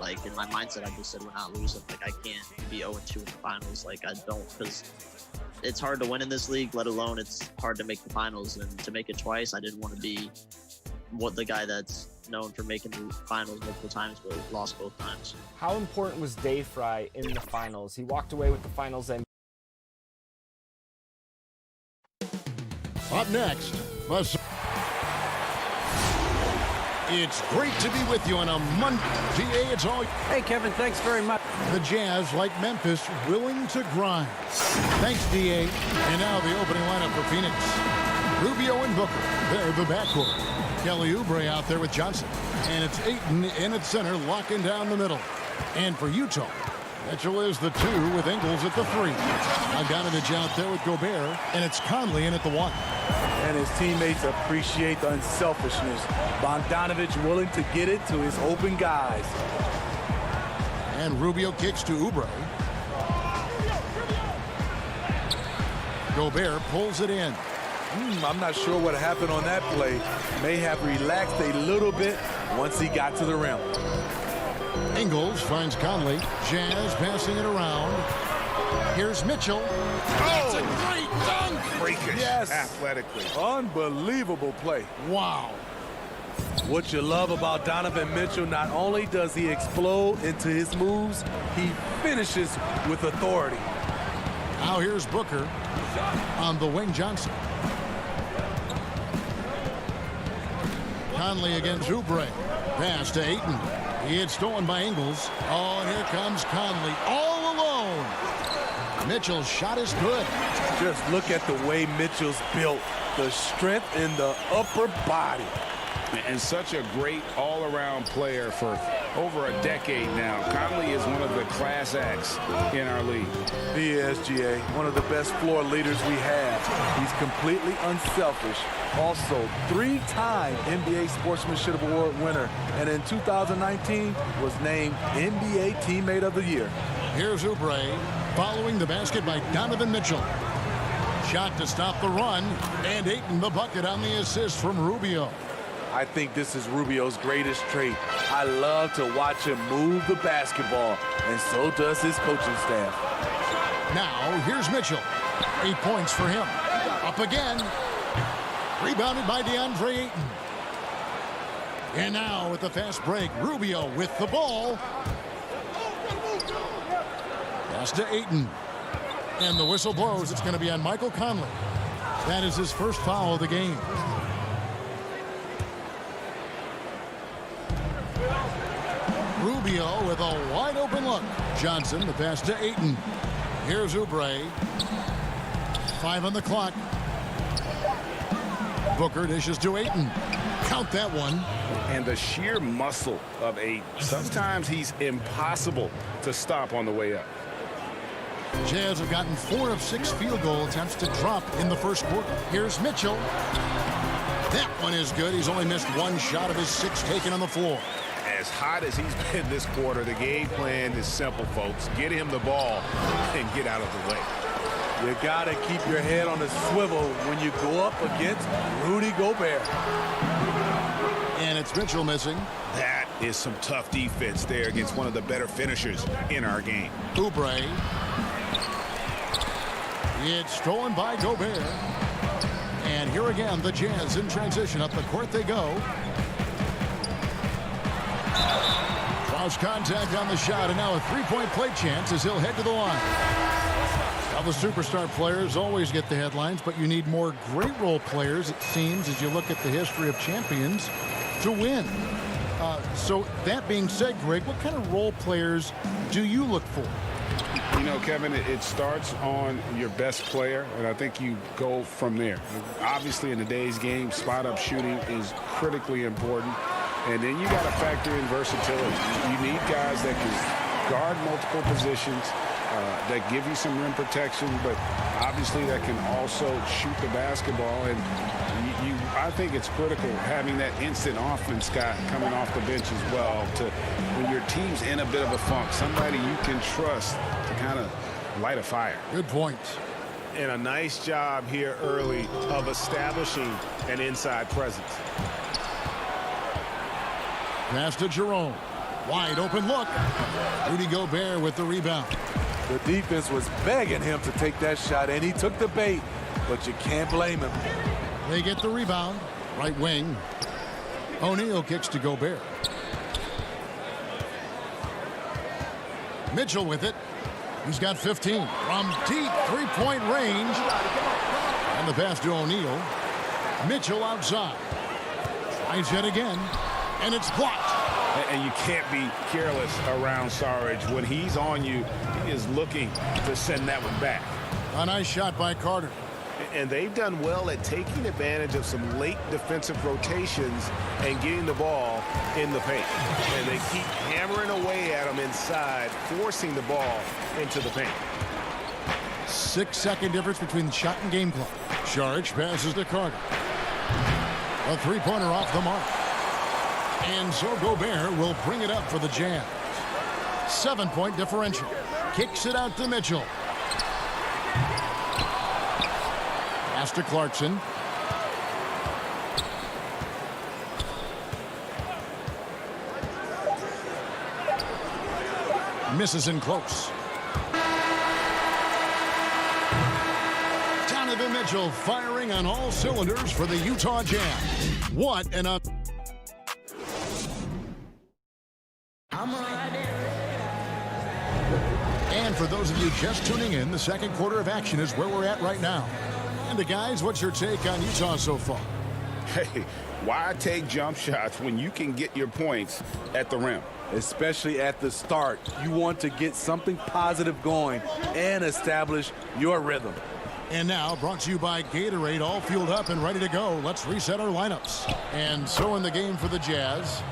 like in my mindset, I just said we're not losing. Like I can't be 0-2 in the finals. Like I don't, because it's hard to win in this league, let alone it's hard to make the finals. And to make it twice, I didn't want to be the guy that's known for making the finals multiple times but lost both times. How important was Dave Fry in the finals? He walked away with the finals MVP. Up next, it's great to be with you on a Monday. DA, it's all. Hey, Kevin, thanks very much. The Jazz, like Memphis, willing to grind. Thanks, DA. And now the opening lineup for Phoenix. Rubio and Booker, they're the backcourt. Kelly Oubre out there with Johnson. And it's Ayton in at center, locking down the middle. And for Utah, Mitchell is the 2 with Ingles at the 3. Bogdanovich out there with Gobert, and it's Conley in at the 1. And his teammates appreciate the unselfishness. Bogdanovich willing to get it to his open guys. And Rubio kicks to Oubre. Gobert pulls it in. I'm not sure what happened on that play. May have relaxed a little bit once he got to the rim. Ingles finds Conley. Jazz passing it around. Here's Mitchell. That's a great dunk! Freakish, yes, athletically. Unbelievable play. Wow. What you love about Donovan Mitchell, not only does he explode into his moves, he finishes with authority. Now here's Booker on the wing. Johnson. Conley against Oubre. Pass to Ayton. He had stolen by Ingles. Oh, and here comes Conley all alone. Mitchell's shot is good. Just look at the way Mitchell's built. The strength in the upper body. And such a great all-around player for over a decade now. Conley is one of the class acts in our league. He is, GA, one of the best floor leaders we have. He's completely unselfish. Also, 3-time NBA Sportsmanship Award winner. And in 2019 was named NBA Teammate of the Year. Here's Oubre following the basket by Donovan Mitchell. Shot to stop the run. And Ayton the bucket on the assist from Rubio. I think this is Rubio's greatest trait. I love to watch him move the basketball, and so does his coaching staff. Now, here's Mitchell. 8 points for him. Up again. Rebounded by Deandre Ayton. And now with the fast break, Rubio with the ball. Pass to Ayton. And the whistle blows. It's going to be on Michael Conley. That is his first foul of the game. Rubio with a wide open look. Johnson, the pass to Ayton. Here's Oubre. 5 on the clock. Booker dishes to Ayton. Count that one. And the sheer muscle of Ayton. Sometimes he's impossible to stop on the way up. Jazz have gotten 4 of 6 field goal attempts to drop in the first quarter. Here's Mitchell. That one is good. He's only missed 1 shot of his 6 taken on the floor. As hot as he's been this quarter, the game plan is simple, folks. Get him the ball and get out of the way. You got to keep your head on the swivel when you go up against Rudy Gobert. And it's Mitchell missing. That is some tough defense there against one of the better finishers in our game. Oubre. It's stolen by Gobert. And here again, the Jazz in transition. Up the court they go. Cross contact on the shot, and now a 3-point play chance as he'll head to the line. Now the superstar players always get the headlines, but you need more great role players, it seems, as you look at the history of champions, to win. So that being said, Greg, what kind of role players do you look for? You know, Kevin, it starts on your best player, and I think you go from there. Obviously, in today's game, spot-up shooting is critically important. And then you got to factor in versatility. You need guys that can guard multiple positions, that give you some rim protection, but obviously that can also shoot the basketball. And I think it's critical having that instant offense guy coming off the bench as well to when your team's in a bit of a funk, somebody you can trust to kind of light a fire. Good point. And a nice job here early of establishing an inside presence. Pass to Jerome. Wide open look. Rudy Gobert with the rebound. The defense was begging him to take that shot, and he took the bait, but you can't blame him. They get the rebound. Right wing. O'Neal kicks to Gobert. Mitchell with it. He's got 15 from deep three-point range. And the pass to O'Neal. Mitchell outside. Tries it again, and it's blocked. And you can't be careless around Sarge. When he's on you, he is looking to send that one back. A nice shot by Carter. And they've done well at taking advantage of some late defensive rotations and getting the ball in the paint. And they keep hammering away at them inside, forcing the ball into the paint. 6-second difference between the shot and game clock. Saric passes to Carter. A three-pointer off the mark. And so Gobert will bring it up for the Jazz. 7-point differential. Kicks it out to Mitchell. Pass to Clarkson. Misses in close. Donovan Mitchell firing on all cylinders for the Utah Jazz. What an up. And for those of you just tuning in, the second quarter of action is where we're at right now. And guys, what's your take on Utah so far? Hey, why take jump shots when you can get your points at the rim? Especially at the start. You want to get something positive going and establish your rhythm. And now, brought to you by Gatorade, all fueled up and ready to go. Let's reset our lineups. And so in the game for the Jazz,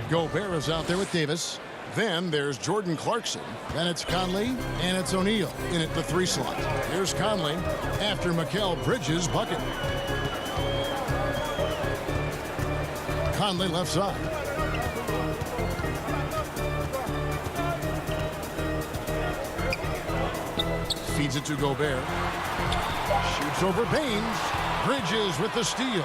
Gobert is out there with Davis. Then there's Jordan Clarkson. Then it's Conley, and it's O'Neal in at the 3 slot. Here's Conley after Mikal Bridges' bucket. Conley left side. Feeds it to Gobert. Shoots over Baines. Bridges with the steal.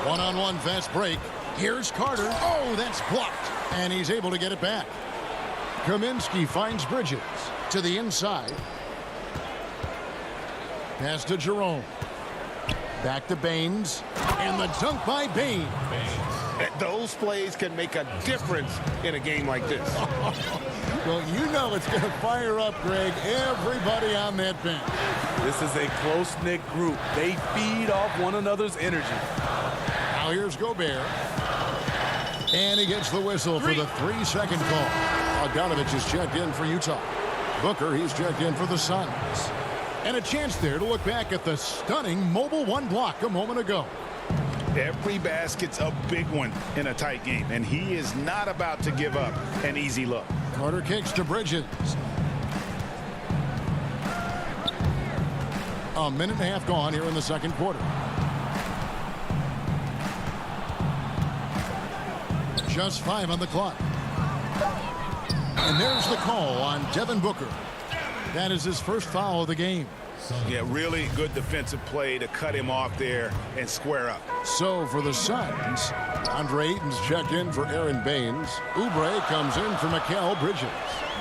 One-on-one fast break. Here's Carter. Oh, that's blocked. And he's able to get it back. Kaminsky finds Bridges to the inside. Pass to Jerome. Back to Baines. And the dunk by Baines. Those plays can make a difference in a game like this. Well, you know it's going to fire up, Greg, everybody on that bench. This is a close-knit group. They feed off one another's energy. Now here's Gobert. And he gets the whistle for the 3-second call. Bogdanovich is checked in for Utah. Booker, he's checked in for the Suns. And a chance there to look back at the stunning mobile 1 block a moment ago. Every basket's a big one in a tight game, and he is not about to give up an easy look. Carter kicks to Bridges. A minute and a half gone here in the second quarter. Just 5 on the clock. And there's the call on Devin Booker. That is his first foul of the game. Yeah, really good defensive play to cut him off there and square up. So for the Suns, Deandre Ayton's checked in for Aaron Baines. Oubre comes in for Mikal Bridges.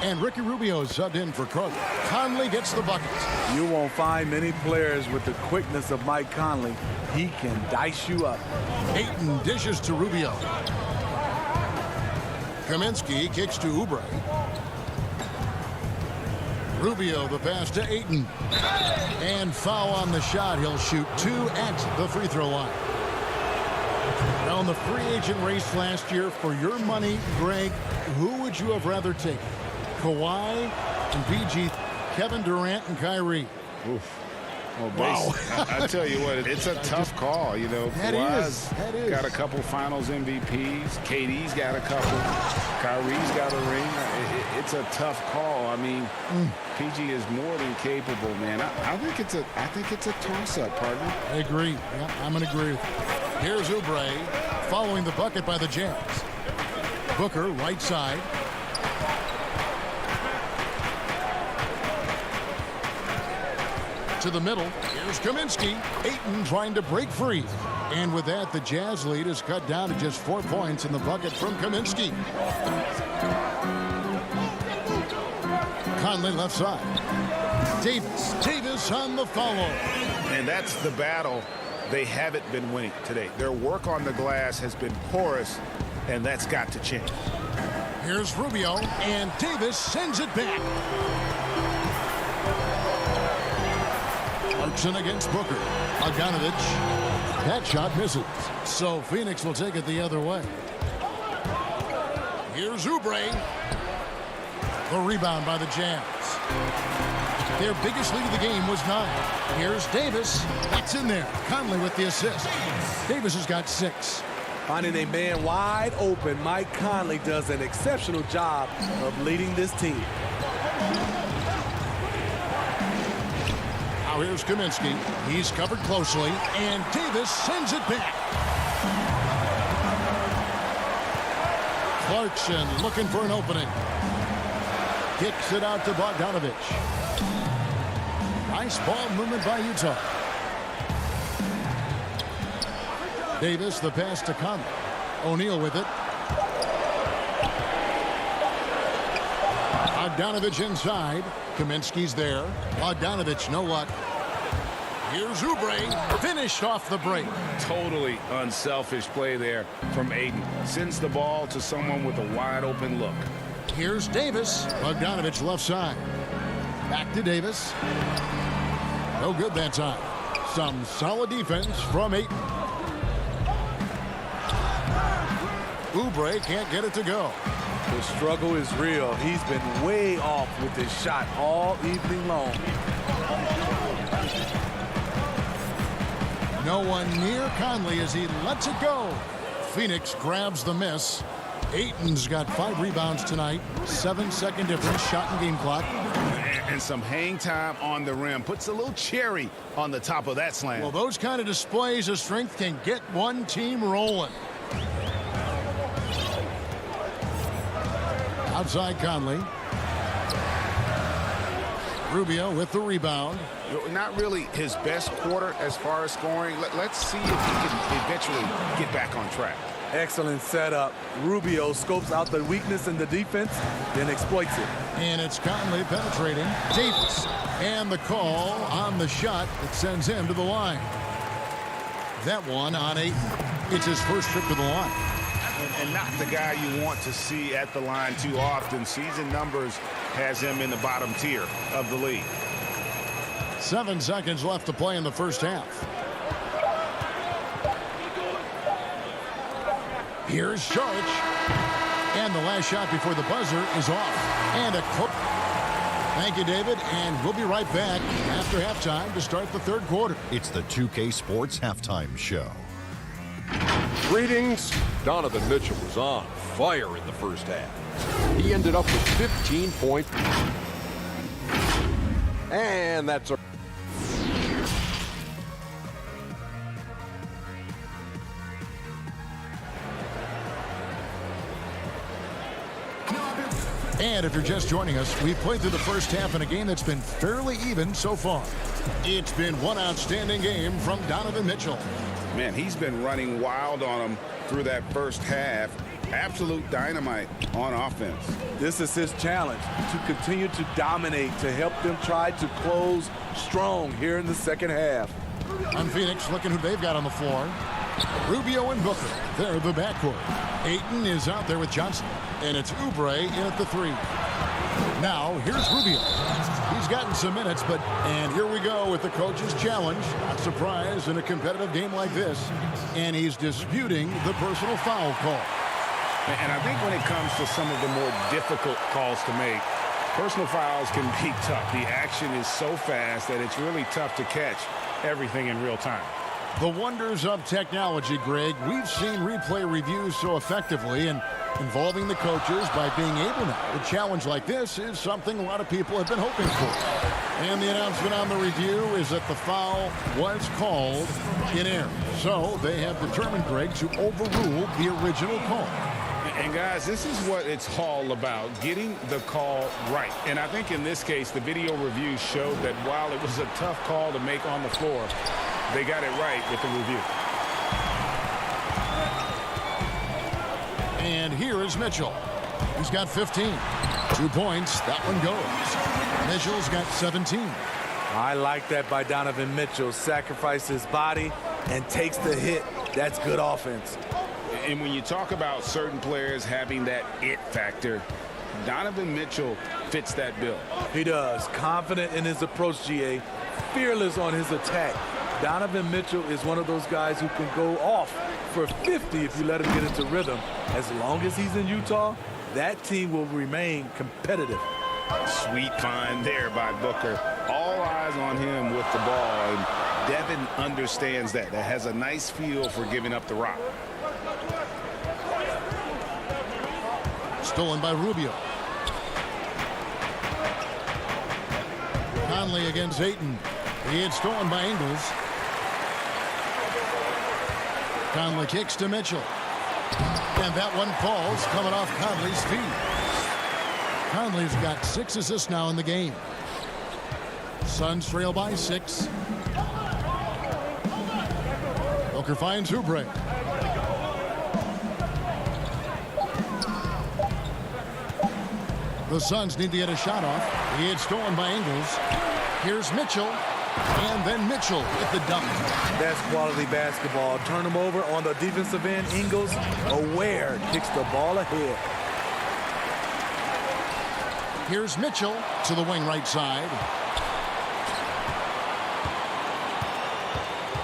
And Ricky Rubio is subbed in for Carter. Conley gets the bucket. You won't find many players with the quickness of Mike Conley. He can dice you up. Ayton dishes to Rubio. Kaminsky kicks to Oubre. Rubio, the pass to Ayton. And foul on the shot. He'll shoot 2 at the free throw line. Now in the free agent race last year, for your money, Greg, who would you have rather taken? Kawhi and PG, Kevin Durant and Kyrie. Oof. Well, wow. I tell you what, it's a tough call. You know, Kawhi's got a couple Finals MVPs. KD's got a couple. Kyrie's got a ring. It's a tough call. I mean, PG is more than capable, man. I think it's a toss-up, partner. I agree. Yeah, I'm going to agree with you. Here's Oubre following the bucket by the Jazz. Booker, right side. To the middle. Here's Kaminsky. Ayton trying to break free. And with that, the Jazz lead is cut down to just 4 points in the bucket from Kaminsky. Conley left side. Davis on the follow. And that's the battle they haven't been winning today. Their work on the glass has been porous, and that's got to change. Here's Rubio, and Davis sends it back. Clarkson against Booker. Bogdanovich. That shot misses. So Phoenix will take it the other way. Here's Oubre. The rebound by the Jazz. Their biggest lead of the game was 9. Here's Davis. That's in there. Conley with the assist. Davis has got 6. Finding a man wide open, Mike Conley does an exceptional job of leading this team. Now here's Kaminsky. He's covered closely, and Davis sends it back. Clarkson looking for an opening. Kicks it out to Bogdanovich. Nice ball movement by Utah. Davis, the pass to Conley. O'Neal with it. Bogdanovich inside. Kaminsky's there. Bogdanovich, no luck. Here's Oubre. Finished off the break. Totally unselfish play there from Ayton. Sends the ball to someone with a wide open look. Here's Davis. Bogdanovich left side. Back to Davis. No good that time. Some solid defense from Ayton. Oubre can't get it to go. The struggle is real. He's been way off with his shot all evening long. No one near Conley as he lets it go. Phoenix grabs the miss. Ayton's got 5 rebounds tonight. 7-second difference, shot and game clock. And some hang time on the rim. Puts a little cherry on the top of that slam. Well, those kind of displays of strength can get one team rolling. Outside Conley. Rubio with the rebound. Not really his best quarter as far as scoring. Let's see if he can eventually get back on track. Excellent setup. Rubio scopes out the weakness in the defense, then exploits it. And it's Conley penetrating. Davis. And the call on the shot that sends him to the line. That one on Ayton. It's his first trip to the line. And not the guy you want to see at the line too often. Season numbers has him in the bottom tier of the league. 7 seconds left to play in the first half. Here's Saric. And the last shot before the buzzer is off. And a clip. Thank you, David. And we'll be right back after halftime to start the third quarter. It's the 2K Sports Halftime Show. Greetings. Donovan Mitchell was on fire in the first half. He ended up with 15 points. And that's a... And if you're just joining us, we've played through the first half in a game that's been fairly even so far. It's been one outstanding game from Donovan Mitchell. Man, he's been running wild on him through that first half. Absolute dynamite on offense. This is his challenge, to continue to dominate, to help them try to close strong here in the second half. On Phoenix, looking who they've got on the floor. Rubio and Booker, they're the backcourt. Ayton is out there with Johnson, and it's Oubre in at the 3. Now, here's Rubio. He's gotten some minutes, and here we go with the coach's challenge. Not surprised in a competitive game like this. And he's disputing the personal foul call. And I think when it comes to some of the more difficult calls to make, personal fouls can be tough. The action is so fast that it's really tough to catch everything in real time. The wonders of technology, Greg. We've seen replay reviews so effectively, and involving the coaches by being able now to challenge like this is something a lot of people have been hoping for. And the announcement on the review is that the foul was called in error. So they have determined, Greg, to overrule the original call. And guys, this is what it's all about, getting the call right. And I think in this case, the video review showed that while it was a tough call to make on the floor, they got it right with the review. And here is Mitchell. He's got 15. 2 points. That one goes. Mitchell's got 17. I like that by Donovan Mitchell. Sacrifices his body and takes the hit. That's good offense. And when you talk about certain players having that it factor, Donovan Mitchell fits that bill. He does. Confident in his approach, GA. Fearless on his attack. Donovan Mitchell is one of those guys who can go off for 50 if you let him get into rhythm. As long as he's in Utah, that team will remain competitive. Sweet find there by Booker. All eyes on him with the ball, and Devin understands that. That has a nice feel for giving up the rock. Stolen by Rubio. Conley against Ayton. He had stolen by Ingles. Conley kicks to Mitchell. And that one falls, coming off Conley's feet. Conley's got 6 assists now in the game. Suns trail by 6. Booker finds Oubre. The Suns need to get a shot off. He had stolen by Ingles. Here's Mitchell. And then Mitchell with the dunk. That's quality basketball. Turn him over on the defensive end. Ingles, aware, kicks the ball ahead. Here's Mitchell to the wing right side.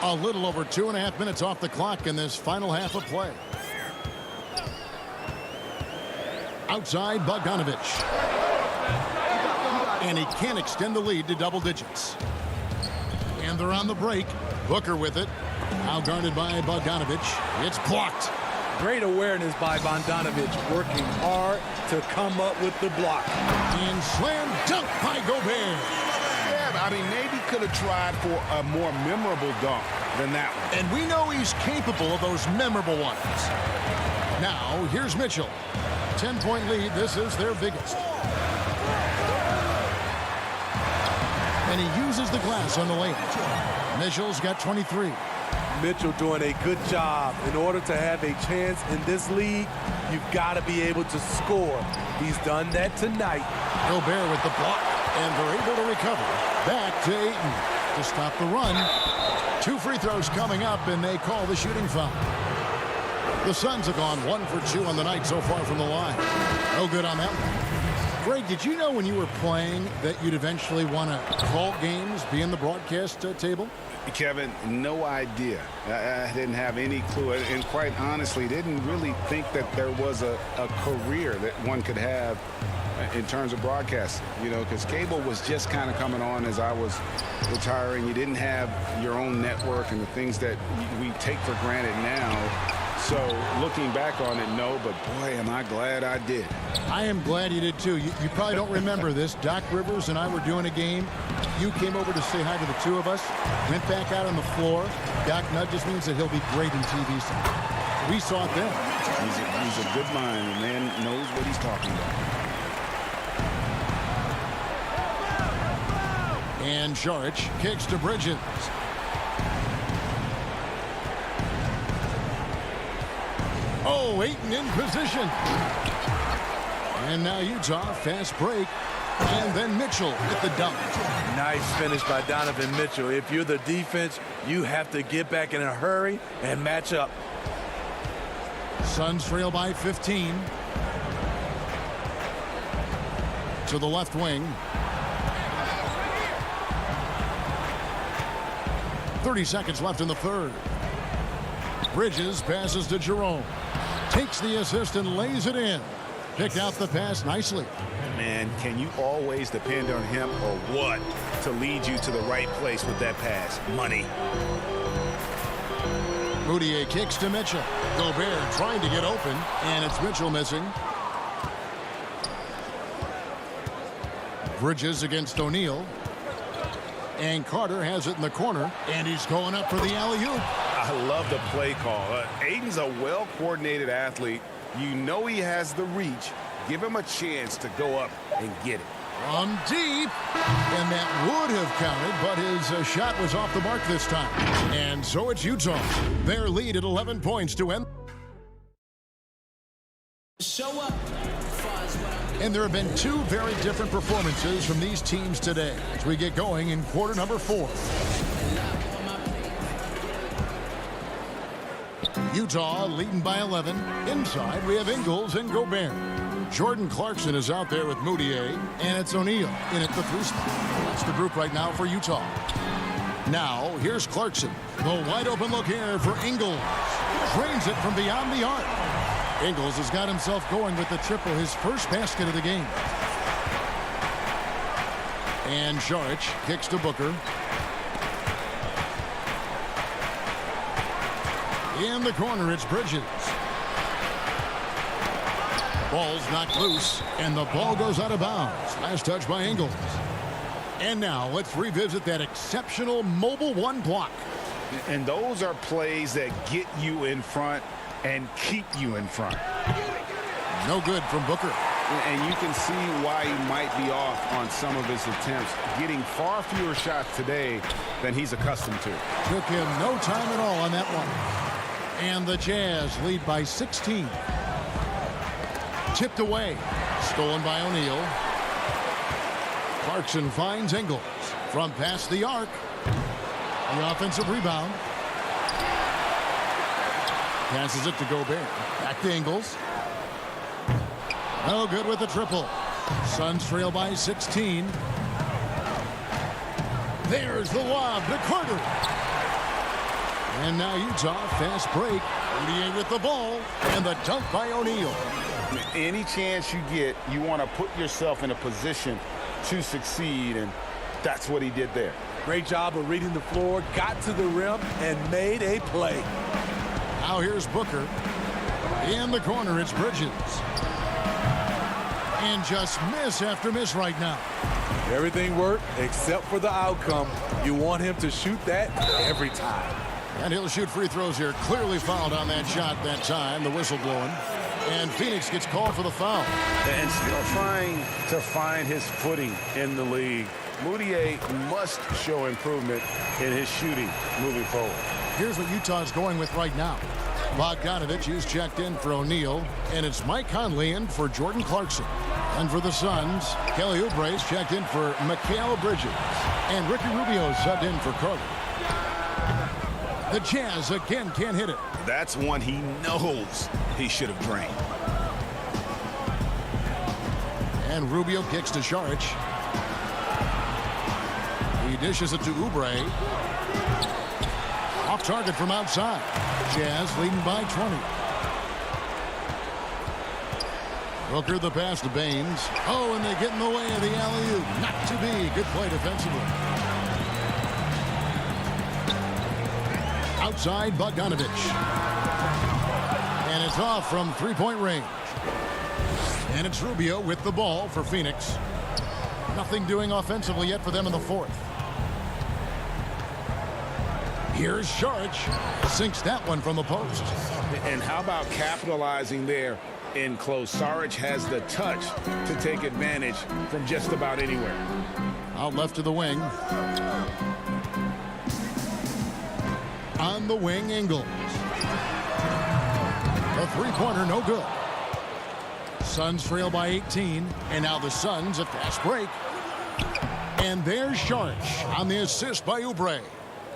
A little over 2.5 minutes off the clock in this final half of play. Outside, Bogdanovich. And he can't extend the lead to double digits. And they're on the break. Booker with it. Now guarded by Bogdanovich. It's blocked. Great awareness by Bogdanovich, working hard to come up with the block. And slam dunk by Gobert. Yeah, I mean, maybe could have tried for a more memorable dunk than that one. And we know he's capable of those memorable ones. Now, here's Mitchell. 10-point lead. This is their biggest. And he uses the glass on the layup. Mitchell's got 23. Mitchell doing a good job. In order to have a chance in this league, you've got to be able to score. He's done that tonight. Gobert with the block, and they're able to recover. Back to Ayton to stop the run. 2 free throws coming up, and they call the shooting foul. The Suns have gone 1 for 2 on the night so far from the line. No good on that one. Greg, did you know when you were playing that you'd eventually want to call games, be in the broadcast table? Kevin, no idea. I didn't have any clue, and quite honestly, didn't really think that there was a career that one could have in terms of broadcasting, you know, because cable was just kind of coming on as I was retiring. You didn't have your own network and the things that we take for granted now. So looking back on it, no, but boy, am I glad I did. I am glad you did too. You probably don't remember this. Doc Rivers and I were doing a game. You came over to say hi to the two of us, went back out on the floor. Doc nudges means that he'll be great in TV someday. We saw it then. He's a good mind. The man knows what he's talking about. And Saric kicks to Bridges. Oh, Ayton in position. And now Utah, fast break. And then Mitchell with the dunk. Nice finish by Donovan Mitchell. If you're the defense, you have to get back in a hurry and match up. Suns trail by 15. To the left wing. 30 seconds left in the third. Bridges passes to Jerome. Takes the assist and lays it in. Picked out the pass nicely. Man, can you always depend on him or what to lead you to the right place with that pass? Money. Moutier kicks to Mitchell. Gobert trying to get open, and it's Mitchell missing. Bridges against O'Neal. And Carter has it in the corner, and he's going up for the alley-oop. I love the play call. Ayton's a well-coordinated athlete You know he has the reach. Give him a chance to go up and get it. From deep, and that would have counted, but his shot was off the mark this time. And so it's Utah. Their lead at 11 points to end. Show up. And there have been two very different performances from these teams today as we get going in quarter number 4. Utah leading by 11. Inside, we have Ingles and Gobert. Jordan Clarkson is out there with Moutier, and it's O'Neal in at the 3 spot. That's the group right now for Utah. Now, here's Clarkson. The wide open look here for Ingles. Drains it from beyond the arc. Ingles has got himself going with the triple, his first basket of the game. And Saric kicks to Booker. In the corner, it's Bridges. Ball's knocked loose, and the ball goes out of bounds. Last touch by Ingles. And now let's revisit that exceptional mobile 1 block. And those are plays that get you in front and keep you in front. No good from Booker. And you can see why he might be off on some of his attempts, getting far fewer shots today than he's accustomed to. Took him no time at all on that one. And the Jazz lead by 16. Tipped away. Stolen by O'Neal. Clarkson finds Ingles from past the arc. The offensive rebound. Passes it to Gobert. Back to Ingles. No good with the triple. Suns trail by 16. There's the lob to Carter. And now Utah, fast break. Moutier with the ball. And the dunk by O'Neal. Any chance you get, you want to put yourself in a position to succeed, and that's what he did there. Great job of reading the floor, got to the rim, and made a play. Now here's Booker. In the corner, it's Bridges. And just miss after miss right now. Everything worked except for the outcome. You want him to shoot that every time. And he'll shoot free throws here. Clearly fouled on that shot that time. The whistle blowing. And Phoenix gets called for the foul. And still trying to find his footing in the league. Moutier must show improvement in his shooting moving forward. Here's what Utah's going with right now. Bogdanovich is checked in for O'Neal, and it's Mike Conley in for Jordan Clarkson. And for the Suns, Kelly Oubre's checked in for Mikal Bridges, and Ricky Rubio subbed in for Carter. The Jazz again can't hit it. That's one he knows he should have drained. And Rubio kicks to Saric. He dishes it to Oubre. Off target from outside. Jazz leading by 20. Booker the pass to Baines. Oh, and they get in the way of the alley-oop. Not to be. Good play defensively. Outside, Bogdanovich. And it's off from three-point range. And it's Rubio with the ball for Phoenix. Nothing doing offensively yet for them in the fourth. Here's Saric. Sinks that one from the post. And how about capitalizing there in close? Saric has the touch to take advantage from just about anywhere. Out left to the wing. On the wing, Ingles. The three-pointer, no good. Suns trail by 18, and now the Suns a fast break. And there's Saric on the assist by Oubre.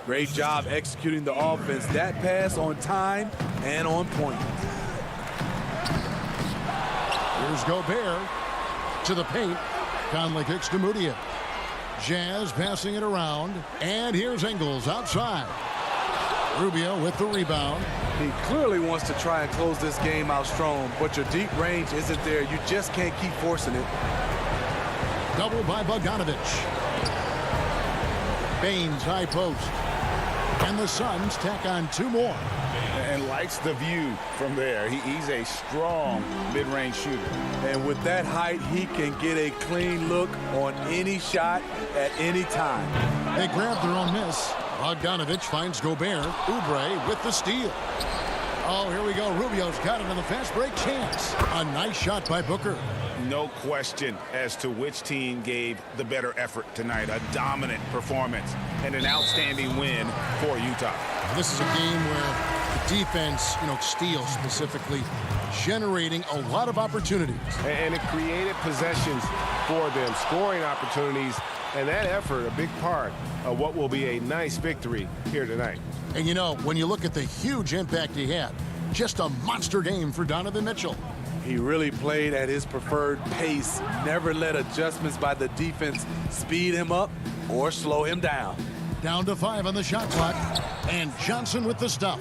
Great job executing the offense. That pass on time and on point. Here's Gobert to the paint. Conley kicks to Moutier. Jazz passing it around, and here's Ingles outside. Rubio with the rebound. He clearly wants to try and close this game out strong, but your deep range isn't there. You just can't keep forcing it. Double by Bogdanovich. Baines high post. And the Suns tack on two more. And likes the view from there. He's a strong mid-range shooter. And with that height, he can get a clean look on any shot at any time. They grab their own miss. Bogdanovich finds Gobert. Oubre with the steal. Oh, here we go. Rubio's got it on the fast break chance. A nice shot by Booker. No question as to which team gave the better effort tonight. A dominant performance and an outstanding win for Utah. This is a game where the defense, steals specifically, generating a lot of opportunities. And it created possessions for them, scoring opportunities, and that effort, a big part of what will be a nice victory here tonight. And when you look at the huge impact he had, just a monster game for Donovan Mitchell. He really played at his preferred pace, never let adjustments by the defense speed him up or slow him down. Down to 5 on the shot clock, and Johnson with the stuff.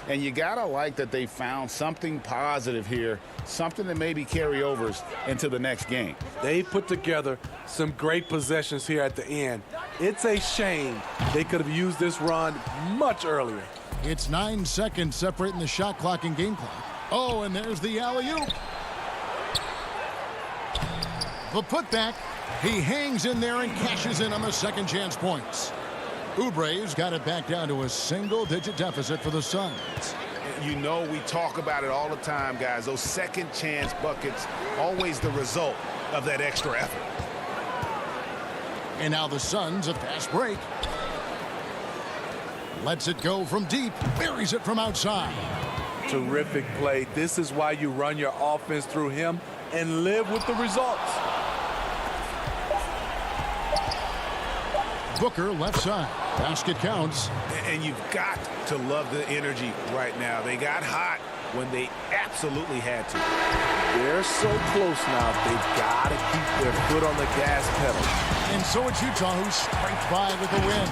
And you gotta like that they found something positive here, something that maybe carry overs into the next game. They put together some great possessions here at the end. It's a shame they could have used this run much earlier. It's 9 seconds separating the shot clock and game clock. Oh, and there's the alley-oop. The putback. He hangs in there and cashes in on the second chance points. Oubre's got it back down to a single-digit deficit for the Suns. We talk about it all the time, guys. Those second chance buckets, always the result of that extra effort. And now the Suns, a fast break. Lets it go from deep, buries it from outside. Terrific play. This is why you run your offense through him and live with the results. Booker left side. Basket counts. And you've got to love the energy right now. They got hot when they absolutely had to. They're so close now. They've got to keep their foot on the gas pedal. And so it's Utah who scraped by with the win.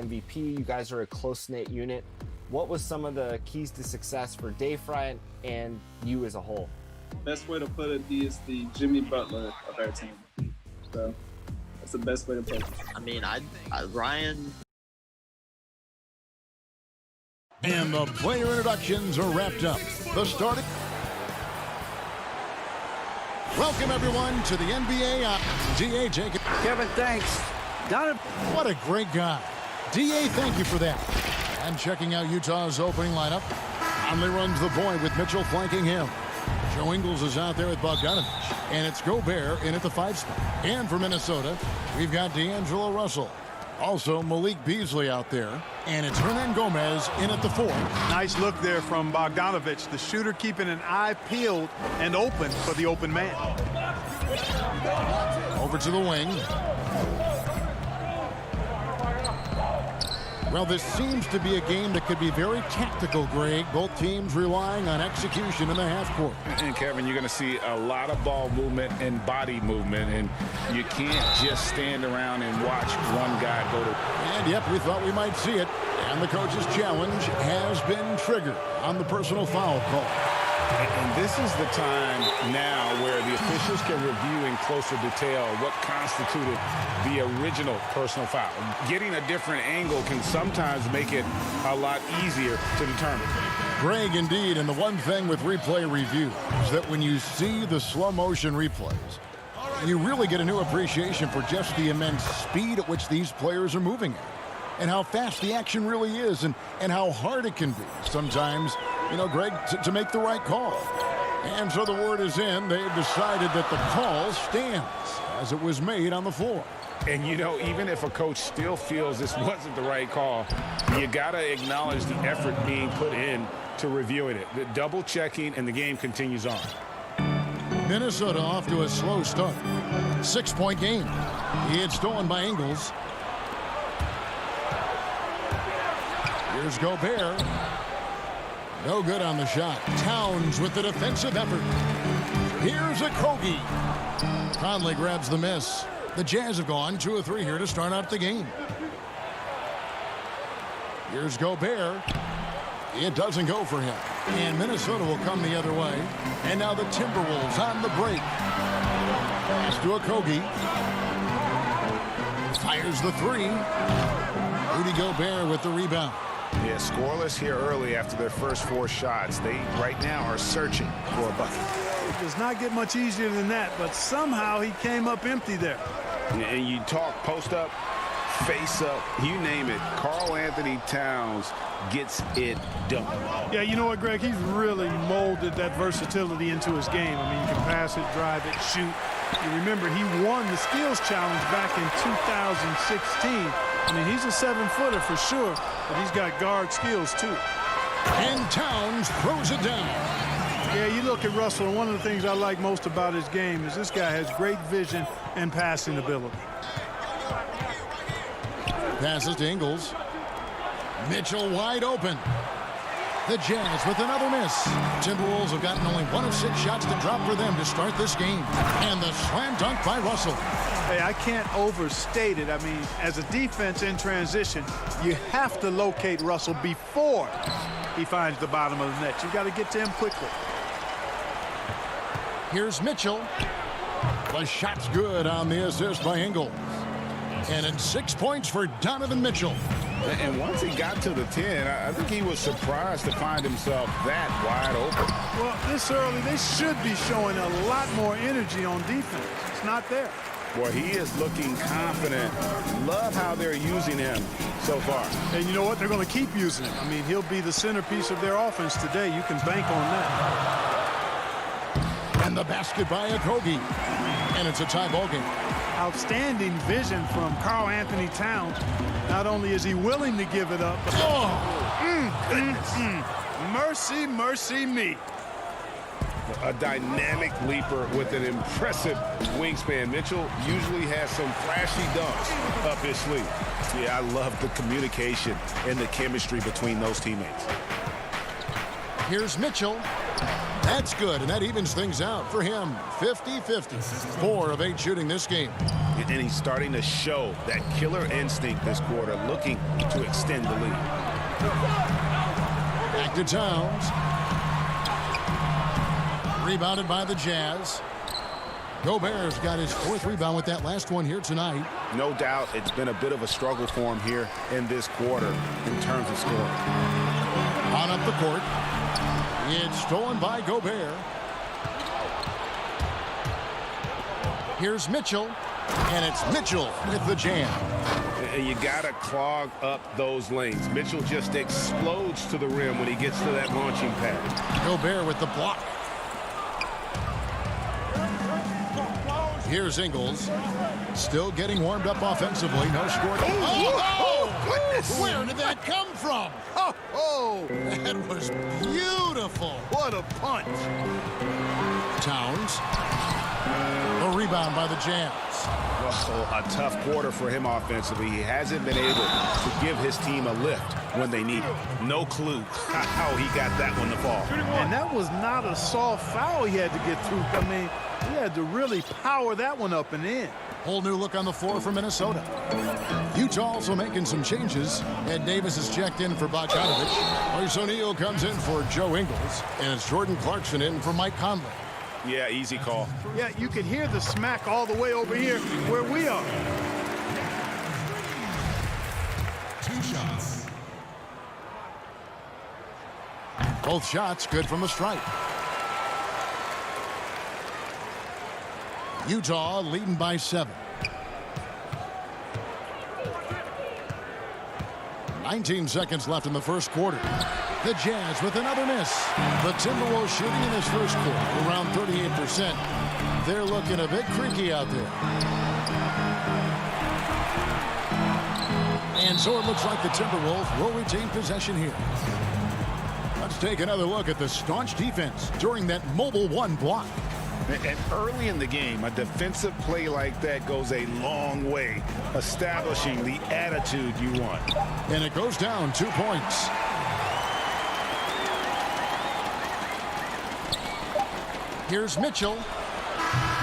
MVP. You guys are a close-knit unit. What was some of the keys to success for Dave Fry and you as a whole? Best way to put it, he is the Jimmy Butler of our team. So that's the best way to put it. I mean, Ryan. And the player introductions are wrapped up. The starting. Welcome, everyone, to the NBA. D.A. Jacob. Kevin, thanks. What a great guy. D.A., thank you for that. And checking out Utah's opening lineup. Conley runs the point with Mitchell flanking him. Joe Ingles is out there with Bogdanovich. And it's Gobert in at the 5 spot. And for Minnesota, we've got D'Angelo Russell. Also, Malik Beasley out there. And it's Hernan Gomez in at the 4. Nice look there from Bogdanovich, the shooter keeping an eye peeled and open for the open man. Over to the wing. Well, this seems to be a game that could be very tactical, Greg. Both teams relying on execution in the half court. And Kevin, you're going to see a lot of ball movement and body movement, and you can't just stand around and watch one guy go to. And yep, we thought we might see it. And the coach's challenge has been triggered on the personal foul call. And this is the time now where the officials can review in closer detail what constituted the original personal foul. Getting a different angle can sometimes make it a lot easier to determine. Greg, indeed, and the one thing with replay review is that when you see the slow motion replays, you really get a new appreciation for just the immense speed at which these players are moving at. And how fast the action really is, and how hard it can be sometimes, you know, Greg, to make the right call. And so the word is in. They've decided that the call stands as it was made on the floor. And, you know, even if a coach still feels this wasn't the right call, you got to acknowledge the effort being put in to reviewing it. The double checking, and the game continues on. Minnesota off to a slow start. 6-point game. It's stolen by Ingles. Here's Gobert. No good on the shot. Towns with the defensive effort. Here's a Kogi. Conley grabs the miss. The Jazz have gone 2 of 3 here to start out the game. Here's Gobert. It doesn't go for him. And Minnesota will come the other way. And now the Timberwolves on the break. Pass to a Kogi. Fires the 3. Rudy Gobert with the rebound. Yeah, scoreless here early after their first 4 shots. They right now are searching for a bucket. It does not get much easier than that, but somehow he came up empty there. And you talk post up, face up, you name it. Karl Anthony Towns gets it done. Yeah, you know what, Greg? He's really molded that versatility into his game. I mean, he can pass it, drive it, shoot. You remember, he won the skills challenge back in 2016. I mean, he's a 7-footer for sure, but he's got guard skills too. And Towns throws it down. Yeah, you look at Russell, and one of the things I like most about his game is this guy has great vision and passing ability. Passes to Ingles. Mitchell wide open. The Jazz with another miss. Timberwolves have gotten only 1 of 6 shots to drop for them to start this game. And the slam dunk by Russell. Hey, I can't overstate it. I mean, as a defense in transition, you have to locate Russell before he finds the bottom of the net. You've got to get to him quickly. Here's Mitchell. The shot's good on the assist by Ingles. And it's 6 points for Donovan Mitchell. And once he got to the 10, I think he was surprised to find himself that wide open. Well, this early, they should be showing a lot more energy on defense. It's not there. Well, he is looking confident. Love how they're using him so far. And you know what? They're going to keep using him. I mean, he'll be the centerpiece of their offense today. You can bank on that. And the basket by Okogie. And it's a tie ball game. Outstanding vision from Karl Anthony Towns. Not only is he willing to give it up, but mercy, mercy me. A dynamic leaper with an impressive wingspan. Mitchell usually has some flashy dunks up his sleeve. Yeah, I love the communication and the chemistry between those teammates. Here's Mitchell. That's good, and that evens things out for him. 50-50. 4 of 8 shooting this game. And he's starting to show that killer instinct this quarter, looking to extend the lead. Back to Towns. Rebounded by the Jazz. Gobert's got his 4th rebound with that last one here tonight. No doubt it's been a bit of a struggle for him here in this quarter in terms of scoring. On up the court. It's stolen by Gobert. Here's Mitchell. And it's Mitchell with the jam. And you got to clog up those lanes. Mitchell just explodes to the rim when he gets to that launching pad. Gobert with the block. Here's Ingles. Still getting warmed up offensively. No score. Oh, goodness. Where did that come from? Oh, that was beautiful. What a punch. Towns. A rebound by the Jazz. Oh, a tough quarter for him offensively. He hasn't been able to give his team a lift when they need it. No clue how he got that one to fall. And that was not a soft foul he had to get through. I mean, he had to really power that one up and in. Whole new look on the floor for Minnesota. Utah also making some changes. Ed Davis is checked in for Bogdanovich. Royce O'Neal comes in for Joe Ingles. And it's Jordan Clarkson in for Mike Conley. Yeah, easy call. Yeah, you could hear the smack all the way over here where we are. 2 shots. Both shots good from the stripe. Utah leading by 7. 19 seconds left in the first quarter. The Jazz with another miss. The Timberwolves shooting in this first quarter around 38%. They're looking a bit creaky out there. And so it looks like the Timberwolves will retain possession here. Let's take another look at the staunch defense during that mobile 1 block. And early in the game, a defensive play like that goes a long way, establishing the attitude you want. And it goes down 2 points. Here's Mitchell.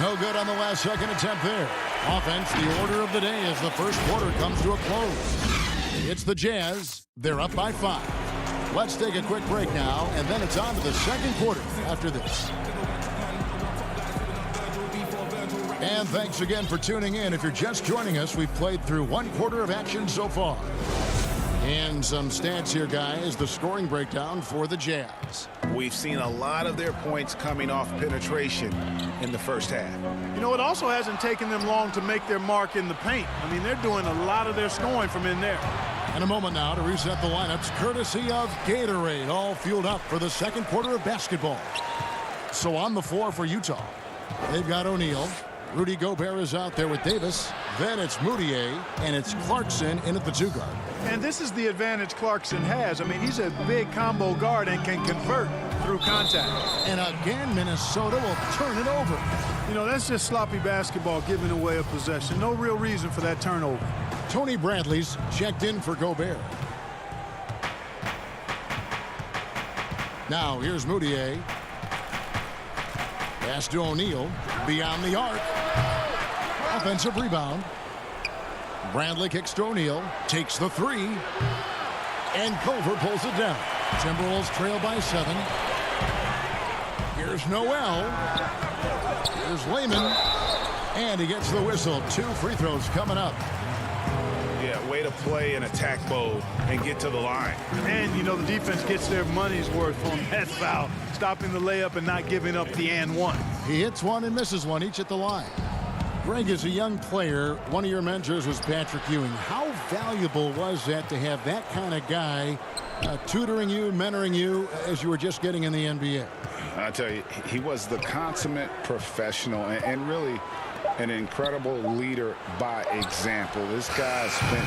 No good on the last second attempt there. Offense, the order of the day as the first quarter comes to a close. It's the Jazz. They're up by 5. Let's take a quick break now, and then it's on to the second quarter after this. And thanks again for tuning in. If you're just joining us, we've played through 1 quarter of action so far. And some stats here, guys. The scoring breakdown for the Jazz. We've seen a lot of their points coming off penetration in the first half. You know, it also hasn't taken them long to make their mark in the paint. I mean, they're doing a lot of their scoring from in there. In a moment now to reset the lineups, courtesy of Gatorade, all fueled up for the second quarter of basketball. So on the floor for Utah, they've got O'Neal. Rudy Gobert is out there with Davis. Then it's Moutier, and it's Clarkson in at the 2 guard. And this is the advantage Clarkson has. I mean, he's a big combo guard and can convert through contact. And again, Minnesota will turn it over. You know, that's just sloppy basketball, giving away a possession. No real reason for that turnover. Tony Bradley's checked in for Gobert. Now, here's Moutier. Pass to O'Neal. Beyond the arc. Offensive rebound. Bradley kicks to O'Neal. Takes the 3. And Culver pulls it down. Timberwolves trail by 7. Here's Noel. Here's Lehman. And he gets the whistle. 2 free throws coming up. Yeah, way to play in attack mode and get to the line. And, you know, the defense gets their money's worth on that foul. Stopping the layup and not giving up the and 1. He hits 1 and misses 1 each at the line. Greg, as a young player, one of your mentors was Patrick Ewing. How valuable was that to have that kind of guy tutoring you, mentoring you as you were just getting in the NBA? I tell you, he was the consummate professional and really an incredible leader by example. This guy spent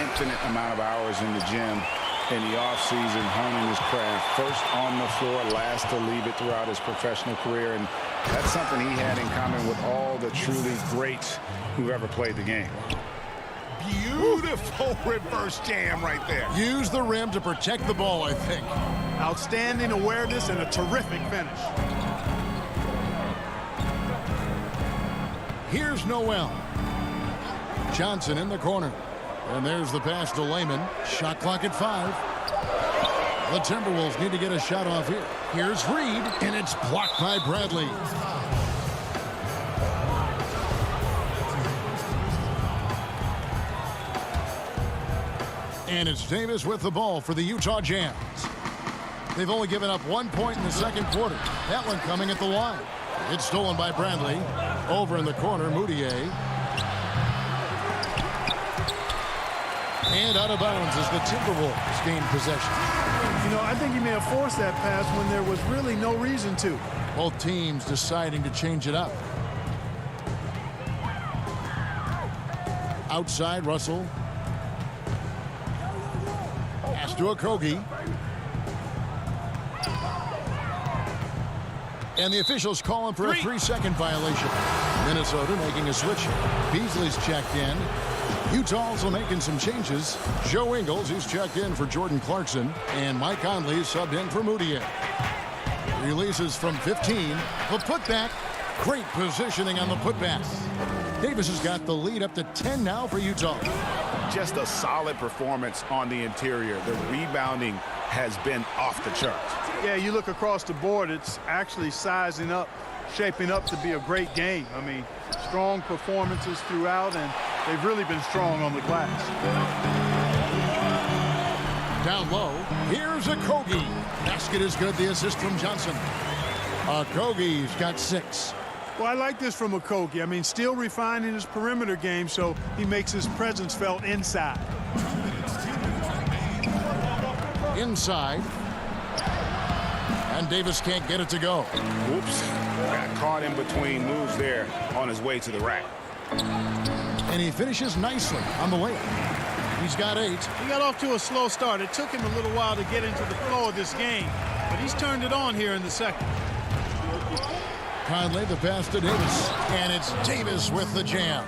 infinite amount of hours in the gym in the offseason honing his craft. First on the floor, last to leave it throughout his professional career. And that's something he had in common with all the truly greats who've ever played the game. Beautiful reverse jam right there. Use the rim to protect the ball, I think. Outstanding awareness and a terrific finish. Here's Noel. Johnson in the corner. And there's the pass to Lehman. Shot clock at 5. The Timberwolves need to get a shot off here. Here's Reed, and it's blocked by Bradley. And it's Davis with the ball for the Utah Jazz. They've only given up 1 point in the second quarter. That one coming at the line. It's stolen by Bradley. Over in the corner, Moutier. And out of bounds as the Timberwolves gain possession. You know, I think he may have forced that pass when there was really no reason to. Both teams deciding to change it up. Outside, Russell. Pass to Okogie. And the officials calling for a 3-second violation. Minnesota making a switch. Beasley's checked in. Utah also making some changes. Joe Ingles, who's checked in for Jordan Clarkson. And Mike Conley subbed in for Moutier. Releases from 15. The putback. Great positioning on the putback. Davis has got the lead up to 10 now for Utah. Just a solid performance on the interior. The rebounding has been off the charts. Yeah, you look across the board, it's actually sizing up, shaping up to be a great game. I mean, strong performances throughout, and they've really been strong on the glass. Down low, here's Okogie. Basket is good, the assist from Johnson. Okogie's got 6. Well, I like this from Okogie. I mean, still refining his perimeter game, so he makes his presence felt inside. Inside. And Davis can't get it to go. Whoops. Got caught in between moves there on his way to the rack. And he finishes nicely on the layup. He's got 8. He got off to a slow start. It took him a little while to get into the flow of this game, but he's turned it on here in the second. Conley, the pass to Davis. And it's Davis with the jam.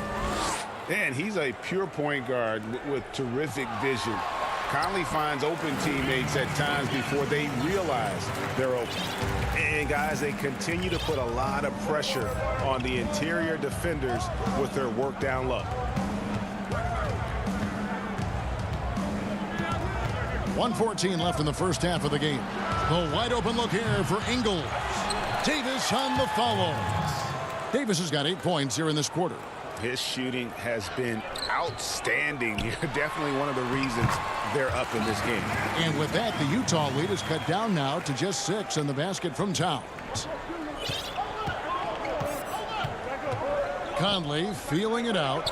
And he's a pure point guard with terrific vision. Conley finds open teammates at times before they realize they're open. And guys, they continue to put a lot of pressure on the interior defenders with their work down low. 1:14 left in the first half of the game. The wide open look here for Ingles. Davis on the follow. Davis has got 8 points here in this quarter. His shooting has been outstanding. Definitely one of the reasons they're up in this game. And with that, the Utah lead is cut down now to just 6 in the basket from Towns. Conley feeling it out.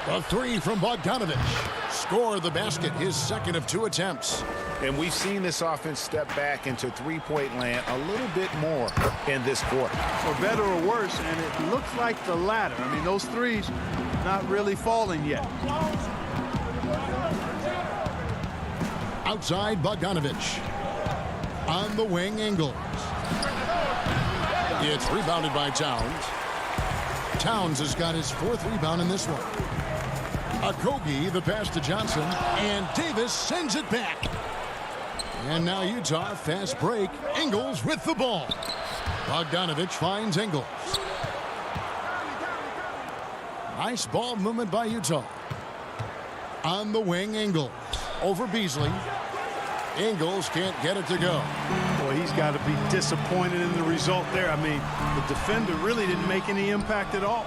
A 3 from Bogdanovich. Score the basket, his second of 2 attempts. And we've seen this offense step back into three-point land a little bit more in this quarter. For better or worse, and it looks like the latter. I mean, those threes not really falling yet. Outside, Bogdanovich. On the wing, Ingles. It's rebounded by Towns. Towns has got his 4th rebound in this one. Okogie, the pass to Johnson, and Davis sends it back. And now Utah, fast break. Ingles with the ball. Bogdanovich finds Ingles. Nice ball movement by Utah. On the wing, Ingles. Over Beasley. Ingles can't get it to go. Boy, he's got to be disappointed in the result there. I mean, the defender really didn't make any impact at all.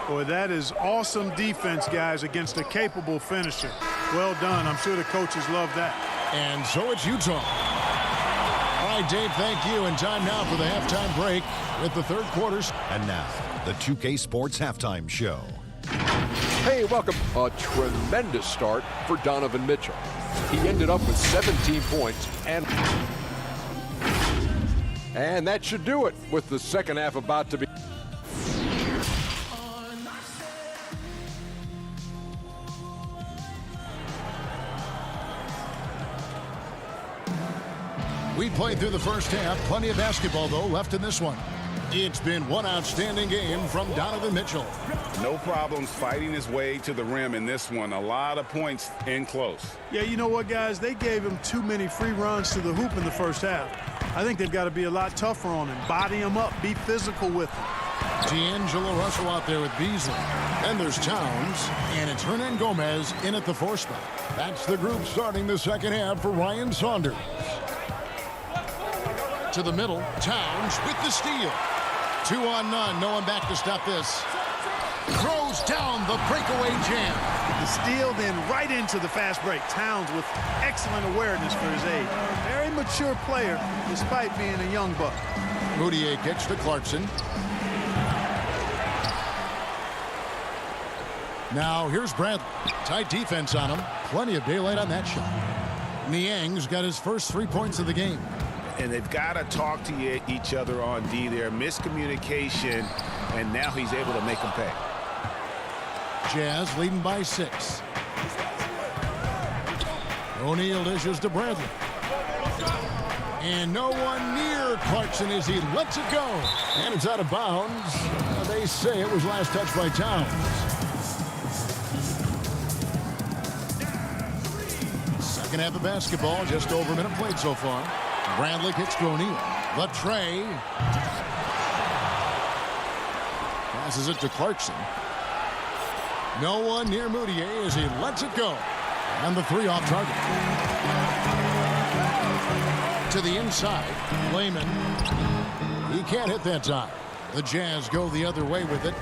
Boy, that is awesome defense, guys, against a capable finisher. Well done. I'm sure the coaches love that. And so it's Utah. All right, Dave, thank you. And time now for the halftime break with the third quarters. And now, the 2K Sports Halftime Show. Hey, welcome. A tremendous start for Donovan Mitchell. He ended up with 17 points, and that should do it with the second half about to be. We played through the first half. Plenty of basketball, though, left in this one. It's been one outstanding game from Donovan Mitchell. No problems fighting his way to the rim in this one. A lot of points in close. Yeah, you know what, guys? They gave him too many free runs to the hoop in the first half. I think they've got to be a lot tougher on him. Body him up. Be physical with him. D'Angelo Russell out there with Beasley. Then there's Towns, and it's Hernan Gomez in at the 4 spot. That's the group starting the second half for Ryan Saunders. To the middle, Towns with the steal. 2 on none, no one back to stop this. Throws down the breakaway jam. The steal, then right into the fast break. Towns with excellent awareness for his age. Very mature player despite being a young buck. Moutier kicks to Clarkson. Now here's Bradley. Tight defense on him. Plenty of daylight on that shot. Niang's got his first 3 points of the game. And they've got to talk to each other on D there. Miscommunication, and now he's able to make them pay. Jazz leading by 6. O'Neal dishes to Bradley. And no one near Clarkson as he lets it go. And it's out of bounds. They say it was last touched by Towns. Second half of basketball, just over a minute played so far. Bradley kicks to O'Neal. The tray. Passes it to Clarkson. No one near Moutier as he lets it go. And the 3 off target. To the inside. Layman. He can't hit that time. The Jazz go the other way with it.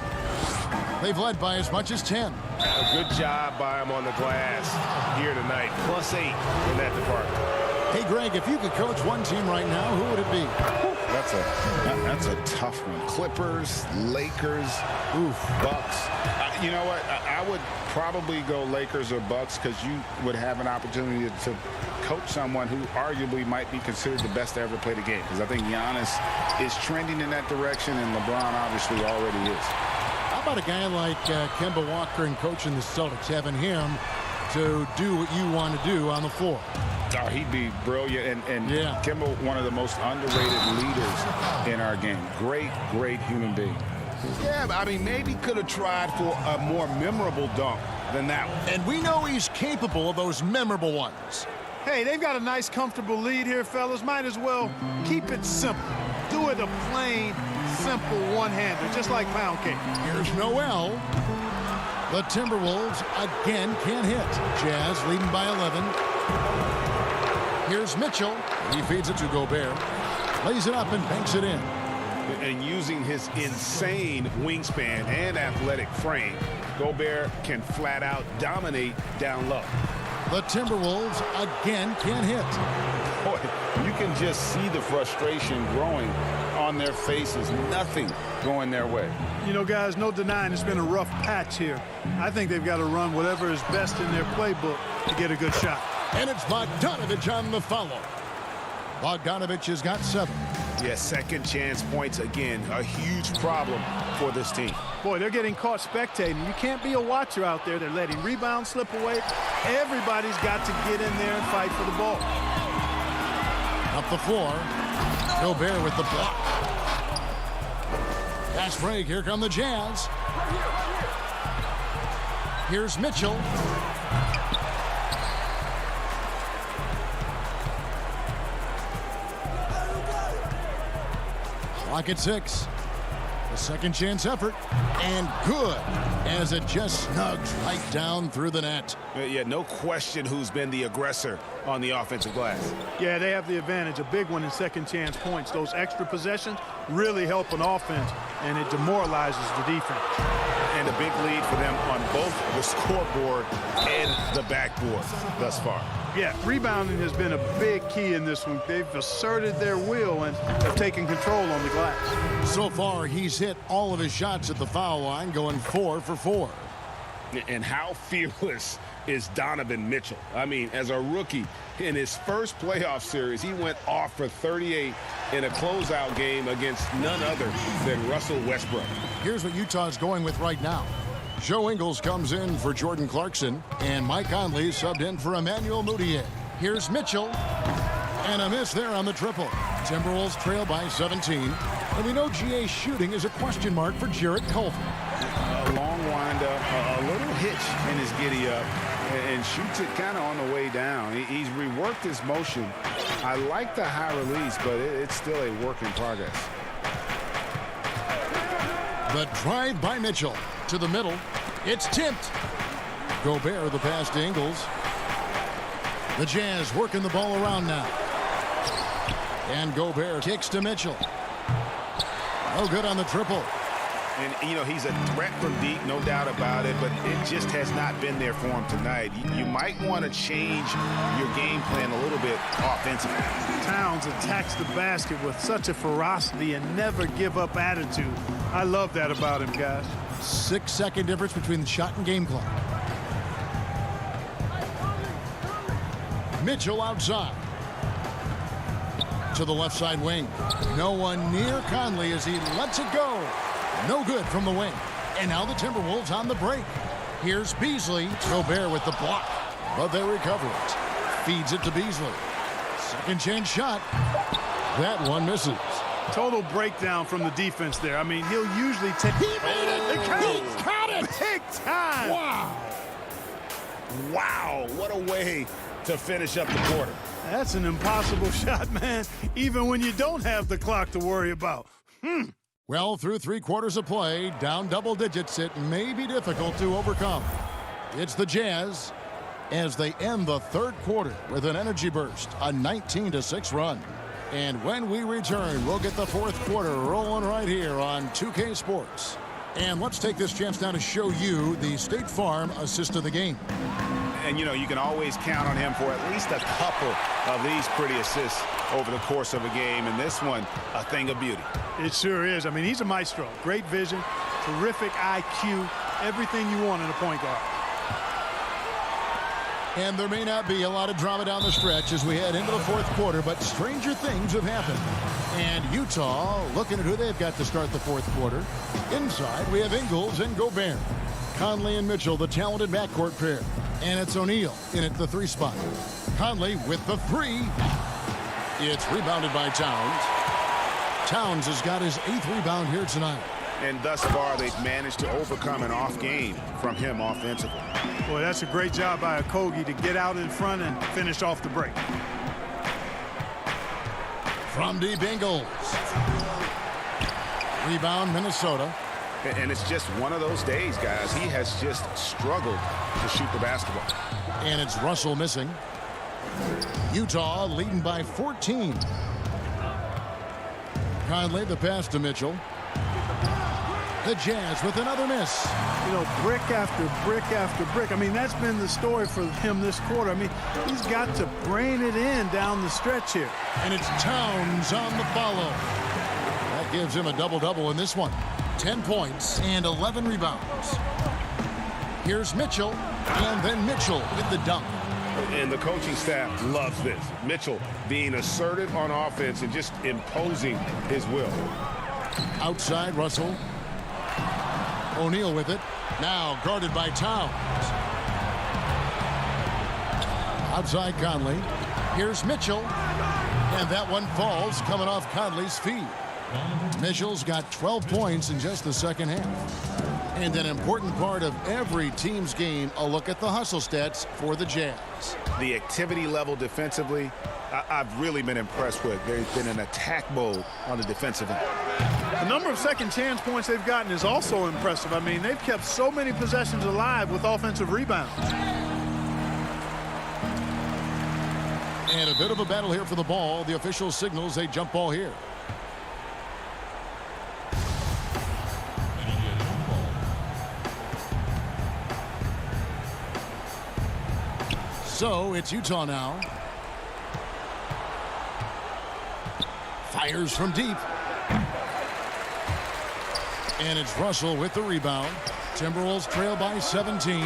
They've led by as much as 10. A good job by him on the glass here tonight. +8 in that department. Hey, Greg, if you could coach one team right now, who would it be? That's a tough one. Clippers, Lakers, Bucks. You know what? I would probably go Lakers or Bucks because you would have an opportunity to coach someone who arguably might be considered the best to ever play the game. Because I think Giannis is trending in that direction, and LeBron obviously already is. How about a guy like Kemba Walker and coaching the Celtics, having him to do what you want to do on the floor? Oh, he'd be brilliant. And yeah. Kemba, one of the most underrated leaders in our game. Great human being. Yeah, I mean, maybe could have tried for a more memorable dunk than that one. And we know he's capable of those memorable ones. Hey, they've got a nice, comfortable lead here, fellas. Might as well keep it simple. Do it a plain, simple one-hander, just like pound cake. Here's Noel. The Timberwolves again can't hit. Jazz leading by 11. Here's Mitchell. He feeds it to Gobert. Lays it up and banks it in. And using his insane wingspan and athletic frame, Gobert can flat out dominate down low. The Timberwolves again can't hit. Boy, you can just see the frustration growing on their faces. Nothing going their way. You know, guys, no denying it's been a rough patch here. I think they've got to run whatever is best in their playbook to get a good shot. And it's Bogdanovich on the follow. Bogdanovich has got 7. Yeah, second chance points again. A huge problem for this team. Boy, they're getting caught spectating. You can't be a watcher out there. They're letting rebounds slip away. Everybody's got to get in there and fight for the ball. Up the floor. Gobert with the block. Fast break. Here come the Jazz. Here's Mitchell. Clock at 6. A second chance effort. And good as it just snugs right down through the net. Yeah, no question who's been the aggressor on the offensive glass. Yeah, they have the advantage. A big one in second chance points. Those extra possessions really help an offense, and it demoralizes the defense. And a big lead for them on both the scoreboard and the backboard thus far. Yeah, rebounding has been a big key in this one. They've asserted their will and have taken control on the glass. So far, he's hit all of his shots at the foul line, going 4 for 4. And how fearless is Donovan Mitchell? I mean, as a rookie, in his first playoff series, he went off for 38 in a closeout game against none other than Russell Westbrook. Here's what Utah's going with right now. Joe Ingles comes in for Jordan Clarkson, and Mike Conley subbed in for Emmanuel Mudiay. Here's Mitchell, and a miss there on the triple. Timberwolves trail by 17, and we know GA's shooting is a question mark for Jarrett Culver. A long windup, a little hitch in his giddy-up, and shoots it kind of on the way down. He's reworked his motion. I like the high release, but it's still a work in progress. The drive by Mitchell to the middle. It's tipped. Gobert the pass to Ingles. The Jazz working the ball around now. And Gobert kicks to Mitchell. No good on the triple. And, you know, he's a threat from deep, no doubt about it, but it just has not been there for him tonight. You might want to change your game plan a little bit offensively. Towns attacks the basket with such a ferocity and never give up attitude. I love that about him, guys. 6-second difference between the shot and game clock. Mitchell outside. To the left side wing. No one near Conley as he lets it go. No good from the wing. And now the Timberwolves on the break. Here's Beasley. Gobert with the block. But they recover it. Feeds it to Beasley. Second chance shot. That one misses. Total breakdown from the defense there. I mean, he'll usually take... He made it! He caught it! Big time! Wow! Wow, what a way to finish up the quarter. That's an impossible shot, man, even when you don't have the clock to worry about. Well, through 3 quarters of play, down double digits, it may be difficult to overcome. It's the Jazz as they end the 3rd quarter with an energy burst, a 19-6 run. And when we return, we'll get the 4th quarter rolling right here on 2K Sports. And let's take this chance now to show you the State Farm assist of the game. And, you know, you can always count on him for at least a couple of these pretty assists over the course of a game. And this one, a thing of beauty. It sure is. I mean, he's a maestro. Great vision, terrific IQ, everything you want in a point guard. And there may not be a lot of drama down the stretch as we head into the 4th quarter, but stranger things have happened. And Utah looking at who they've got to start the 4th quarter. Inside, we have Ingles and Gobert. Conley and Mitchell, the talented backcourt pair. And it's O'Neal in at the 3 spot. Conley with the 3. It's rebounded by Towns. Towns has got his 8th rebound here tonight. And thus far, they've managed to overcome an off game from him offensively. Boy, that's a great job by Okogie to get out in front and finish off the break. From deep, Ingles. Rebound, Minnesota. And it's just one of those days, guys. He has just struggled to shoot the basketball. And it's Russell missing. Utah leading by 14. Conley the pass to Mitchell. The Jazz with another miss. You know, brick after brick after brick. I mean, that's been the story for him this quarter. I mean, he's got to brain it in down the stretch here. And it's Towns on the follow. That gives him a double-double in this one. 10 points and 11 rebounds. Here's Mitchell, and then Mitchell with the dunk. And the coaching staff loves this. Mitchell being assertive on offense and just imposing his will. Outside, Russell. O'Neal with it. Now guarded by Towns. Outside Conley. Here's Mitchell. And that one falls coming off Conley's feet. Mitchell's got 12 points in just the second half. And an important part of every team's game, a look at the hustle stats for the Jazz. The activity level defensively, I've really been impressed with. There's been an attack mode on the defensive end. The number of second chance points they've gotten is also impressive. I mean, they've kept so many possessions alive with offensive rebounds. And a bit of a battle here for the ball. The official signals a jump ball here. So it's Utah now. Fires from deep. And it's Russell with the rebound. Timberwolves trail by 17.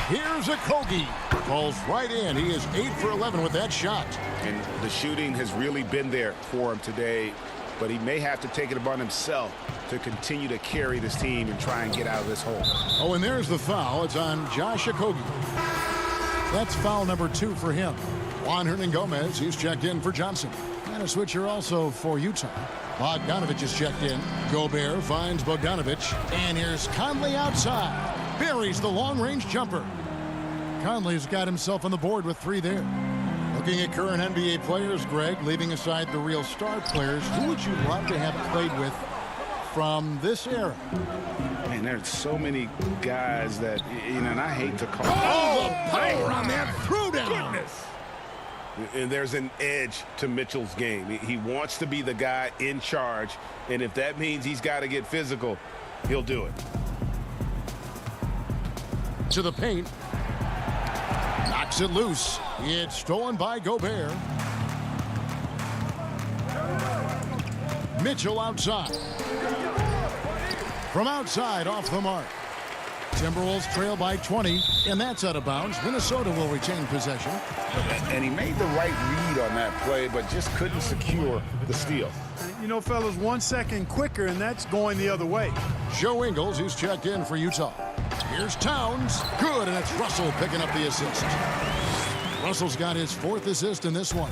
Here's Okogie. Falls right in. He is 8 for 11 with that shot. And the shooting has really been there for him today, but he may have to take it upon himself to continue to carry this team and try and get out of this hole. Oh, and there's the foul. It's on Josh Okogie. That's foul number 2 for him. Juan Hernan-Gomez, he's checked in for Johnson. And a switcher also for Utah. Bogdanovich is checked in. Gobert finds Bogdanovich. And here's Conley outside. Buries the long-range jumper. Conley's got himself on the board with 3 there. Looking at current NBA players, Greg, leaving aside the real star players, who would you love to have played with from this era. Man, there's so many guys that, and I hate to call the power on that throwdown. Goodness. And there's an edge to Mitchell's game. He wants to be the guy in charge, and if that means he's got to get physical, he'll do it. To the paint. Knocks it loose. It's stolen by Gobert. Mitchell outside. From outside, off the mark. Timberwolves trail by 20, and that's out of bounds. Minnesota will retain possession. And he made the right read on that play, but just couldn't secure the steal. You know, fellas, 1 second quicker, and that's going the other way. Joe Ingles, who's checked in for Utah. Here's Towns. Good, and it's Russell picking up the assist. Russell's got his 4th assist in this one.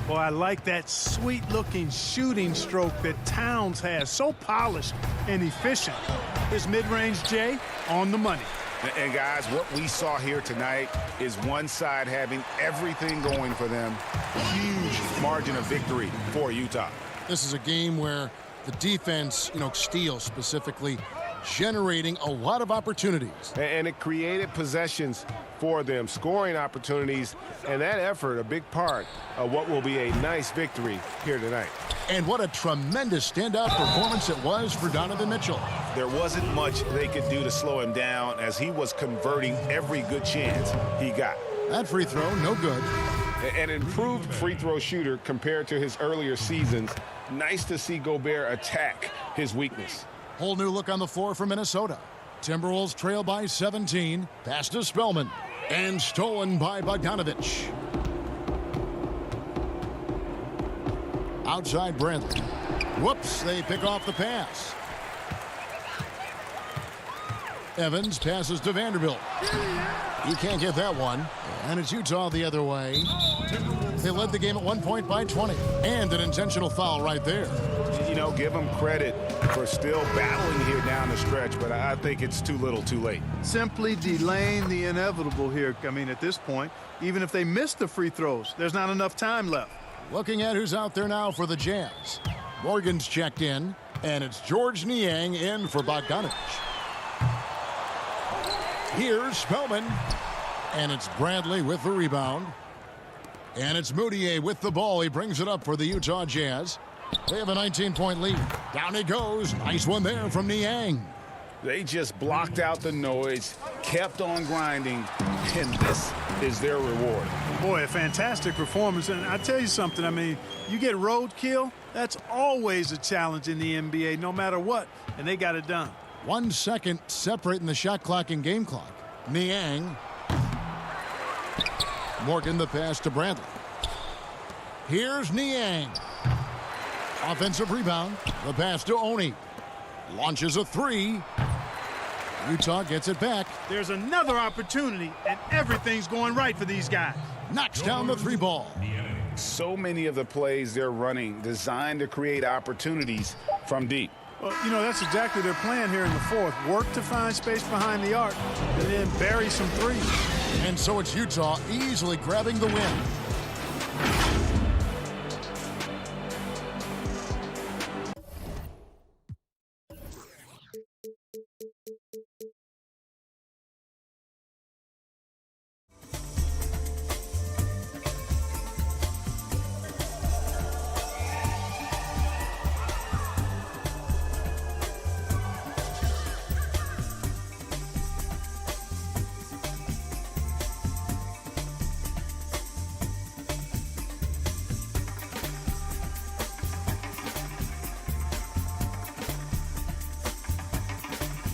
Boy, I like that sweet-looking shooting stroke that Towns has. So polished and efficient. His mid-range J on the money. And guys, what we saw here tonight is one side having everything going for them. Huge margin of victory for Utah. This is a game where the defense, steals specifically, generating a lot of opportunities. And it created possessions for them, scoring opportunities, and that effort, a big part of what will be a nice victory here tonight. And what a tremendous standout performance it was for Donovan Mitchell. There wasn't much they could do to slow him down as he was converting every good chance he got. That free throw, no good. An improved free throw shooter compared to his earlier seasons. Nice to see Gobert attack his weakness. Whole new look on the floor for Minnesota. Timberwolves trail by 17. Pass to Spellman. And stolen by Bogdanovich. Outside Bradley. Whoops, they pick off the pass. Evans passes to Vanderbilt. He can't get that one. And it's Utah the other way. They led the game at 1 point by 20. And an intentional foul right there. Give them credit for still battling here down the stretch, but I think it's too little too late. Simply delaying the inevitable here. I mean, at this point, even if they miss the free throws, there's not enough time left. Looking at who's out there now for the Jazz. Morgan's checked in, and it's George Niang in for Bogdanovich. Here's Spellman, and it's Bradley with the rebound. And it's Moutier with the ball. He brings it up for the Utah Jazz. They have a 19-point lead. Down he goes. Nice one there from Niang. They just blocked out the noise, kept on grinding, and this is their reward. Boy, a fantastic performance. And I tell you something, I mean, you get roadkill, that's always a challenge in the NBA, no matter what, and they got it done. 1 second separating the shot clock and game clock. Niang. Morgan the pass to Bradley. Here's Niang. Offensive rebound. The pass to Oni. Launches a three. Utah gets it back. There's another opportunity, and everything's going right for these guys. Knocks down the three ball. So many of the plays they're running designed to create opportunities from deep. Well, that's exactly their plan here in the fourth. Work to find space behind the arc and then bury some threes. And so it's Utah easily grabbing the win.